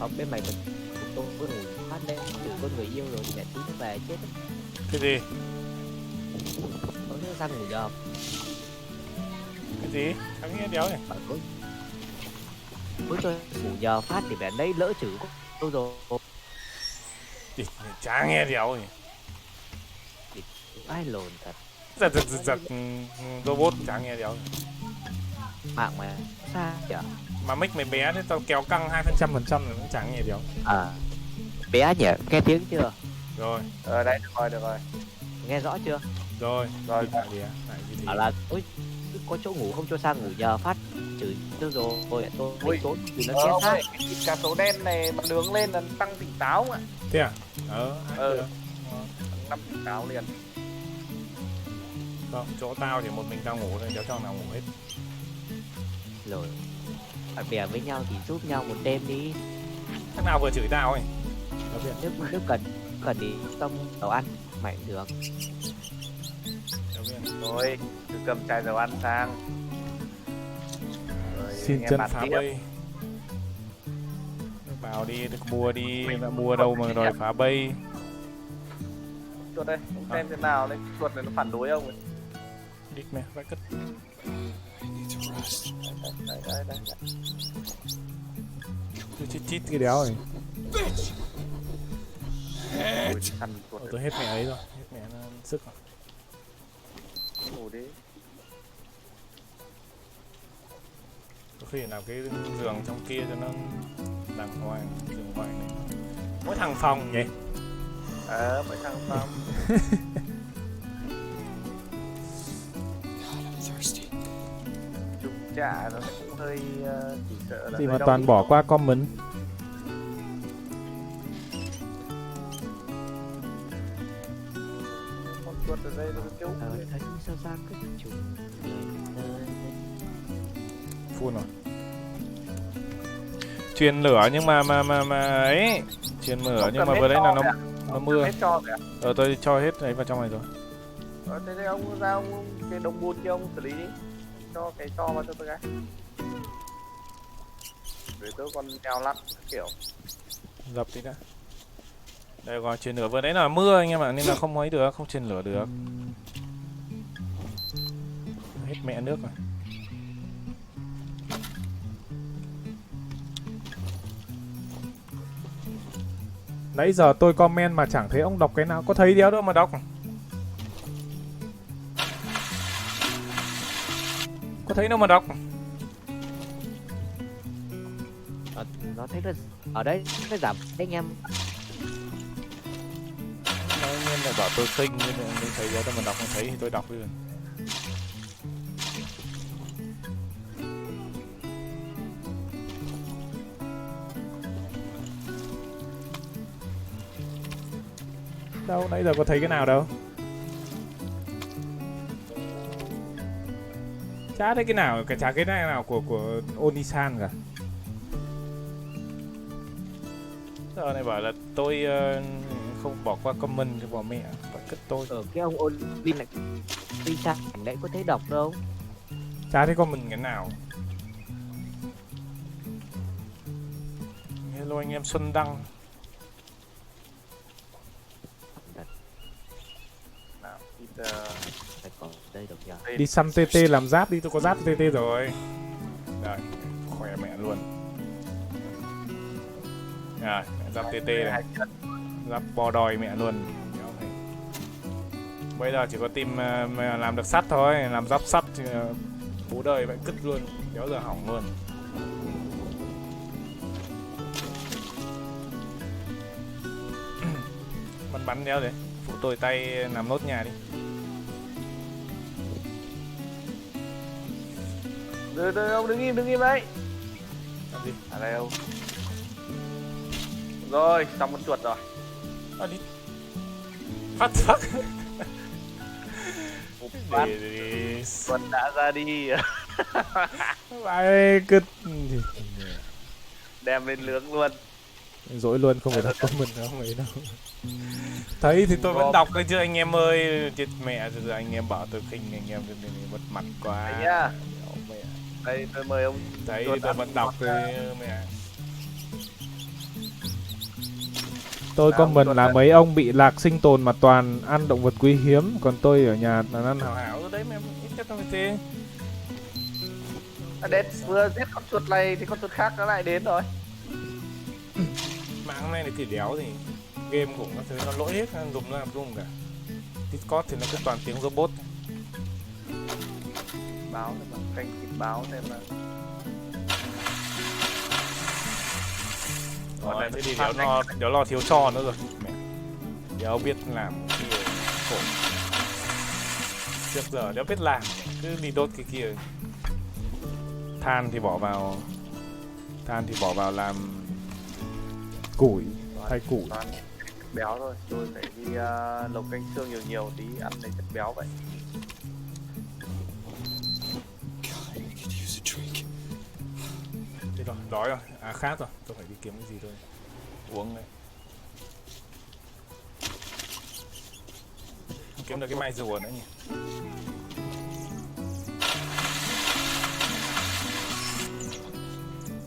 ở bên mày mình tôi có ngủ phát lên từ con người yêu rồi mẹ tí nó về chết Cái gì? nó sang ngủ giờ Cái gì? Sao nghe đéo này? bảo cứ cho ngủ giờ phát thì mẹ lấy lỡ chữ tôi rồi Thì chả nghe đéo này. ai lồn thật Giật robot chả nghe đéo này. mạng mà xa chả Mà mic mày bé thế tao kéo căng 2% rồi cũng chẳng nghe đéo. à bé nhỉ nghe tiếng chưa Rồi, Đây được rồi. nghe rõ chưa rồi. Rồi. Đi lại đi á. Lại cái gì? bảo là ôi có chỗ ngủ không cho sang ngủ giờ phát chửi tôi rồi tôi Ui. trốn vì nó Ông chết xác ơi, cái thịt cá sấu đen này mà nướng lên là tăng tỉnh táo không ạ? Thế à? Ai Ừ. được. 5 tỉnh táo liền. Không, chỗ tao thì một mình tao ngủ thôi, đéo cho nào ngủ hết. rồi bạn bè với nhau thì giúp nhau một đêm đi Thằng nào vừa chửi tao ấy? Tao biết. nếu cần cần đi tâm đồ ăn mày cũng được Tao biết. Rồi, cứ cầm chai dầu ăn sang. Rồi, Xin nghe chân bạn phá tiếp. bây. Bảo đi, được mua đi, đã mua đâu mà đòi phá bây. Chuột đây, ông xem thế nào đấy, chuột này nó phản đối ông ấy. Đích mẹ, vãi cất. Đây. Tôi chít cái đéo này. Ui, thằng chuột Tôi hết mẹ ấy rồi, hết mẹ nó sức rồi. ngủ đi. Có khi làm cái giường trong kia cho nó đàng hoàng, giường ngoài này. Mỗi thằng phòng nhỉ? Mấy thằng Phong. Chúng chả nó cũng hơi chỉ sợ là Gì hơi mà đau toàn đít. bỏ qua comment. Con chuột ở đây nó kêu thấy sao sao cứ chủ Phun rồi. Truyền lửa nhưng mà ấy, truyền lửa Không nhưng cần mà hết vừa đấy là cho vậy ạ? nó mưa. Hết cho rồi ạ? Tôi cho hết ấy vào trong này rồi. Thế thì ông ra ông cái đồng bùn kia ông xử lý đi. Cho cái cho vào cho tôi cái. Để tôi còn nhào lặn kiểu. Dập tí đã. Đây còn truyền lửa vừa đấy là mưa anh em ạ, nên là không ấy được, không truyền lửa được. Hết mẹ nước rồi. Nãy giờ tôi comment mà chẳng thấy ông đọc cái nào, có thấy đéo đâu mà đọc. Có thấy đâu mà đọc. nó thấy là ở đấy cái giảm anh em Nói nhiên lại bảo tôi khinh nên là mình thấy đéo đâu mà đọc, không thấy thì tôi đọc đi rồi. Đâu, nãy giờ có thấy cái nào đâu. Chả thấy cái nào, chả cái này nào của Onisan cả. Giờ này bảo là tôi không bỏ qua comment cho bỏ mẹ, phải cất tôi. ở cái ông ôn pin lại đi sang ảnh đấy có thấy đọc đâu Chả thấy comment cái nào. Hello anh em Xuân Đăng. Nào, ít phải còn đây được nhờ Đi săn TT làm giáp đi, tôi có giáp TT rồi. Đây, khỏe mẹ luôn. Rồi, giáp TT này, giáp bò đòi mẹ luôn. Bây giờ chỉ có team làm được sắt thôi, làm giáp sắt thì bố đời vậy cứt luôn, kéo giờ hỏng luôn. Bắn đéo đấy, phụ tôi tay làm nốt nhà đi. Rồi ông đứng im đấy. Làm gì? Ở đây đâu? Rồi, xong con chuột rồi. Đi. Phát phát. Phát. Đi. Chuột đã ra đi. Vai cứ Đem lên nướng luôn. dỗi luôn, không phải đọc comment không ấy đâu. Thấy thì tôi vẫn đọc đấy chứ anh em ơi. Chết mẹ rồi, anh em bảo tôi khinh anh em mất mặt quá. Đấy nhá. Mẹ. Đây tôi mời ông. Thấy thì tôi vẫn đọc thôi mẹ. Tôi comment là mấy ông bị lạc sinh tồn mà toàn ăn động vật quý hiếm, còn tôi ở nhà toàn ăn hảo hảo rồi đấy mẹ, ít nhất không phải thế. Đến vừa giết con chuột này thì con chuột khác nó lại đến rồi. Mạng này thì đéo gì, game cũng có thứ nó lỗi hết, dùng nó làm dùng cả. Discord thì nó cứ toàn tiếng robot. Báo xem mà, kênh kịp báo xem mà. Rồi, thế thì đéo lo thiếu cho nữa rồi. Mẹ. Đéo biết làm cái gì khổ. Trước giờ đéo biết làm, cứ đi đốt cái kia. Than thì bỏ vào làm củi, thay củi. Béo thôi, tôi phải đi lộc canh xương nhiều tí, ăn lấy chất béo vậy. Thế rồi, đói rồi, khát rồi, tôi phải đi kiếm cái gì thôi. Uống đây. Kiếm được cái mai rùa nữa nhỉ.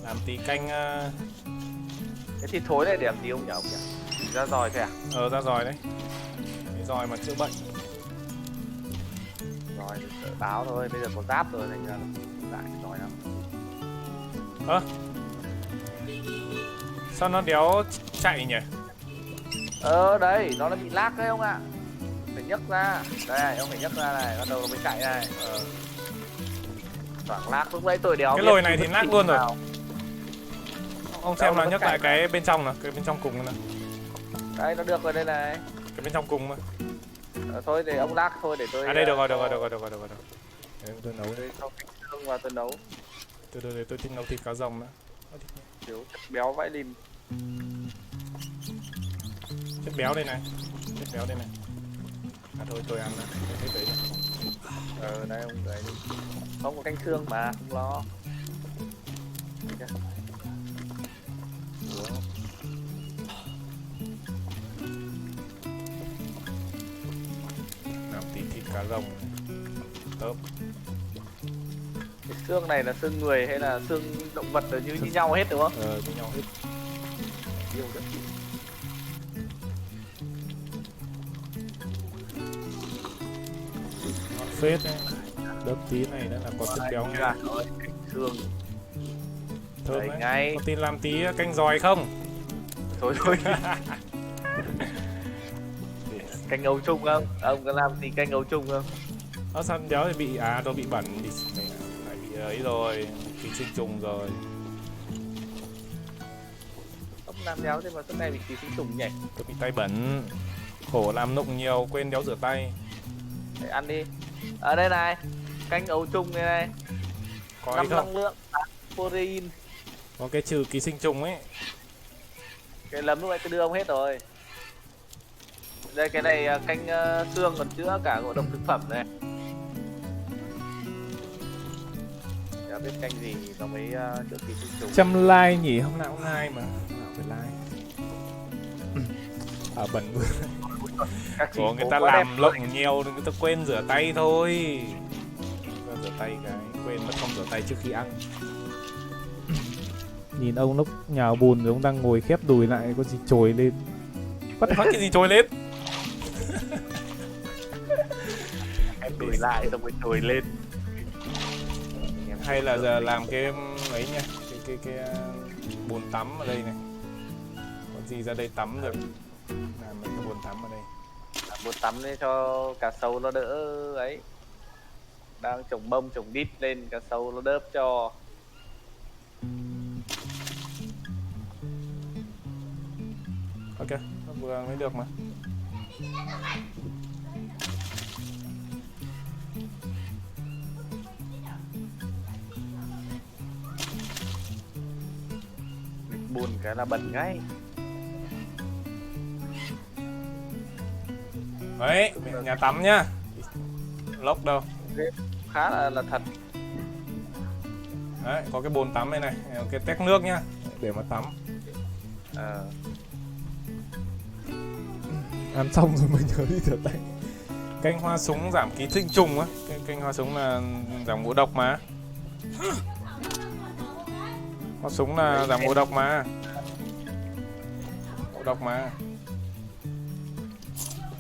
Làm tí canh Cái thịt thối này để làm gì ông nhỉ ông nhỉ? Ra giòi thôi à? ra giòi đấy. Cái giòi mà chữa bệnh. Rồi, sợ báo thôi, bây giờ có giáp rồi thành ra lại giỏi lắm. Sao nó đéo chạy nhỉ? Đấy, nó bị lag đấy ông ạ. Phải nhấc ra. Đây, ông phải nhấc ra này, bắt đầu nó mới chạy này. Khoảng lag lúc nãy tôi đéo. Cái lồi này thì lag luôn rồi. Ông xem là nhấc lại cái bên trong nào, cái bên trong cùng nào. Đây, nó được rồi đây này. Cái bên trong cùng mà. Thôi để ông lag thôi để tôi. À đây được rồi. Để tôi nấu đây. Cho canh xương và tôi nấu. Tôi thích nấu thịt cá rồng nữa. Thiếu chất béo vãi lìn. Chất béo đây này. À thôi tôi ăn hết đấy. Đây ông gửi đi. Không có canh xương mà, không lo. Làm tí thịt cá rồng. Tớp. Cái xương này là xương người hay là xương động vật như nhau hết đúng không? Như nhau hết. Yêu rất Phết đấy. Đớp tí này nữa là có chất béo ngay. Xương. Thơm đấy. Ngay. Có tin làm tí canh giòi không? Thôi. Canh ấu trung không? Ông có làm gì canh ấu trung không? Sao béo thì bị tôi bị bẩn thì phải bị ấy rồi, ký sinh trùng rồi. Không làm béo thế mà suốt ngày bị ký sinh trùng nhỉ? Tôi bị tay bẩn. Khổ làm nụng nhiều quên đéo rửa tay. Để ăn đi. Ở đây này, canh ấu trung này. Có 5 ấy không? năng lượng, protein. Có cái trừ ký sinh trùng ấy. Cái lấm lúc nãy tôi đưa ông hết rồi. Đây cái này canh xương còn chữa cả ngộ độc thực phẩm này. Chả biết canh gì nó mới chữa ký sinh trùng. Trăm like nhỉ, hôm nào cũng like mà. Hôm nào phải like. Bẩn vừa. Có người ta làm lộng nhiều nên người ta quên rửa tay thôi. Rửa tay cái quên mất không rửa tay trước khi ăn. Nhìn ông lúc nhào bùn rồi ông đang ngồi khép đùi lại có gì trồi lên. Bắt phát cái gì trồi lên? Em đùi lại xong rồi trồi lên. Hay là giờ làm cái ấy nha, cái bồn tắm ở đây này. Có gì ra đây tắm được. Làm mấy cái bồn tắm ở đây. Bồn tắm để cho cá sấu nó đỡ ấy. Đang trồng bông trồng đít lên cá sấu nó đớp cho. Ok, vừa mới được mà. bùn cái là bẩn ngay. Đấy, nhà tắm nhá. Lốc đâu. Khá là thật. Đấy, có cái bồn tắm đây này, cái tét nước nhá, để mà tắm. Ăn xong rồi mới nhớ đi rửa tay. Canh hoa súng giảm ký sinh trùng á. Canh hoa súng là giảm ngộ độc mà. Hoa súng là giảm ngộ độc mà. Ngộ độc mà.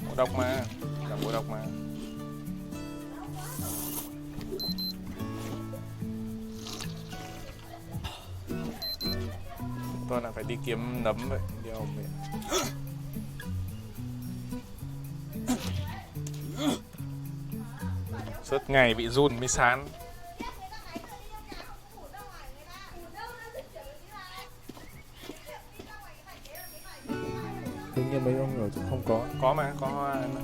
Ngộ độc mà. Giảm ngộ độc mà. Tôi là phải đi kiếm nấm vậy. Điều miệng. Suốt ngày bị run mới sán. Hình như mấy ông ở không có mà, có hoa mà.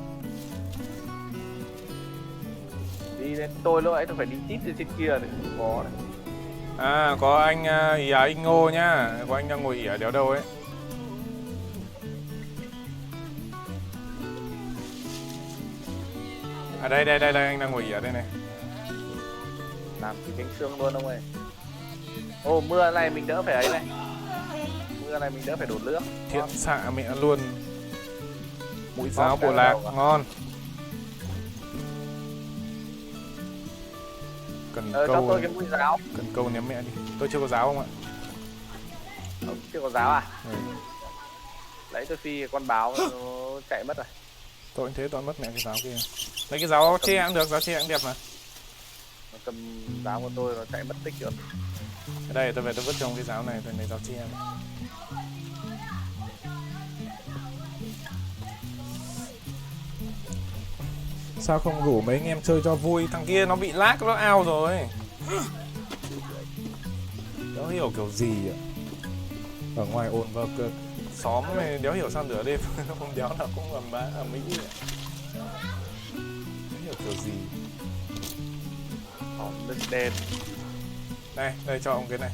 Đi đến tôi lúc ấy tôi phải đi tít từ trên kia để có đấy. À, có anh ỉa anh Ngô nhá, có anh đang ngồi ỉa đéo đâu ấy. À đây anh đang ngồi ỉa đây này. Làm thì cánh xương luôn ông ơi. Ô, mưa này mình đỡ phải ấy này. Mưa này mình đỡ phải đổ nước. Thiện xạ mẹ luôn. Mũi giáo bộ lạc ngon. Cần cho câu tôi cái mũi giáo. Cần câu ném mẹ đi. Tôi chưa có giáo không ạ? Ông chưa có giáo à? Ừ. Đấy tôi phi con báo nó chạy mất rồi. Tôi cũng thế, tôi mất mẹ cái giáo kia. Lấy cái giáo tre cũng được, giáo tre cũng đẹp mà. Nó cầm giáo của tôi nó chạy mất tích rồi. Ở đây tôi về tôi vứt trong cái giáo này, tôi lấy giáo tre này. Sao không rủ mấy anh em chơi cho vui? Thằng kia nó bị lag, nó out rồi. Đéo hiểu kiểu gì ạ. Ở ngoài ồn vào cực xóm này đéo hiểu sao nửa đêm nó không đéo nào cũng ầm bá ở Mỹ. Đéo hiểu kiểu gì. Lên đèn. Này, đây cho ông cái này.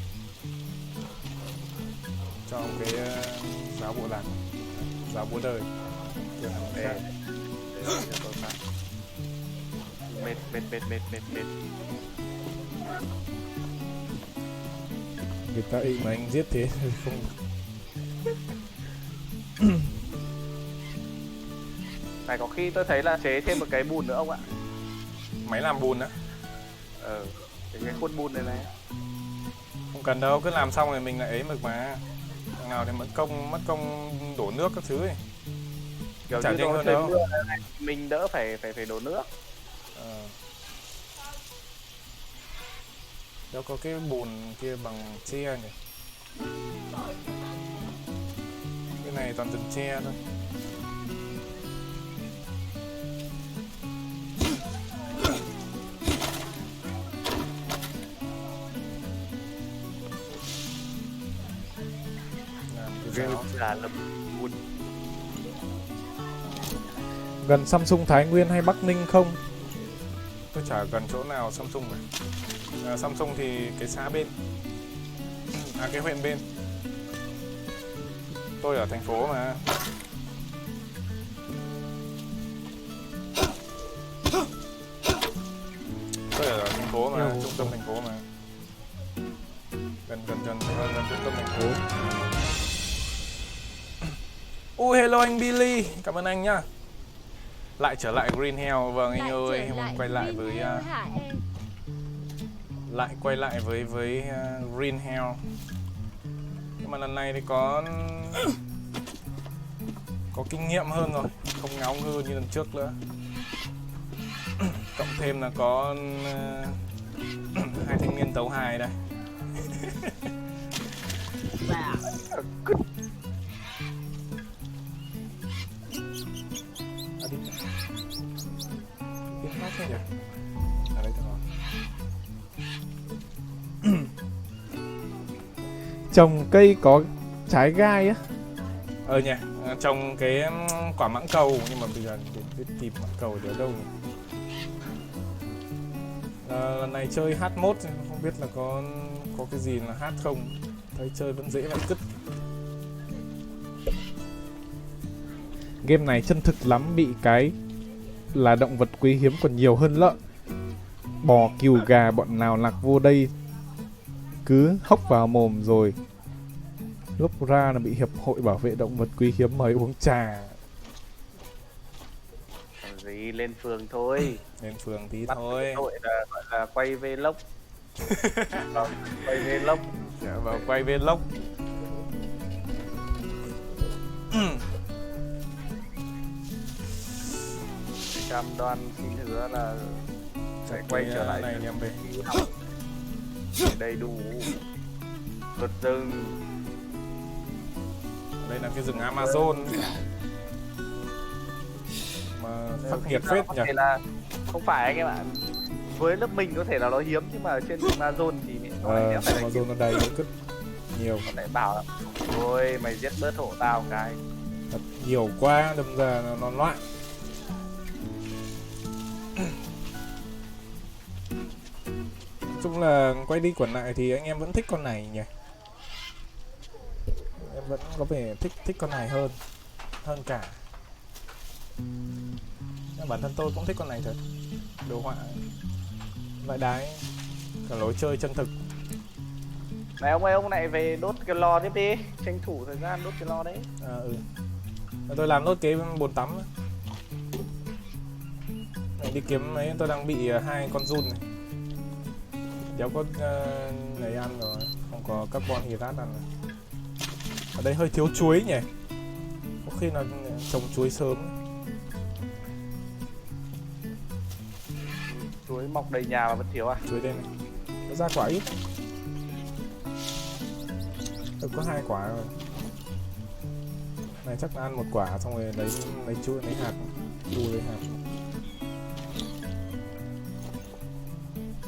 Cho ông cái giáo bộ lạc. Giáo búa đời. Mệt. Người ta ý mà anh giết thế không. Này có khi tôi thấy là chế thêm một cái bùn nữa ông ạ. Máy làm bùn á? Cái khuôn bùn này này. Không cần đâu, cứ làm xong rồi mình lại ấy mực mà. Thằng nào thì mất công đổ nước các thứ ấy. Kiểu chả như nhanh nó hơn trời đâu. mưa này, mình đỡ phải đổ nước. Đâu có cái bùn kia bằng tre nhỉ? Cái này toàn rừng tre thôi. Là lập bùn. Gần Samsung Thái Nguyên hay Bắc Ninh không? Tôi chả gần chỗ nào Samsung cả. Samsung thì cái xã bên. À, cái huyện bên. Tôi ở thành phố mà. Tôi ở thành phố mà, trung tâm thành phố mà. Gần trung tâm thành phố. Hello anh Billy, cảm ơn anh nhá. Lại trở lại Green Hell, vâng anh ơi, quay lại với Green Hell. Nhưng mà lần này thì có kinh nghiệm hơn rồi, không ngáo ngơ như lần trước nữa. Cộng thêm là có hai thanh niên tấu hài đây. Trồng cây có trái gai á. Nhỉ, trồng cái quả mãng cầu, nhưng mà bây giờ để tìm mãng cầu ở đâu nhỉ? Lần này chơi hát mốt không biết là có cái gì là hát không. Thấy chơi vẫn dễ lại cứt. Game này chân thực lắm, bị cái là động vật quý hiếm còn nhiều hơn lợn. Bò, cừu, gà bọn nào lạc vô đây cứ hốc vào mồm rồi lúc ra là bị hiệp hội bảo vệ động vật quý hiếm mời uống trà. Còn gì, lên phường thôi. Lên phường tí Bắt thôi. đội là gọi là quay vlog. Quay vlog. Dạ, vào quay vlog. Cam đoan xin hứa là sẽ quay trở lại này anh em về. đầy đủ luật rừng. Đây là cái rừng Amazon mà khắc nghiệt phết nhỉ. Là không phải anh em ạ, với lớp mình có thể là nó hiếm nhưng mà trên rừng Amazon thì nó lại phải là Amazon nó đầy rất nhiều. Còn lại bảo là thôi mày giết bớt hộ tao cái. Thật nhiều quá đâm ra nó loạn. Nói chung là quay đi quẩn lại thì anh em vẫn thích con này nhỉ. Em vẫn có vẻ thích con này hơn cả. Nhưng bản thân tôi cũng thích con này thật. Đồ họa vãi đái, cả lối chơi chân thực. Này ông ơi, ông lại về đốt cái lò tiếp đi, tranh thủ thời gian đốt cái lò đấy. Tôi làm nốt cái bồn tắm này, đi kiếm mấy. Tôi đang bị 2 con giun này. Đéo có này ăn rồi, không có carbon hydrate ăn rồi. Ở đây hơi thiếu chuối nhỉ, có khi là trồng chuối sớm. Chuối mọc đầy nhà mà vẫn thiếu à? Chuối đây này, nó ra quả ít. Tôi có 2 quả rồi. Này chắc là ăn 1 quả xong rồi lấy chuối, lấy hạt, đu lấy hạt.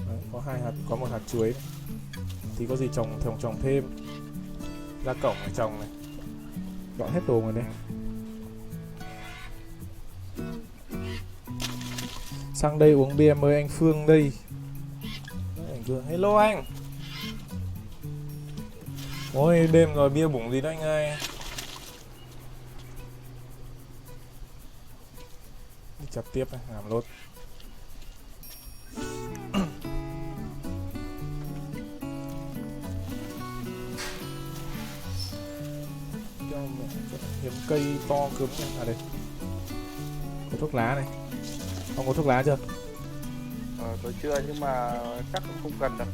Đấy, có 2 hạt, có 1 hạt chuối. Thì có gì trồng thêm. Ra cổng để trồng này. Dọn hết đồ rồi đây. Sang đây uống bia mời anh Phương đây. Anh Phương, hello anh. Ôi đêm rồi bia bủng gì đó anh ơi. Đi chặt tiếp này, làm lốt. Hiếm cây to cứng này. À đây, có thuốc lá này. Ông có thuốc lá chưa? Tôi chưa nhưng mà chắc cũng không cần đâu.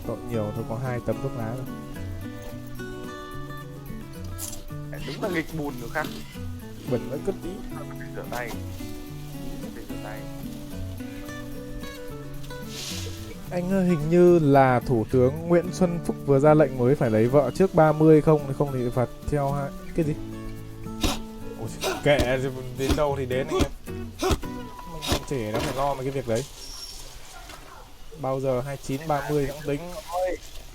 Tội nhiều, tôi có 2 tấm thuốc lá rồi. Đúng là nghịch bùn nữa khác. Bẩn nó cất tí. Phải rửa tay. Phải rửa tay. Anh ơi, hình như là Thủ tướng Nguyễn Xuân Phúc vừa ra lệnh mới phải lấy vợ trước 30 không thì phạt theo cái gì? Ôi, kệ, đến đâu thì đến anh em. Mình còn trẻ nó phải lo mấy cái việc đấy. Bao giờ 29, 30 cũng tính.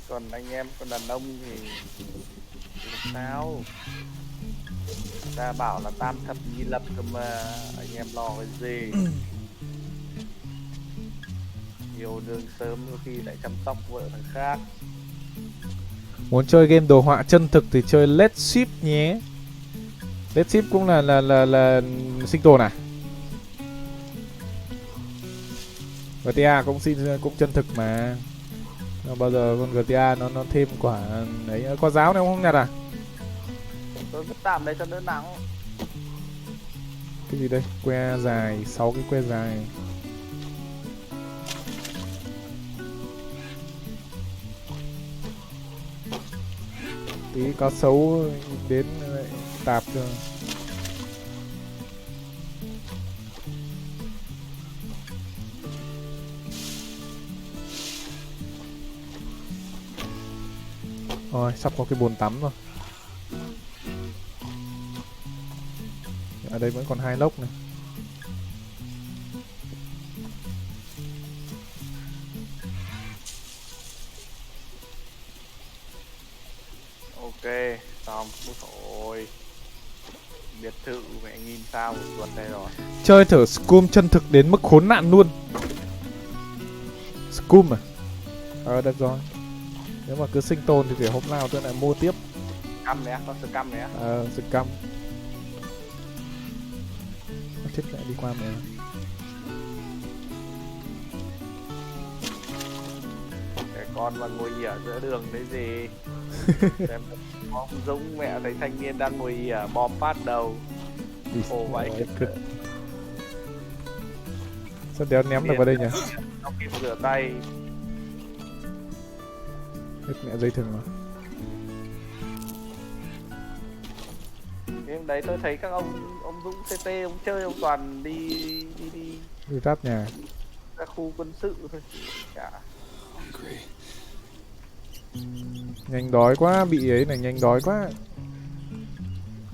Còn anh em, còn đàn ông thì sao? Ta bảo là tam thập nhi lập cơ mà, anh em lo cái gì? Yêu đương sớm đôi khi lại chăm sóc vợ thằng khác. Muốn chơi game đồ họa chân thực thì chơi Let's Ship nhé. Let's Ship cũng là sinh tồn à? GTA cũng chân thực mà. Bao giờ con GTA nó thêm quả ấy, có giáo này không nhặt à? Tôi vứt tạm đây cho đỡ nắng. Cái gì đây? Que dài, 6 cái que dài. Tí cá sấu đến tạp cho. Rồi, sắp có cái bồn tắm rồi. Ở đây vẫn còn 2 lốc này. Ok, xong. Ôi, biệt thự mẹ nghìn sao một tuần đây rồi. Chơi thử Scum chân thực đến mức khốn nạn luôn. Scum à? Được rồi. Nếu mà cứ sinh tồn thì để hôm nào tôi lại mua tiếp. Căm này á, con sự căm này á. Sự căm. Chết mẹ, đi qua mẹ. Cái con mà ngồi ỉa giữa đường đấy gì. Xem ông Dũng mẹ thấy thanh niên đang ngồi ỉa bom phát đầu. Khổ vậy. Sao đéo ném được vào đây nhỉ? Nó kịp rửa tay. Hết mẹ dây thừng mà. Em đấy tôi thấy các ông Dũng CT ông chơi ông toàn đi Đi rát nhà. ra khu quân sự thôi. Chả. Nhanh đói quá, bị ấy này, nhanh đói quá.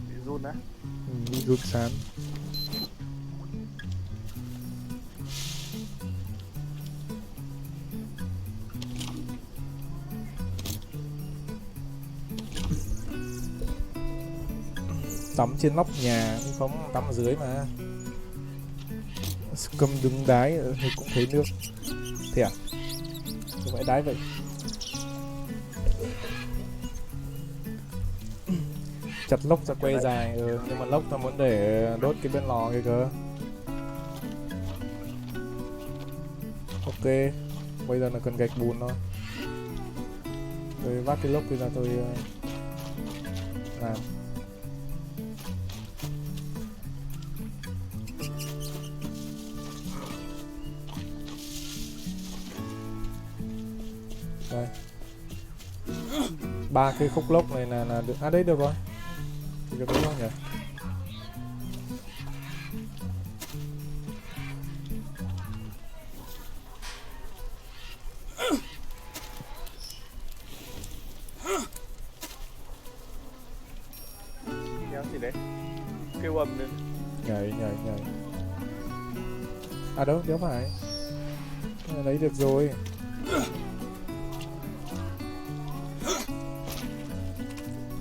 Bị run á. Bị run sán. Tắm trên nóc nhà, không tắm ở dưới mà. Cầm đứng đái thì cũng thấy nước. Thế à? Sao mãi đái vậy? Chặt lốc ra que dài, nhưng mà lốc ta muốn để đốt cái bên lò kia cơ. Ok, bây giờ là cần gạch bùn thôi. Tôi vác cái lốc kia ra tôi làm. Đây. 3 cái khúc lốc này là được. À đấy được rồi. Thì cái đúng không nhỉ? Kéo gì đấy? Kêu ầm lên. Nhảy. À đâu, đéo phải. Lấy được rồi.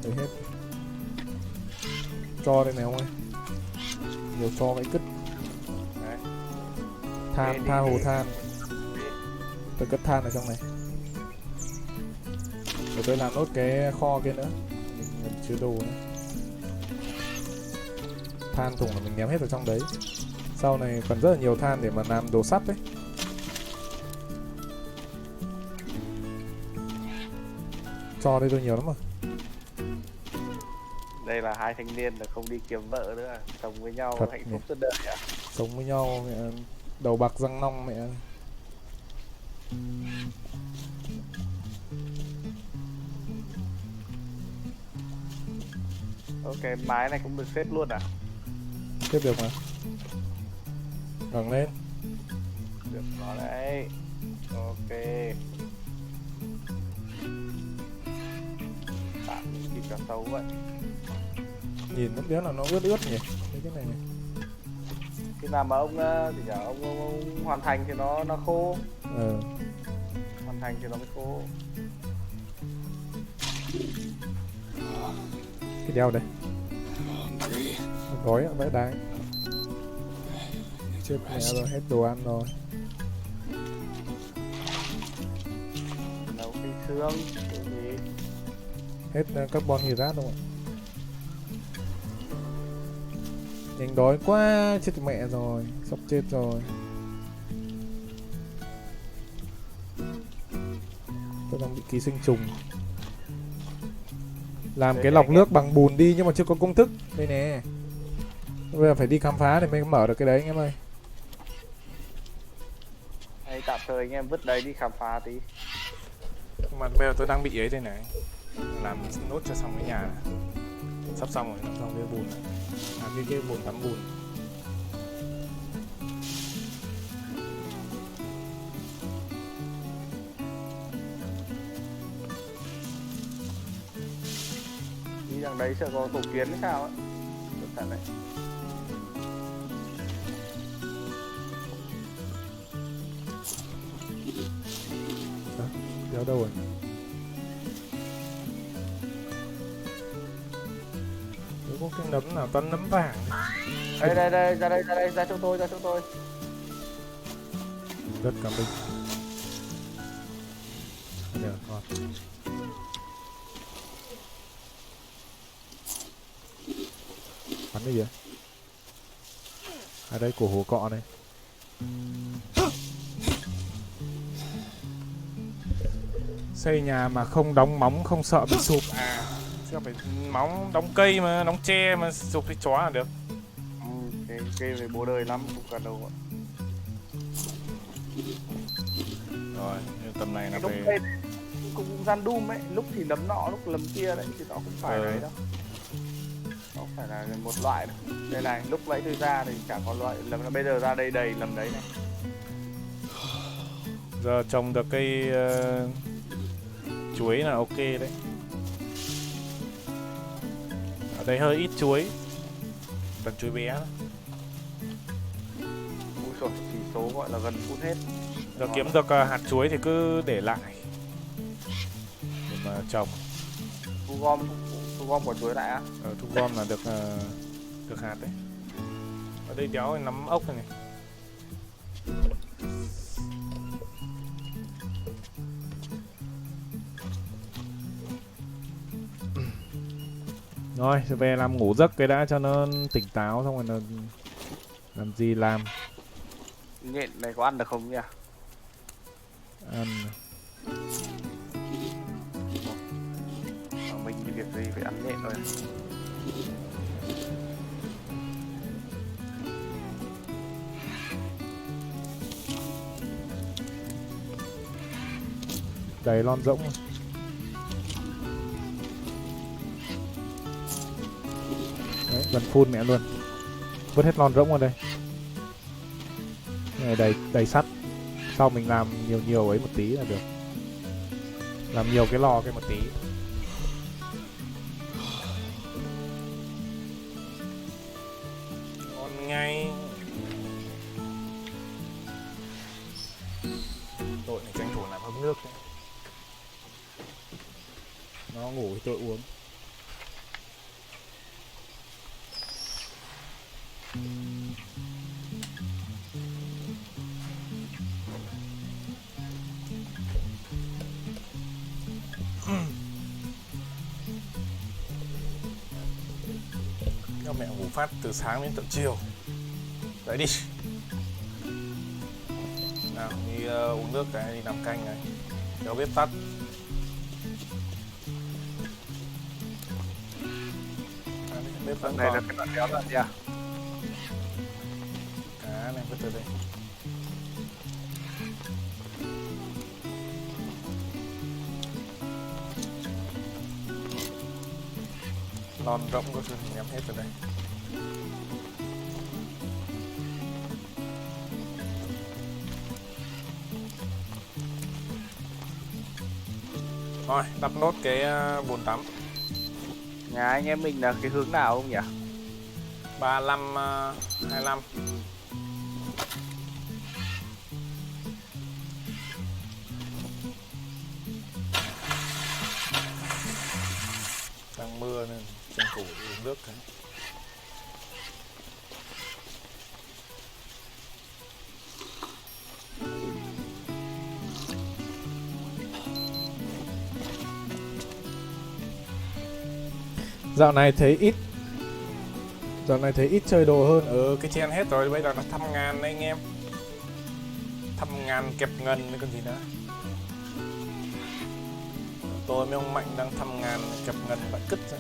Lấy hết. Cho đây này ông ơi. Nhiều cho cái cứt. Đấy. Than, tha hồ than. Tôi cất than ở trong này. Để tôi làm nốt cái kho kia nữa. Mình chứa đồ nữa. Than thùng là mình ném hết vào trong đấy. Sau này còn rất là nhiều than để mà làm đồ sắt đấy. Cho đây tôi nhiều lắm rồi. Đây là hai thanh niên là không đi kiếm vợ nữa, sống với nhau Thật hạnh nhỉ. phúc suốt đời à? Sống với nhau mẹ, đầu bạc răng long mẹ. Ok, mái này cũng được xếp luôn à? Tiếp được mà. Ngẩng lên. Được rồi đấy. Ok. Tạm kịp cho xấu vậy. Nhìn nó đéo là nó ướt nhỉ. Mấy cái này này. Khi nào mà ông thì nhờ ông hoàn thành thì nó khô. Hoàn thành thì nó mới khô. Cái đeo đây. Gói ạ, vãi đái. Chết mẹ rồi, hết đồ ăn rồi. Nấu cái xương cái gì? Hết carbon hydrate không ạ? Nhanh đói quá, chết mẹ rồi, sắp chết rồi. Tôi đang bị ký sinh trùng. Làm cái lọc nước bằng bùn đi nhưng mà chưa có công thức. Đây nè. Bây giờ phải đi khám phá để mới mở được cái đấy anh em ơi. Hay tạm thời anh em vứt đấy đi khám phá tí. Nhưng mà bây giờ tôi đang bị ấy đây này. Làm nốt cho xong cái nhà này. Sắp xong rồi, làm xong cái bùn này. À cái bồn tắm bùn. Nghĩ rằng đấy sẽ có tổ kiến hay sao ấy. Được thật đấy. Đéo đâu rồi? Nếu có cái nấm nào toàn nấm vàng. Đây, ra chỗ tôi. Rất cảm ơn. Được, ngon. Bắn cái gì vậy? À đây, cổ hố cọ này. Xây nhà mà không đóng móng không sợ bị sụp à? Chứ phải móng đóng cây mà, đóng tre mà sụp thì chó là được. Cái game này bố đời lắm, không cần đâu ạ. Rồi, tầm này là Lúc về. đây cũng gian doom ấy, lúc thì lấm nọ, lúc lấm kia đấy, chứ nó không phải đấy đâu. Nó không phải là một loại đâu. Đây này, lúc nãy tôi ra thì chả có loại lấm, bây giờ ra đây đầy lấm đấy này. Giờ trồng được cây chuối là ok đấy. Ở đây hơi ít chuối, toàn chuối bé thôi. Ui dồi, chỉ số gọi là gần phút hết. Giờ kiếm được hạt chuối thì cứ để lại để mà trồng. Thu gom quả chuối lại á. Thu gom là được hạt đấy. Ở đây đéo nắm ốc này, này. Rồi, về làm ngủ giấc cái đã cho nó tỉnh táo, xong rồi nó làm gì làm. Nhện này có ăn được không nhỉ? Ăn. Mình thì việc gì phải ăn nhện rồi. Đầy lon rỗng. Đấy, gần full mẹ luôn. Vứt hết lon rỗng vào đây. Cái này đầy sắt. Sau mình làm nhiều ấy một tí là được. Làm nhiều cái lò cái một tí. Ngon ngay. Tội này tranh thủ làm hâm nước đấy. Nó ngủ thì tôi uống. Các mẹ ngủ phát từ sáng đến tận chiều. Dậy đi. Nào đi uống nước cái, đi làm canh này. Kéo bếp tắt. Bếp vẫn này còn. là cái đoạn kéo đoạn gì à? Cá này vứt từ đây. Lon rỗng có thứ ném hết vào đây. Rồi, đắp nốt cái bồn tắm. Nhà anh em mình là cái hướng nào không nhỉ? 35 25. Đang mưa nên tranh thủ uống nước cái. Dạo này thấy ít chơi đồ hơn. Cái chen hết rồi, bây giờ là thăm ngàn đấy anh em. Thăm ngàn kẹp ngân với con gì nữa. Tôi với ông Mạnh đang thăm ngàn kẹp ngân lại cứt rồi.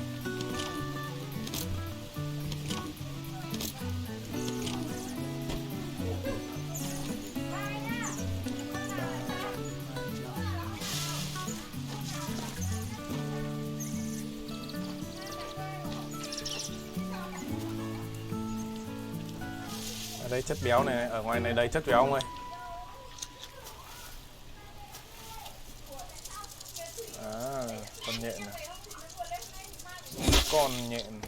Ở đây chất béo này, ở ngoài này đầy chất béo ông ơi. Con nhện này. Con nhện.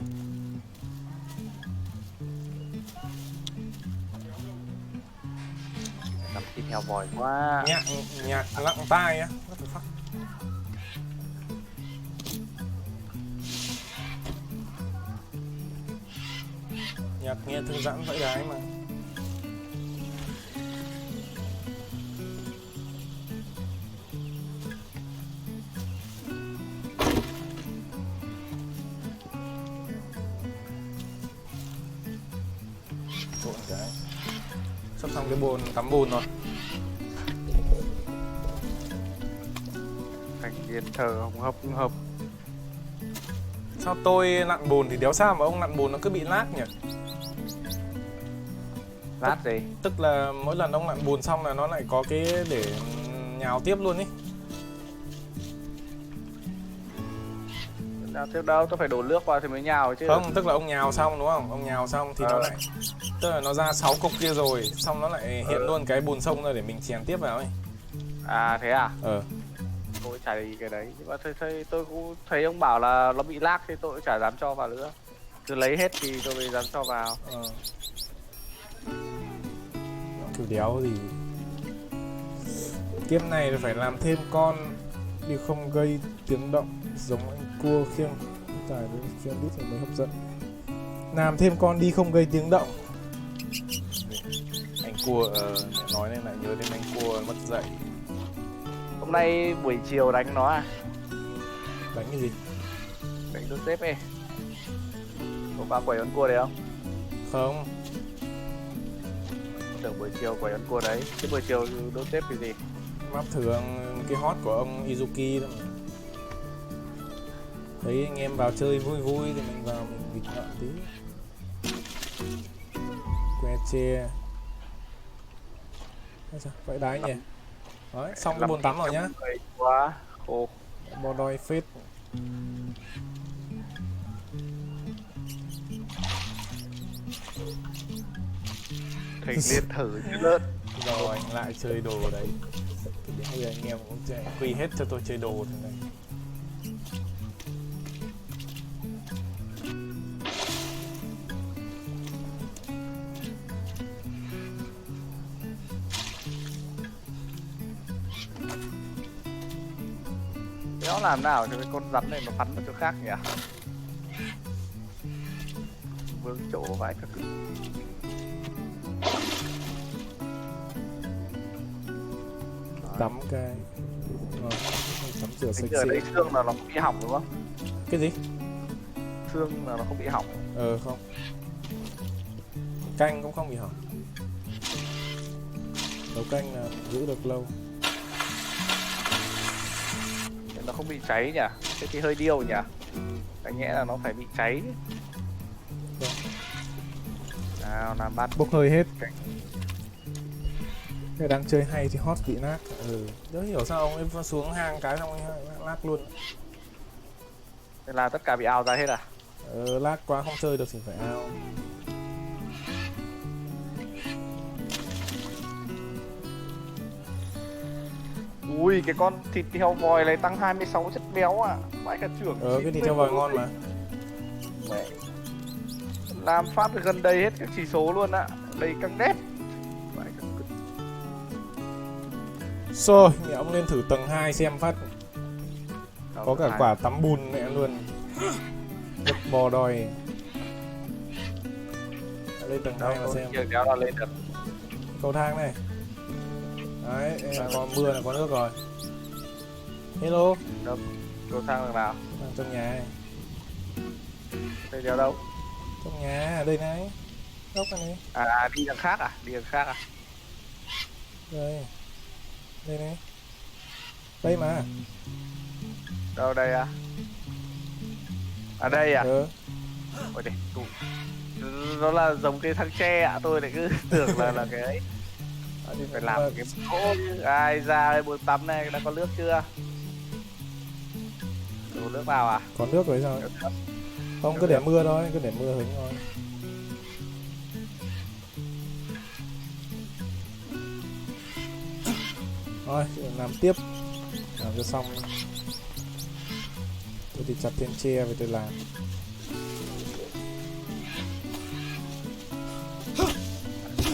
Nằm thịt heo bòi quá. Nhạc lặng tai á. What the fuck? Nhạc nghe thư giãn vậy đấy mà. xong cái bồn tắm bùn rồi. Thành viên thở hồng hộc. Sao tôi nặn bùn thì đéo sao mà ông nặn bùn nó cứ bị lag nhỉ? Lát gì? Tức là mỗi lần ông nặn bùn xong là nó lại có cái để nhào tiếp luôn ý. Nào tiếp đâu, tôi phải đổ nước vào thì mới nhào chứ. Không, tức là ông nhào xong đúng không? Ông nhào xong thì nó lại, tức là nó ra 6 cục kia rồi, xong nó lại hiện luôn cái bùn sông ra để mình chèn tiếp vào ấy. À thế à? Tôi chả để ý cái đấy, nhưng mà tôi cũng thấy ông bảo là nó bị lag thì tôi cũng chả dám cho vào nữa. Cứ lấy hết thì tôi mới dám cho vào. Kiểu đéo gì. Kiếp này là phải làm thêm con đi không gây tiếng động giống anh cua khiêng tải với khiêng đít rồi mới hấp dẫn. Làm thêm con đi không gây tiếng động. Anh cua nói nên lại nhớ đến anh cua mất dậy. Hôm nay buổi chiều đánh nó à? Đánh cái gì? Đánh đốt xếp ấy. Có qua quẩy con cua đấy không? Không. Tưởng buổi chiều quẩy con cua đấy. Chứ buổi chiều đốt xếp thì gì? Map thường cái hot của ông Izuki đó mà. Thấy anh em vào chơi vui vui thì mình vào mình nghịch ngợm tí. Que che. Vậy đái nhỉ? Đấy, xong cái bồn tắm rồi nhá. Quá khổ. Bò đòi phết. Thành liên thử chứ lợn. Rồi anh lại chơi đồ đấy. Thì bây giờ anh em cũng chạy quy hết cho tôi chơi đồ thế này. Nó làm nào cho cái con rắn này nó bắn vào chỗ khác nhỉ? Vương chỗ vãi thật. Tắm cái tắm rửa sạch Giờ sẽ. đấy xương là nó không bị hỏng đúng không? Cái gì? Xương là nó không bị hỏng. Không. Canh cũng không bị hỏng. Nấu canh là giữ được lâu. Nó không bị cháy nhỉ? Thế thì hơi điêu nhỉ? Đáng nhẽ là nó phải bị cháy. Nào làm bắt Bốc hơi hết. Cái đang chơi hay thì hot bị nát. Đỡ hiểu sao ông ấy xuống hang cái xong anh lag luôn. Thế là tất cả bị ào ra hết à? Lag quá không chơi được thì phải ao. Ui cái con thịt heo vòi này tăng 26 chất béo à? Vãi cả trưởng. Cái thịt heo vòi ngon mà. Mẹ. Làm phát được gần đây hết các chỉ số luôn ạ. Đầy căng đét. Rồi, mẹ ông lên thử tầng 2 xem phát. Có cả quả tắm bùn mẹ luôn. Đất bò đòi. Lên tầng 2 mà xem. Chưa kéo là lên được. Cầu thang này. Đấy, có mưa là có nước rồi. Hello. Đâu? Cầu thang đường nào? Trong nhà này. Đây đéo đâu? Trong nhà, ở đây này. Góc này. À đi đằng khác à? Đi đằng khác à? Đây. Đây này. Đây mà. Đâu đây à? À đây à? Ôi đây, nó là giống cái thằng tre ạ, tôi lại cứ tưởng là cái ấy. Phải làm cái ô chứ. Ai ra đây bồn tắm này, đã có nước chưa? Đổ nước vào à? Có nước rồi sao? Không, cứ để mưa thôi, cứ để mưa hứng thôi. Rồi, làm tiếp. Làm cho xong. Tôi đi chặt thêm tre và tôi làm.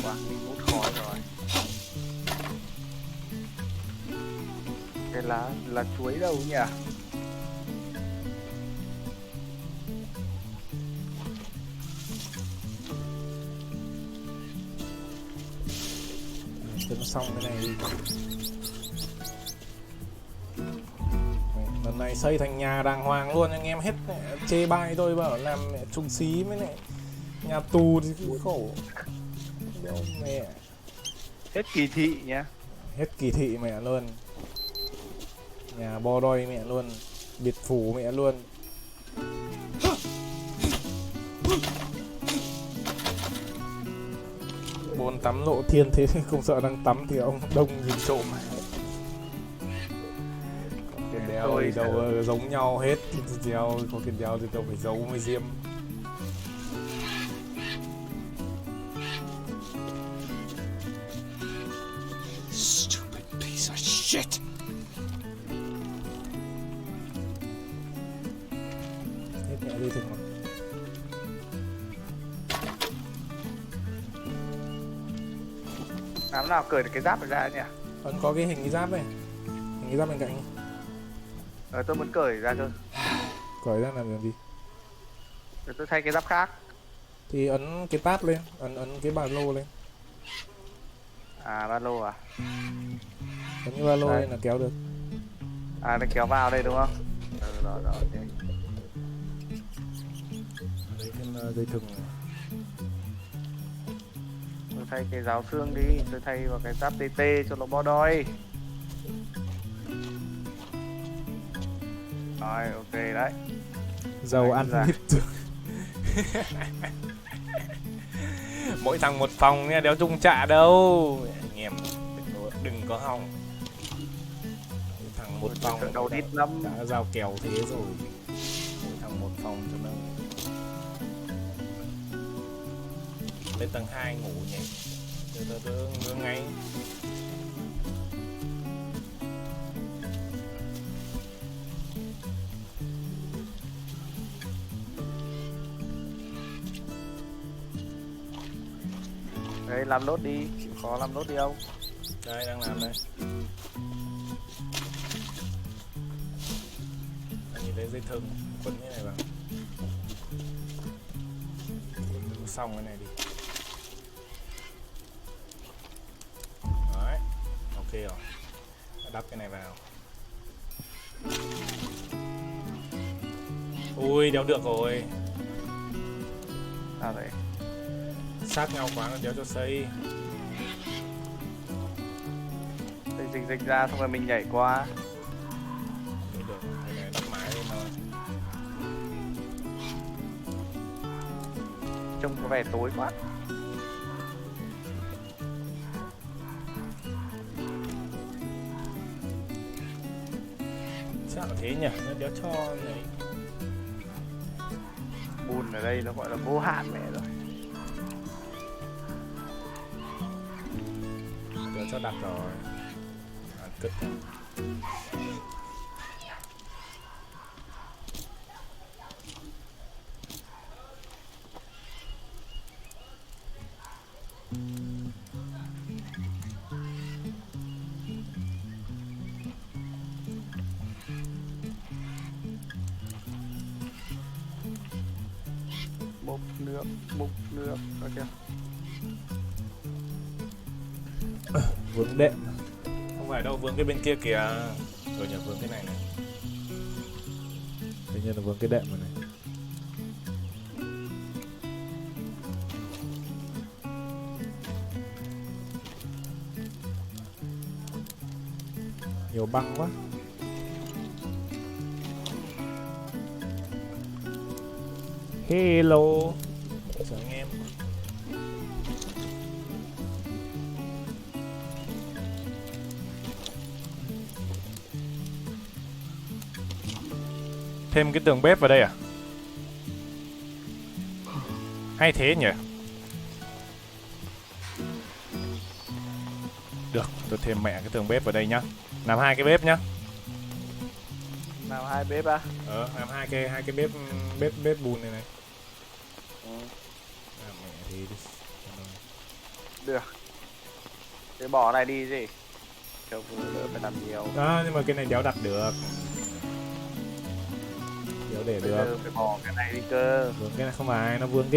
Quá, hút khói rồi. Cái lá chuối đâu nhỉ? Cho nó xong cái này đi. Lần này xây thành nhà đàng hoàng luôn, anh em hết chê bai tôi bảo làm trung xí mới lại nhà tù thì khổ. Đéo mẹ. Hết kỳ thị nhá. Hết kỳ thị mẹ luôn. Nhà bo đôi mẹ luôn. Biệt phủ mẹ luôn. Bồn tắm lộ thiên thế không sợ đang tắm thì ông đông nhìn trộm. Có cái đeo thì đâu giống nhau hết. Đeo có cái đeo thì đâu phải giấu mới diêm. Stupid piece of shit. Hết mẹ dây thừng rồi. Làm nào cởi được cái giáp này ra nhỉ? Vẫn có cái hình cái giáp này. Hình cái giáp bên cạnh. Tôi muốn cởi ra cơ. Cởi ra làm gì? Rồi tôi thay cái giáp khác. Thì ấn cái tab lên, ấn cái ba lô lên. À ba lô à? Ấn cái ba lô Đây. lên là kéo được. À nó kéo vào đây đúng không? Rồi ok. Lấy thêm dây thừng. Tôi thay cái giáo xương đi, tôi thay vào cái giáp TT cho nó bo đôi. Rồi ok đấy. Dầu ăn Dạ. hiếp được. Mỗi thằng một phòng nha, đéo chung trạ đâu. Anh em đừng có hòng. Mỗi thằng một phòng. Đầu đít lắm. Đã giao kèo thế rồi. Mỗi thằng một phòng cho nó. Lên tầng 2 ngủ nhỉ. Từ ngay. Đấy làm nốt đi, chịu khó làm nốt đi ông. Đây đang làm đây. Anh nhìn thấy dây thừng quấn như này vào. Quấn xong cái này đi. Đấy. Ok rồi. Đắp cái này vào. Ui đéo được rồi. Sao vậy? Sát nhau quá nó đéo cho xây. Tôi dịch ra xong rồi mình nhảy qua. Đấy được. Cái này đắp mái lên thôi. Trông có vẻ tối quá. Chắc là thế nhỉ. Nó đéo cho này. Bùn ở đây nó gọi là vô hạn mẹ rồi. Đéo cho đặt rồi. Cất. Múc nước, ok chưa? Vướng đệm. Không phải đâu, vướng cái bên kia kìa. Rồi nhờ vướng cái này này. Tự nhiên là vướng cái đệm rồi này. Nhiều băng quá. Hello. Chào anh em. Thêm cái tường bếp vào đây à? Hay thế nhỉ? Được, tôi thêm mẹ cái tường bếp vào đây nhá. Làm 2 cái bếp nhá. Làm 2 bếp à? Làm hai cái bếp bùn này này. Ừ. Làm mẹ thì đi. Được. Thế bỏ này đi gì? Cho vừa đỡ phải làm nhiều. Đó, nhưng mà cái này đéo đặt được. Đéo để Bây được. giờ phải bỏ cái này đi cơ. Vướng cái này không phải, nó vướng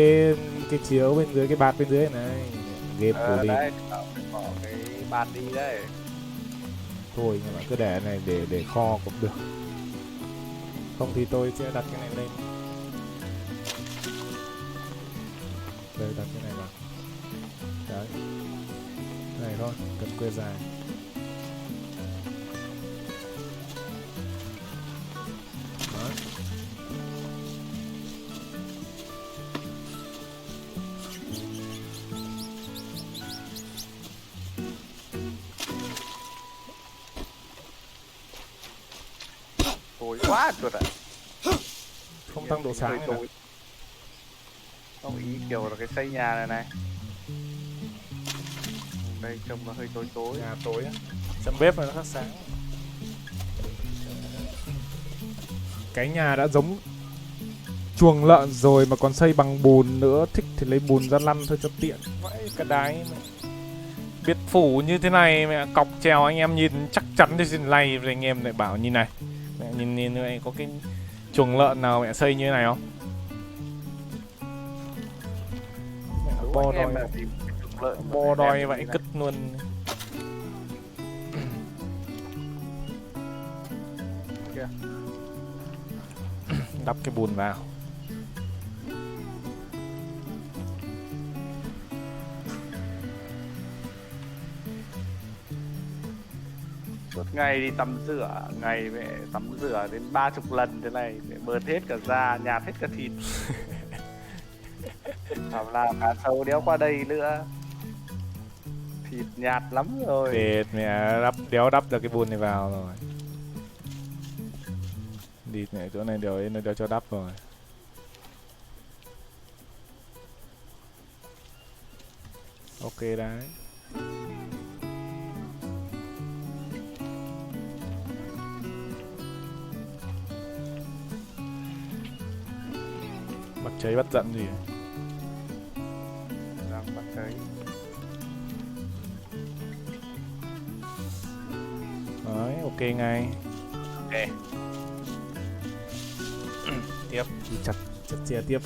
cái chiếu bên dưới, cái bạt bên dưới này. Ghép của đi. Đấy, phải bỏ cái bạt đi đấy. Thôi nhưng mà cứ để này để kho cũng được. Không thì tôi sẽ đặt cái này lên. Đây đặt cái này vào. Đấy. Này thôi, cần quê dài. Đó. Tối quá chuột ạ. Không tăng độ sáng Hơi này tối. Không, ý kiểu là cái xây nhà này này. Đây trông nó hơi tối tối. nhà tối á. Châm bếp này nó khác sáng. Cái nhà đã giống chuồng lợn rồi mà còn xây bằng bùn nữa, thích thì lấy bùn ra lăn thôi cho tiện. Vãi cái đái mẹ. Biệt phủ như thế này mẹ, cọc trèo anh em nhìn chắc chắn thì xin lay rồi anh em lại bảo nhìn này. Mẹ nhìn này có cái chuồng lợn nào mẹ xây như thế này không? Mẹ Đúng bo anh em đòi là tìm lợn bo đòi đẹp vậy như này. cứt luôn. Kìa. Đắp cái bùn vào. Suốt ngày đi tắm rửa, ngày mẹ tắm rửa đến 30 lần thế này để bớt hết cả da, nhạt hết cả thịt. Thảo nào cá sấu đéo qua đây nữa. Thịt nhạt lắm rồi. Để mẹ đéo đắp được cái bùn này vào rồi. Đi mẹ chỗ này đều cho đắp rồi. Ok đấy. Bắt cháy bắt giận gì? Đang bắt thấy. Đấy, ok ngay. Ok. Tiếp, đi chặt xe tiếp.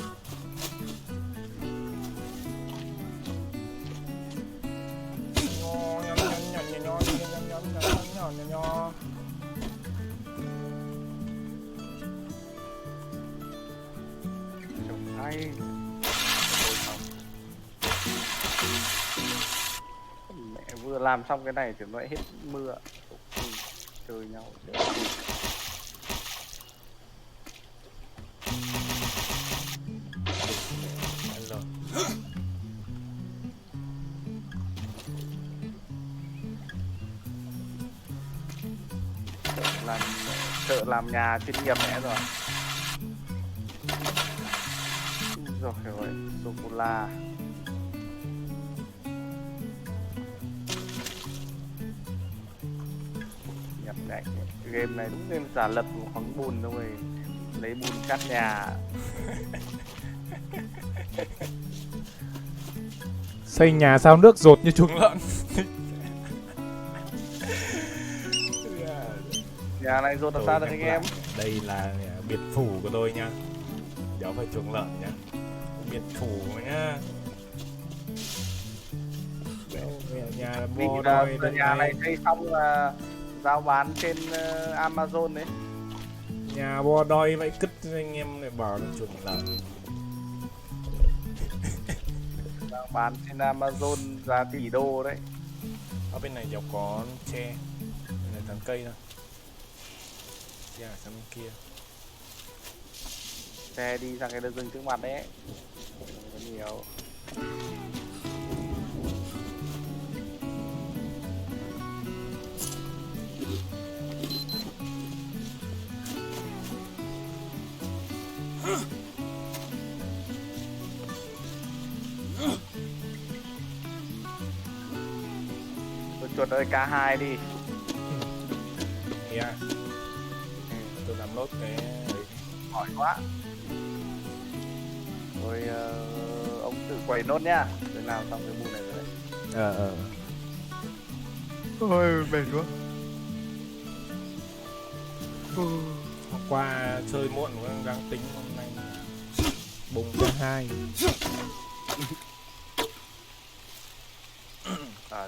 Trông hay. Mẹ vừa làm xong cái này thì nó lại hết mưa. Chơi nhau. Làm thợ làm nhà chuyên nghiệp mẹ rồi. Rồi, sô-cô-la. Nhập này, game này đúng game giả lập của khoáng bùn thôi. Lấy bùn cắt nhà. Xây nhà sao nước dột như chuồng lợn. Nhà này rột làm sao được anh em? Đây là biệt phủ của tôi nha. Đéo phải chuồng lợn nhá. Biệt phủ nhá. Nhà là Vì bo là đôi nhà này xây xong là giao bán trên Amazon đấy. nhà bo đôi vậy cứt anh em lại bảo là chuồng lợn. Giao bán trên Amazon giá tỷ đô đấy. Ở bên này đều có tre. Bên này toàn cây thôi. Tre sang bên kia. Xe đi sang cái đường rừng trước mặt đấy. Có nhiều. Tôi chuột ơi K2 đi. Yeah. Tôi làm nốt cái Hỏi quá. Rồi ông tự quẩy nốt nhá. Tôi làm xong cái bù này rồi đấy. Ôi mệt quá. Hôm qua chơi muộn đang tính hôm nay bùng ra 2.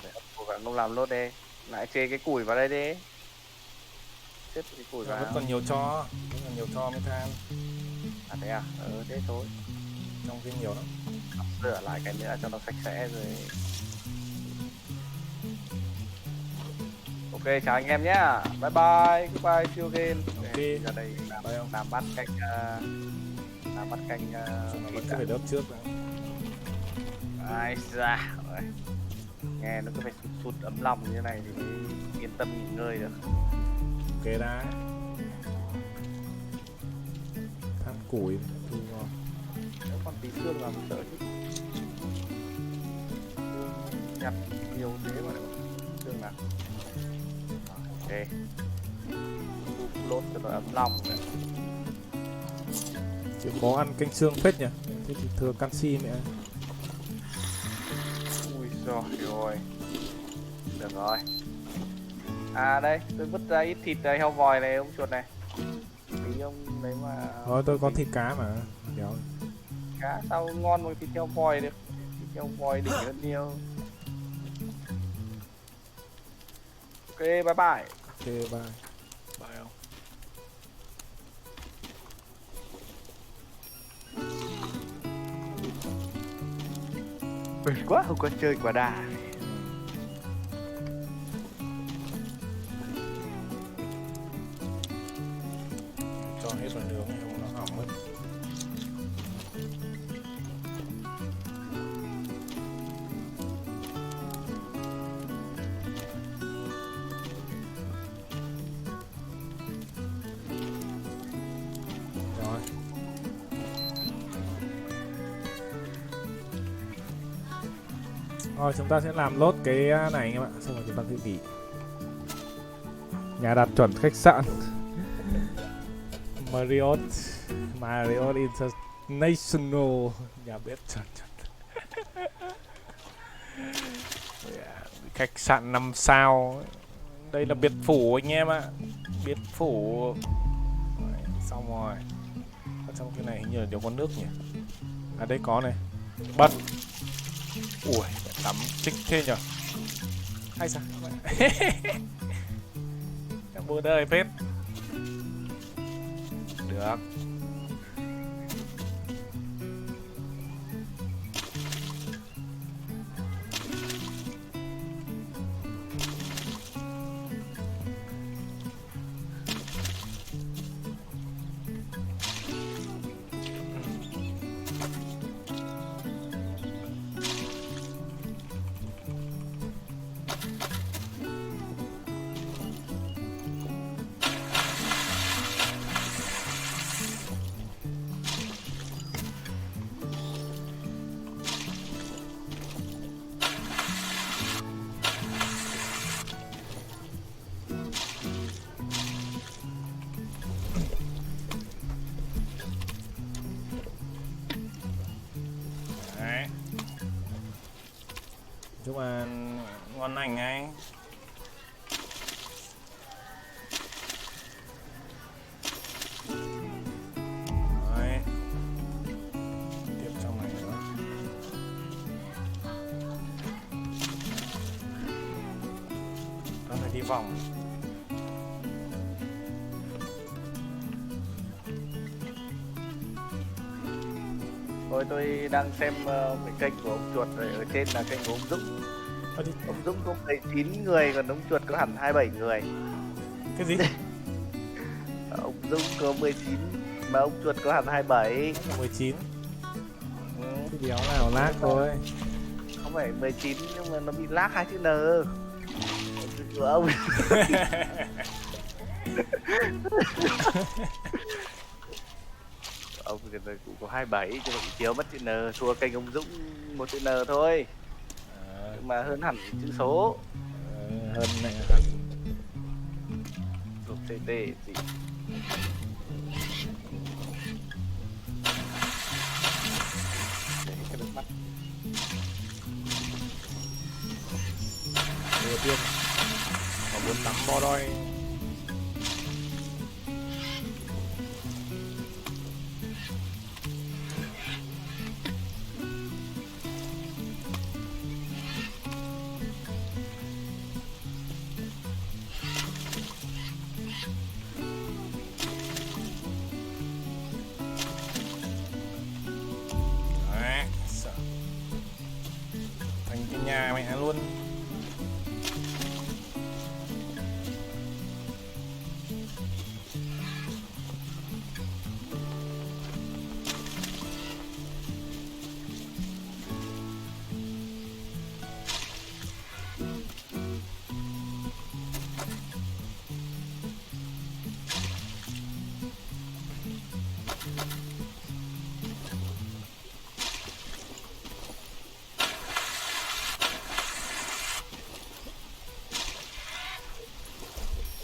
Để cố gắng không làm lốt đi. Lại chê cái củi vào đây đi. Xếp cái củi vào. Vẫn còn nhiều cho, mới than. À thế à? Thế thôi. Trong cái nhiều lắm. Rửa lại cái nữa cho nó sạch sẽ rồi. Ok, chào anh em nhá. Bye bye, goodbye, see you again. Ok. Ra đây Bye ông. làm bắt canh làm bắt canh Xong nó thịt vẫn cứ phải đớp trước đã. ai ra rồi. Nghe nó cứ phải sụt sụt ấm lòng như này thì mới yên tâm nghỉ ngơi được. Ok đã. Than củi thu ngon. Nếu còn tí xương là mình đỡ chứ. Xương nhặt nhiều thế mà lại xương nào. Ok. Lốt cho nó ấm lòng rồi. Chỉ có ăn canh xương phết nhỉ. Thế thì thừa canxi nữa. Ui giời ơi. Được rồi. À đây, tôi vứt ra ít thịt heo vòi này ông chuột này. Tí ông đấy mà. Thôi tôi có thịt cá mà. Đéo. Cá sao ngon bằng thịt heo vòi được. Thịt heo vòi đỉnh hơn nhiều. Ok, bye bye. Ok bye. Bye ông. Mệt quá không có chơi quả đà. Cho hết vào nướng không nó hỏng mất. Rồi. Rồi chúng ta sẽ làm lốt cái này anh em ạ. Xong rồi chúng ta sẽ nghỉ. Nhà đặt chuẩn khách sạn Marriott International. Nhà bếp chuẩn. Khách sạn 5 sao. Đây là biệt phủ anh em ạ. Biệt phủ. Đấy, xong rồi. Ở trong cái này hình như là đều có nước nhỉ. À đây có này. Bật. Ui, tắm thích thế nhở. Hay sao? Bữa đời phết. Được. Đấy. Chúc bạn ngon lành anh. Đấy. Tiếp trong này nữa. Nó phải đi vòng. Thôi tôi đang xem cái kênh của ông chuột rồi, ở trên là kênh của ông Dũng. Thôi đi. Ông Dũng có 19 người, còn ông chuột có hẳn 27 người. Cái gì? Ông Dũng có 19 mà ông chuột có hẳn 27. 19. Ừ, Cái đéo nào lag thôi. không phải 19 nhưng mà nó bị lag 2 chữ N. Của ông. Ông thì cũng có 27 nhưng mà bị thiếu mất chữ N, thua kênh ông Dũng 1 chữ N thôi. Nhưng mà hơn hẳn chữ số. Hơn này. Thuộc TT gì. Để cái nước mắt. Đầu tiên có muốn tắm bo đôi. Đấy, sợ. Thành cái nhà mẹ luôn.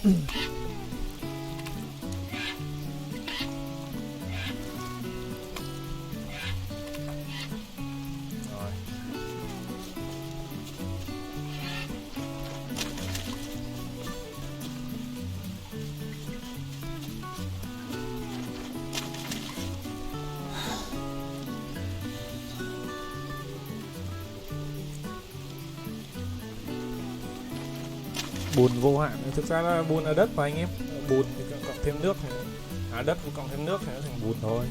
Rồi. Bùn vô hạn, thực ra là bùn ở đất mà anh em, bùn thì cộng thêm nước thì đất cộng thêm nước thì nó thành bùn thôi.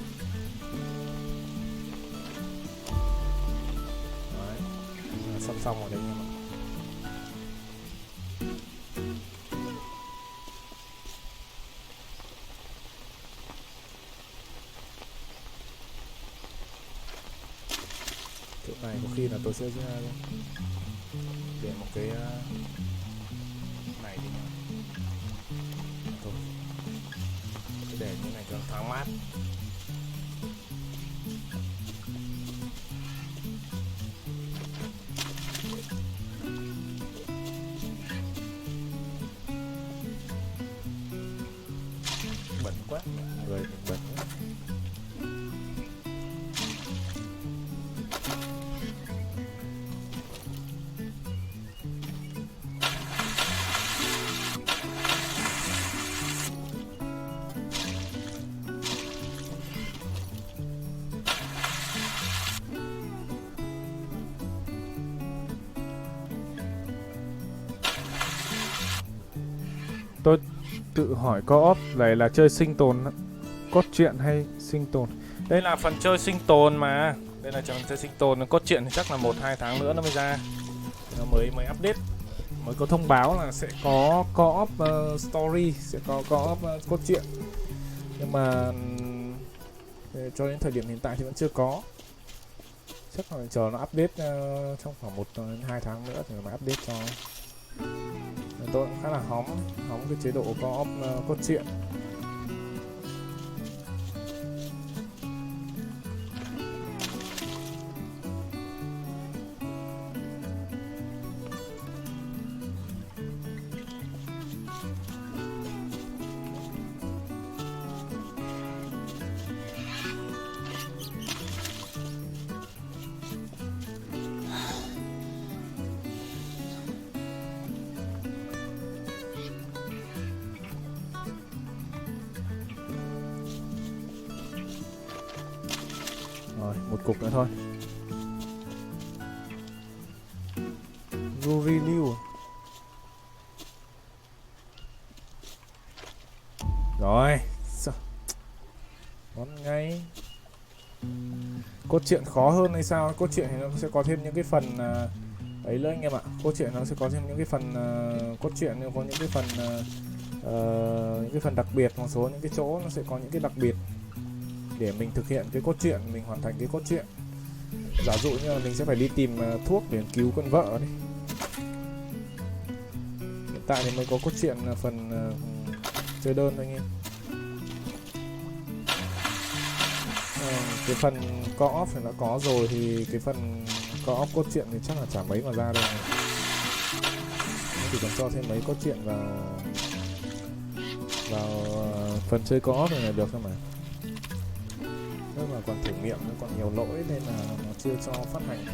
Đấy, sắp xong rồi đấy anh em ạ. Chỗ này có khi là tôi sẽ để một cái này đi nhá. Thôi, cứ để như này cho nó thoáng mát. Bẩn quá, người mình bẩn quá. Tôi tự hỏi co-op này là chơi sinh tồn, cốt truyện hay sinh tồn? Đây là phần chơi sinh tồn mà. Đây là phần chơi sinh tồn, cốt truyện thì chắc là 1-2 tháng nữa nó mới ra. Nó mới update. Mới có thông báo là sẽ có co-op story, sẽ có co-op cốt truyện. Nhưng mà cho đến thời điểm hiện tại thì vẫn chưa có. Chắc là chờ nó update trong khoảng 1-2 tháng nữa thì nó mới update cho. Tôi cũng khá là hóng cái chế độ co-op cốt truyện. Rồi, một cục nữa thôi. Ruri Liu. Rồi, ngon ngay. Cốt truyện khó hơn hay sao? Cốt truyện thì nó sẽ có thêm những cái phần ấy nữa anh em ạ. Cốt truyện nó sẽ có thêm những cái phần cốt truyện, có những cái phần những cái phần đặc biệt, một số những cái chỗ nó sẽ có những cái đặc biệt để mình thực hiện cái cốt truyện, mình hoàn thành cái cốt truyện. Giả dụ như là mình sẽ phải đi tìm thuốc để cứu con vợ đi. Hiện tại thì mới có cốt truyện phần chơi đơn thôi anh em. Cái phần co-op thì nó có rồi thì cái phần co-op cốt truyện thì chắc là chả mấy mà ra đâu. Nó chỉ cần cho thêm mấy cốt truyện vào phần chơi co-op này là được thôi mà. Nhưng mà còn thử nghiệm nó còn nhiều lỗi nên là nó chưa cho phát hành.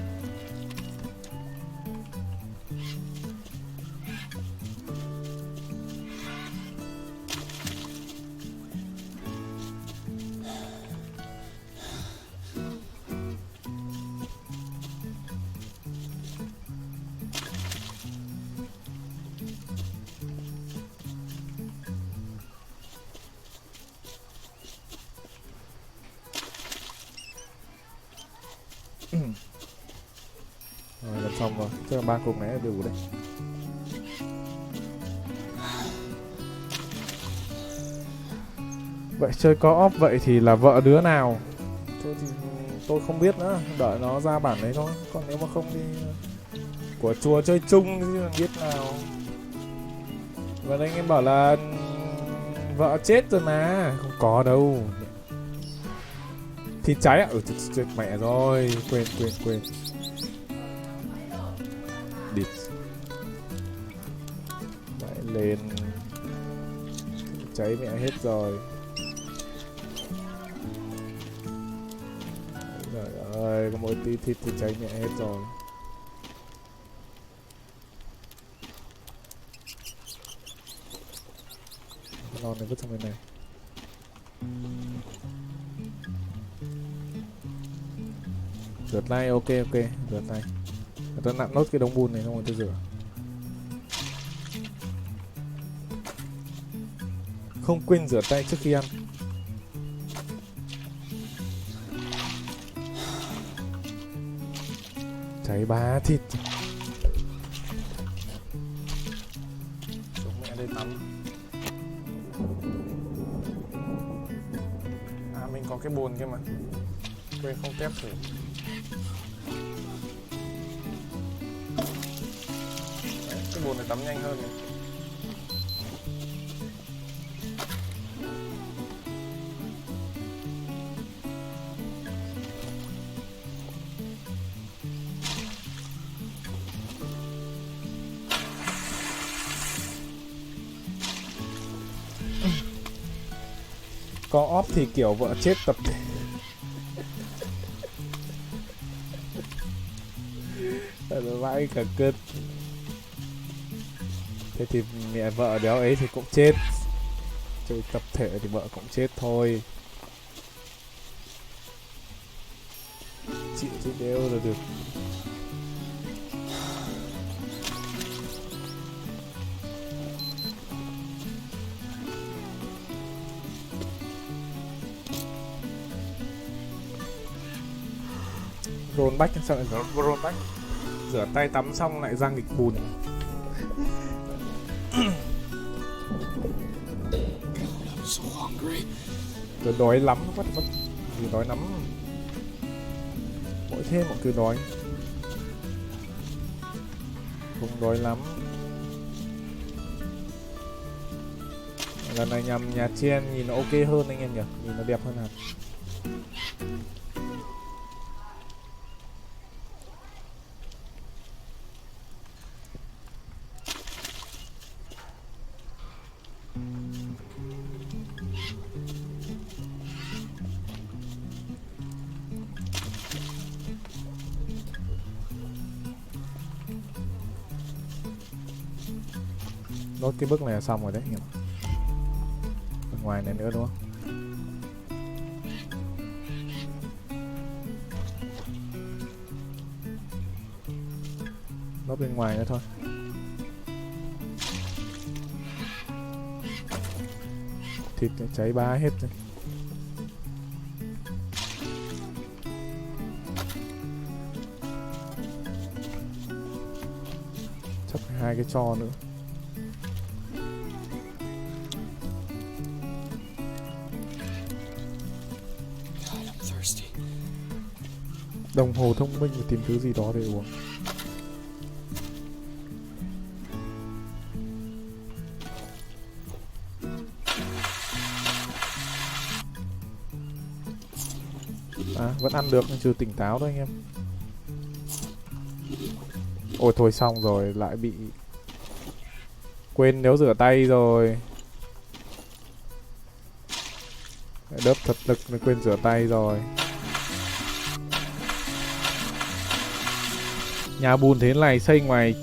Rồi làm xong rồi, chắc là 3 cục này là đủ đấy. Vậy chơi co-op vậy thì là vợ đứa nào? Thôi thì tôi không biết nữa, đợi nó ra bản đấy thôi. Còn nếu mà không thì của chùa chơi chung thì biết nào. Và anh em bảo là vợ chết rồi mà, không có đâu. Thịt cháy ạ? Chết mẹ rồi, quên. Địt. Lại lên cháy mẹ hết rồi. Trời ơi, có mỗi tí thịt thì cháy mẹ hết rồi. Lon này vứt sang bên này. Rửa tay, ok, rửa tay. Tôi nặn nốt cái đống bùn này xong rồi tôi rửa. Không quên rửa tay trước khi ăn. Cháy bá thịt. Chúng mẹ đây tắm. À mình có cái bồn kia mà. Quên không tép thử. Đấy, cái bồn này tắm nhanh hơn này. Có off thì kiểu vợ chết tập thể. Vãi cả cơn. Thế thì mẹ vợ đéo ấy thì cũng chết. Chơi tập thể thì vợ cũng chết thôi. Chịu chứ đéo là được. Roll back sao lại roll back? Rửa tay tắm xong lại ra nghịch bùn. I'm so hungry. Tôi đói lắm, what gì đói lắm. Mỗi thêm một cứ đói. Không đói lắm. Lần này nhằm nhà trên nhìn nó ok hơn anh em nhỉ, nhìn nó đẹp hơn hẳn. Nốt cái bước này là xong rồi đấy anh em. Bên ngoài này nữa đúng không? Nốt bên ngoài nữa thôi. Thịt cháy bá hết rồi. Chắc phải 2 cái tro nữa. Đồng hồ thông minh để tìm thứ gì đó để uống. À, vẫn ăn được nhưng chưa tỉnh táo thôi anh em. Ôi thôi xong rồi, lại bị quên nếu rửa tay rồi. Đớp thật lực mới quên rửa tay rồi. Nhà bùn thế này xây ngoài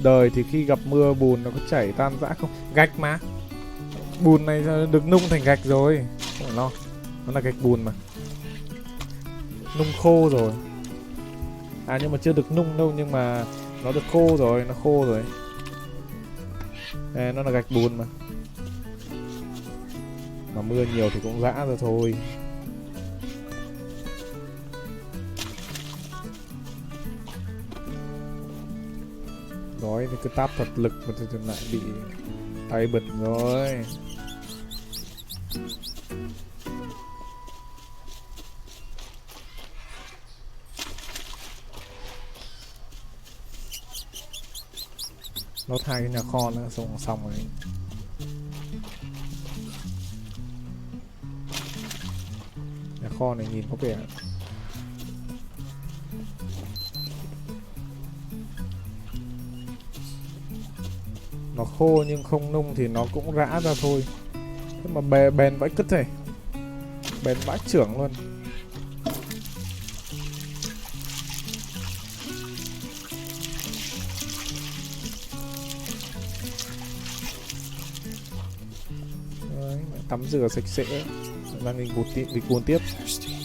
đời thì khi gặp mưa bùn nó có chảy tan rã không? Gạch mà. Bùn này được nung thành gạch rồi. Không phải lo. Nó là gạch bùn mà. Nung khô rồi. À nhưng mà chưa được nung đâu, nhưng mà nó được khô rồi, nó khô rồi. Đây, nó là gạch bùn mà. Mà mưa nhiều thì cũng rã rồi thôi. Đói thì cứ táp thật lực mà thì lại bị tay bật rồi. Nốt 2 cái nhà kho nữa xong rồi. Nhà kho này nhìn có vẻ nó khô nhưng không nung thì nó cũng rã ra thôi. Nhưng mà bền vãi cứt này, bền vãi trưởng luôn. Đấy, tắm rửa sạch sẽ, đang đi cuốn tiếp. Thirsty.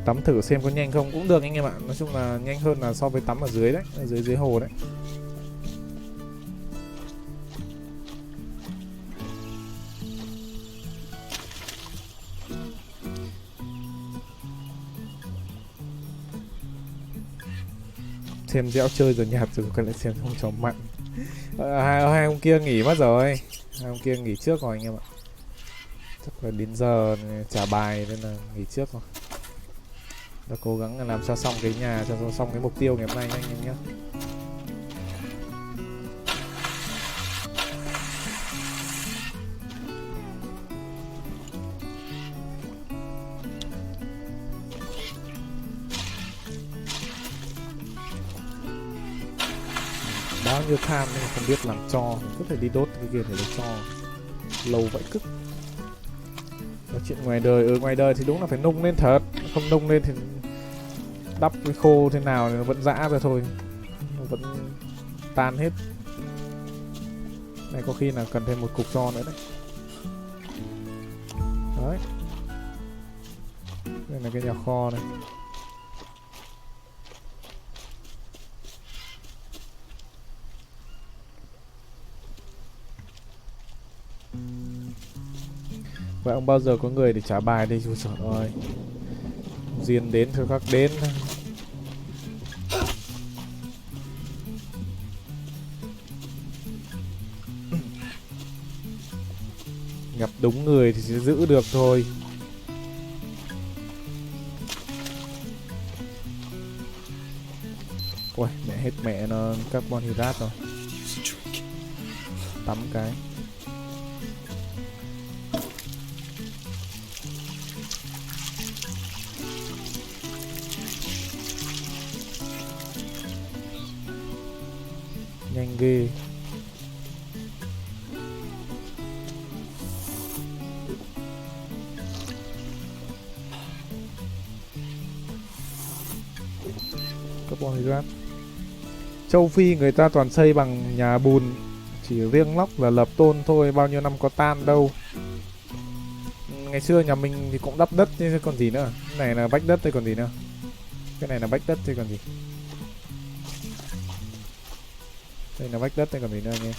Tắm thử xem có nhanh không, cũng được anh em ạ. Nói chung là nhanh hơn là so với tắm ở dưới đấy, ở dưới hồ đấy. Xem dẻo chơi rồi nhạt rồi còn lại xem không cho mặn. Hai ông kia nghỉ mất rồi, hai ông kia nghỉ trước rồi anh em ạ. Chắc là đến giờ trả bài nên là nghỉ trước rồi. Đã cố gắng làm sao xong cái nhà, cho xong cái mục tiêu ngày hôm nay nha anh em nhé. Bao nhiêu than nhưng mà không biết làm cho, cứ phải đi đốt cái kia để cho lâu vậy cực. Nói chuyện ngoài đời, ngoài đời thì đúng là phải nung lên thật, không nung lên thì đắp cái khô thế nào nó vẫn giã ra thôi, nó vẫn tan hết. Này có khi là cần thêm một cục tro nữa đấy. Đấy, đây là cái nhà kho này. Vậy ông bao giờ có người để trả bài đây? Trời ơi, duyên đến thôi khắc đến. Gặp đúng người thì sẽ giữ được thôi. Ui, mẹ hết mẹ nó carbon hydrate rồi. Use a drink. Tắm cái. Nhanh ghê. Carbon hydrate. Châu Phi người ta toàn xây bằng nhà bùn, chỉ riêng lóc là lập tôn thôi, bao nhiêu năm có tan đâu. Ngày xưa nhà mình thì cũng đắp đất chứ còn gì nữa. Cái này là vách đất thôi còn gì nữa. Cái này là vách đất thôi còn gì. Đây là vách đất thôi còn gì nữa anh em.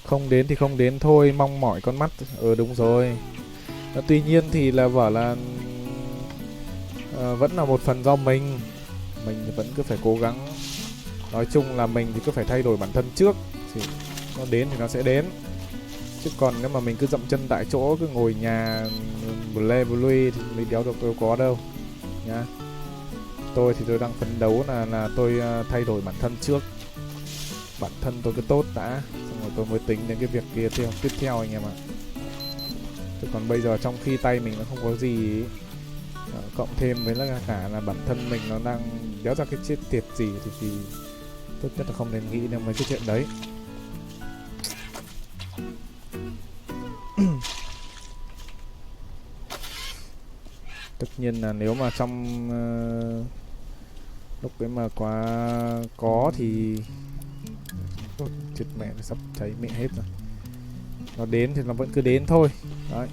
Không đến thì không đến thôi, mong mỏi con mắt. Đúng rồi. Tuy nhiên thì là bảo là vẫn là một phần do mình thì vẫn cứ phải cố gắng. Nói chung là mình thì cứ phải thay đổi bản thân trước thì nó đến thì nó sẽ đến. Chứ còn nếu mà mình cứ dậm chân tại chỗ, cứ ngồi nhà bù lê bù lui thì mình đéo được đâu có đâu nhá. Tôi thì tôi đang phấn đấu là tôi thay đổi bản thân trước. Bản thân tôi cứ tốt đã, xong rồi tôi mới tính đến cái việc kia tiếp theo anh em ạ. Chứ còn bây giờ trong khi tay mình nó không có gì ý, cộng thêm với là cả là bản thân mình nó đang đéo ra cái chết tiệt gì thì tốt nhất là không nên nghĩ đến mấy cái chuyện đấy. Tất nhiên là nếu mà trong lúc đấy mà quá có thì chết mẹ, nó sắp cháy mẹ hết rồi. Nó đến thì nó vẫn cứ đến thôi. Đấy.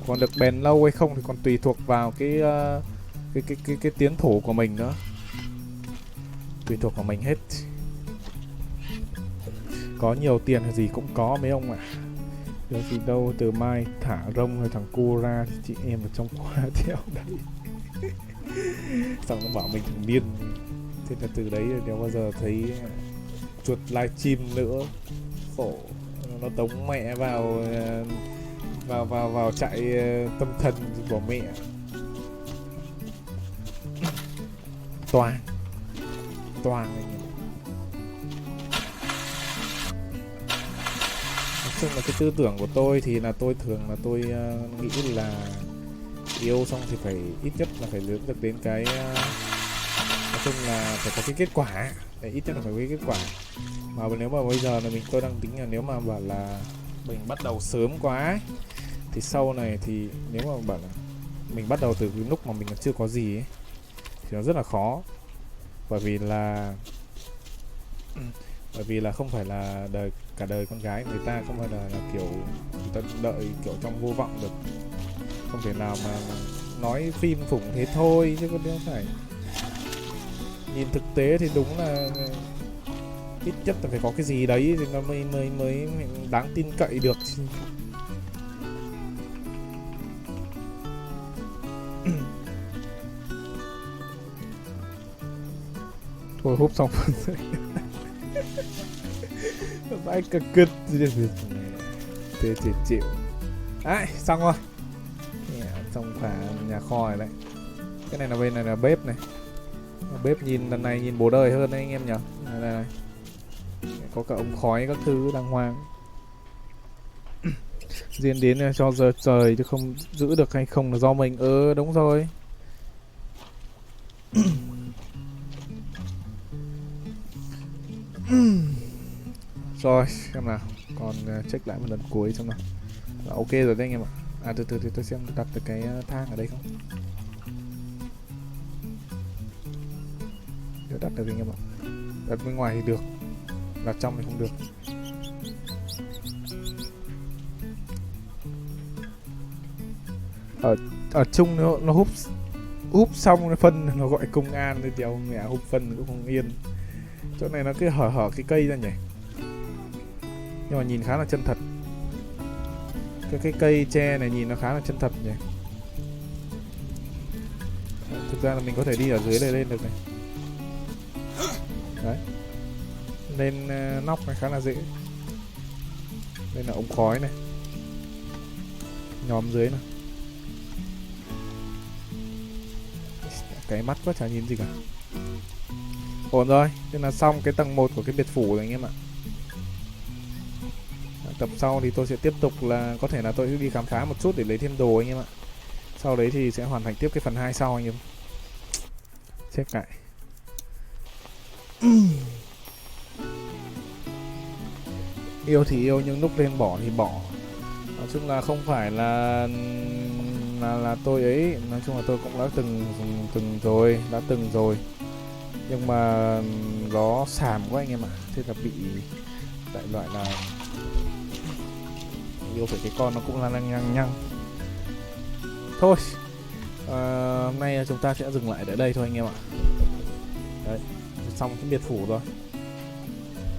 Còn được bền lâu hay không thì còn tùy thuộc vào cái tiến thủ của mình nữa. Tùy thuộc vào mình hết. Có nhiều tiền thì gì cũng có mấy ông ạ. Điều gì đâu, từ mai thả rông rồi thằng cu ra thì chị em ở trong khóa theo đấy. Xong nó bảo mình thằng điên. Thế là từ đấy nếu bao giờ thấy chuột livestream nữa khổ, nó tống mẹ vào chạy tâm thần của mẹ. Toàn anh em. Nói chung là cái tư tưởng của tôi thì là tôi thường là tôi nghĩ là Yêu xong thì phải ít nhất là phải hướng được đến cái nói chung là phải có cái kết quả. Để ít nhất là phải có cái kết quả. Mà nếu mà bây giờ là tôi đang tính là nếu mà bảo là mình bắt đầu sớm quá ấy, thì sau này thì nếu mà bảo là mình bắt đầu từ cái lúc mà mình còn chưa có gì ấy, thì nó rất là khó. Bởi vì là không phải là cả đời con gái người ta không phải là kiểu người ta đợi kiểu trong vô vọng được. Không thể nào mà nói phim phủng thế thôi chứ không phải. Nhìn thực tế thì đúng là ít nhất là phải có cái gì đấy thì nó mới đáng tin cậy được. Thôi húp xong phân vãi cả cứt thế thì chịu. Đấy, xong rồi. Xong cả nhà kho này đấy. Cái này là bên này là bếp này. Bếp nhìn lần này nhìn bố đời hơn đấy anh em nhỉ. Này. Có cả ống khói các thứ đàng hoàng. Riêng đến cho giờ trời chứ không giữ được hay không là do mình. Đúng rồi. Rồi xem nào. Còn check lại một lần cuối xem nào. Ok rồi đấy anh em ạ. Từ từ thì tôi xem đặt được cái thang ở đây không. Nếu đặt được anh em ạ. Đặt bên ngoài thì được, đặt trong thì không được. Ở chung nó húp xong nó phân nó gọi công an thì đéo mẹ húp phân cũng không yên. Chỗ này nó cứ hở cái cây ra nhỉ. Nhưng mà nhìn khá là chân thật. Cái cây tre này nhìn nó khá là chân thật nhỉ. Thực ra là mình có thể đi ở dưới đây lên được này. Đấy. Lên nóc này khá là dễ. Đây là ống khói này. Nhóm dưới này. Cái mắt quá chả nhìn gì cả. Ổn rồi. Thế là xong cái tầng 1 của cái biệt phủ rồi anh em ạ. Tập sau thì tôi sẽ tiếp tục là có thể là tôi sẽ đi khám phá một chút để lấy thêm đồ anh em ạ. Sau đấy thì sẽ hoàn thành tiếp cái phần 2 sau anh em. Check lại. Yêu thì yêu nhưng lúc lên bỏ thì bỏ. Nói chung là không phải là tôi ấy, nói chung là tôi cũng đã từng rồi. Nhưng mà nó xàm quá anh em ạ. Thế là bị đại loại là yêu phải cái con nó cũng là lăng nhăng. Thôi hôm nay chúng ta sẽ dừng lại tại đây thôi anh em ạ. Đấy, xong cái biệt phủ rồi.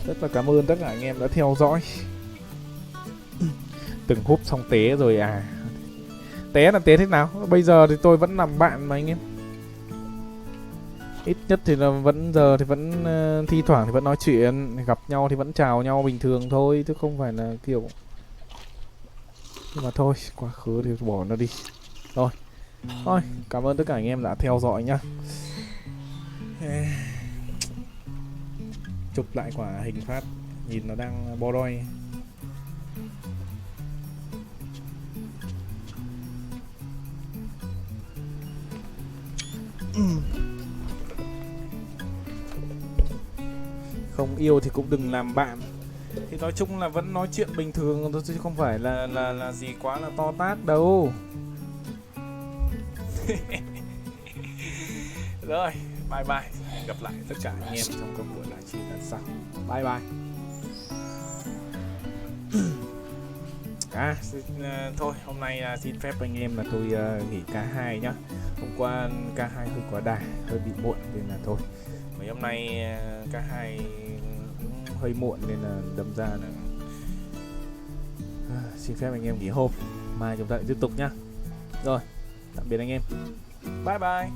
Rất là cảm ơn tất cả anh em đã theo dõi. Từng húp xong té rồi à. Té là té thế nào? Bây giờ thì tôi vẫn làm bạn mà anh em. Ít nhất thì là vẫn giờ thì vẫn thi thoảng thì vẫn nói chuyện, gặp nhau thì vẫn chào nhau bình thường thôi chứ không phải là kiểu. Nhưng mà thôi, quá khứ thì bỏ nó đi. Rồi. Thôi, cảm ơn tất cả anh em đã theo dõi nhá. Chụp lại quả hình phát nhìn nó đang bo đoi. Không yêu thì cũng đừng làm bạn. Thì nói chung là vẫn nói chuyện bình thường thôi chứ không phải là gì quá là to tát đâu. Rồi, bye bye. Gặp lại tất cả anh em trong các buổi livestream lần sau. Bye bye. Thôi hôm nay xin phép anh em là tôi nghỉ K2 nhá. Hôm qua K2 hơi quá đà, hơi bị muộn nên là thôi. Mấy hôm nay K2 cũng hơi muộn nên là đâm ra là xin phép anh em nghỉ hôm. Mai chúng ta lại tiếp tục nhá. Rồi, tạm biệt anh em. Bye bye.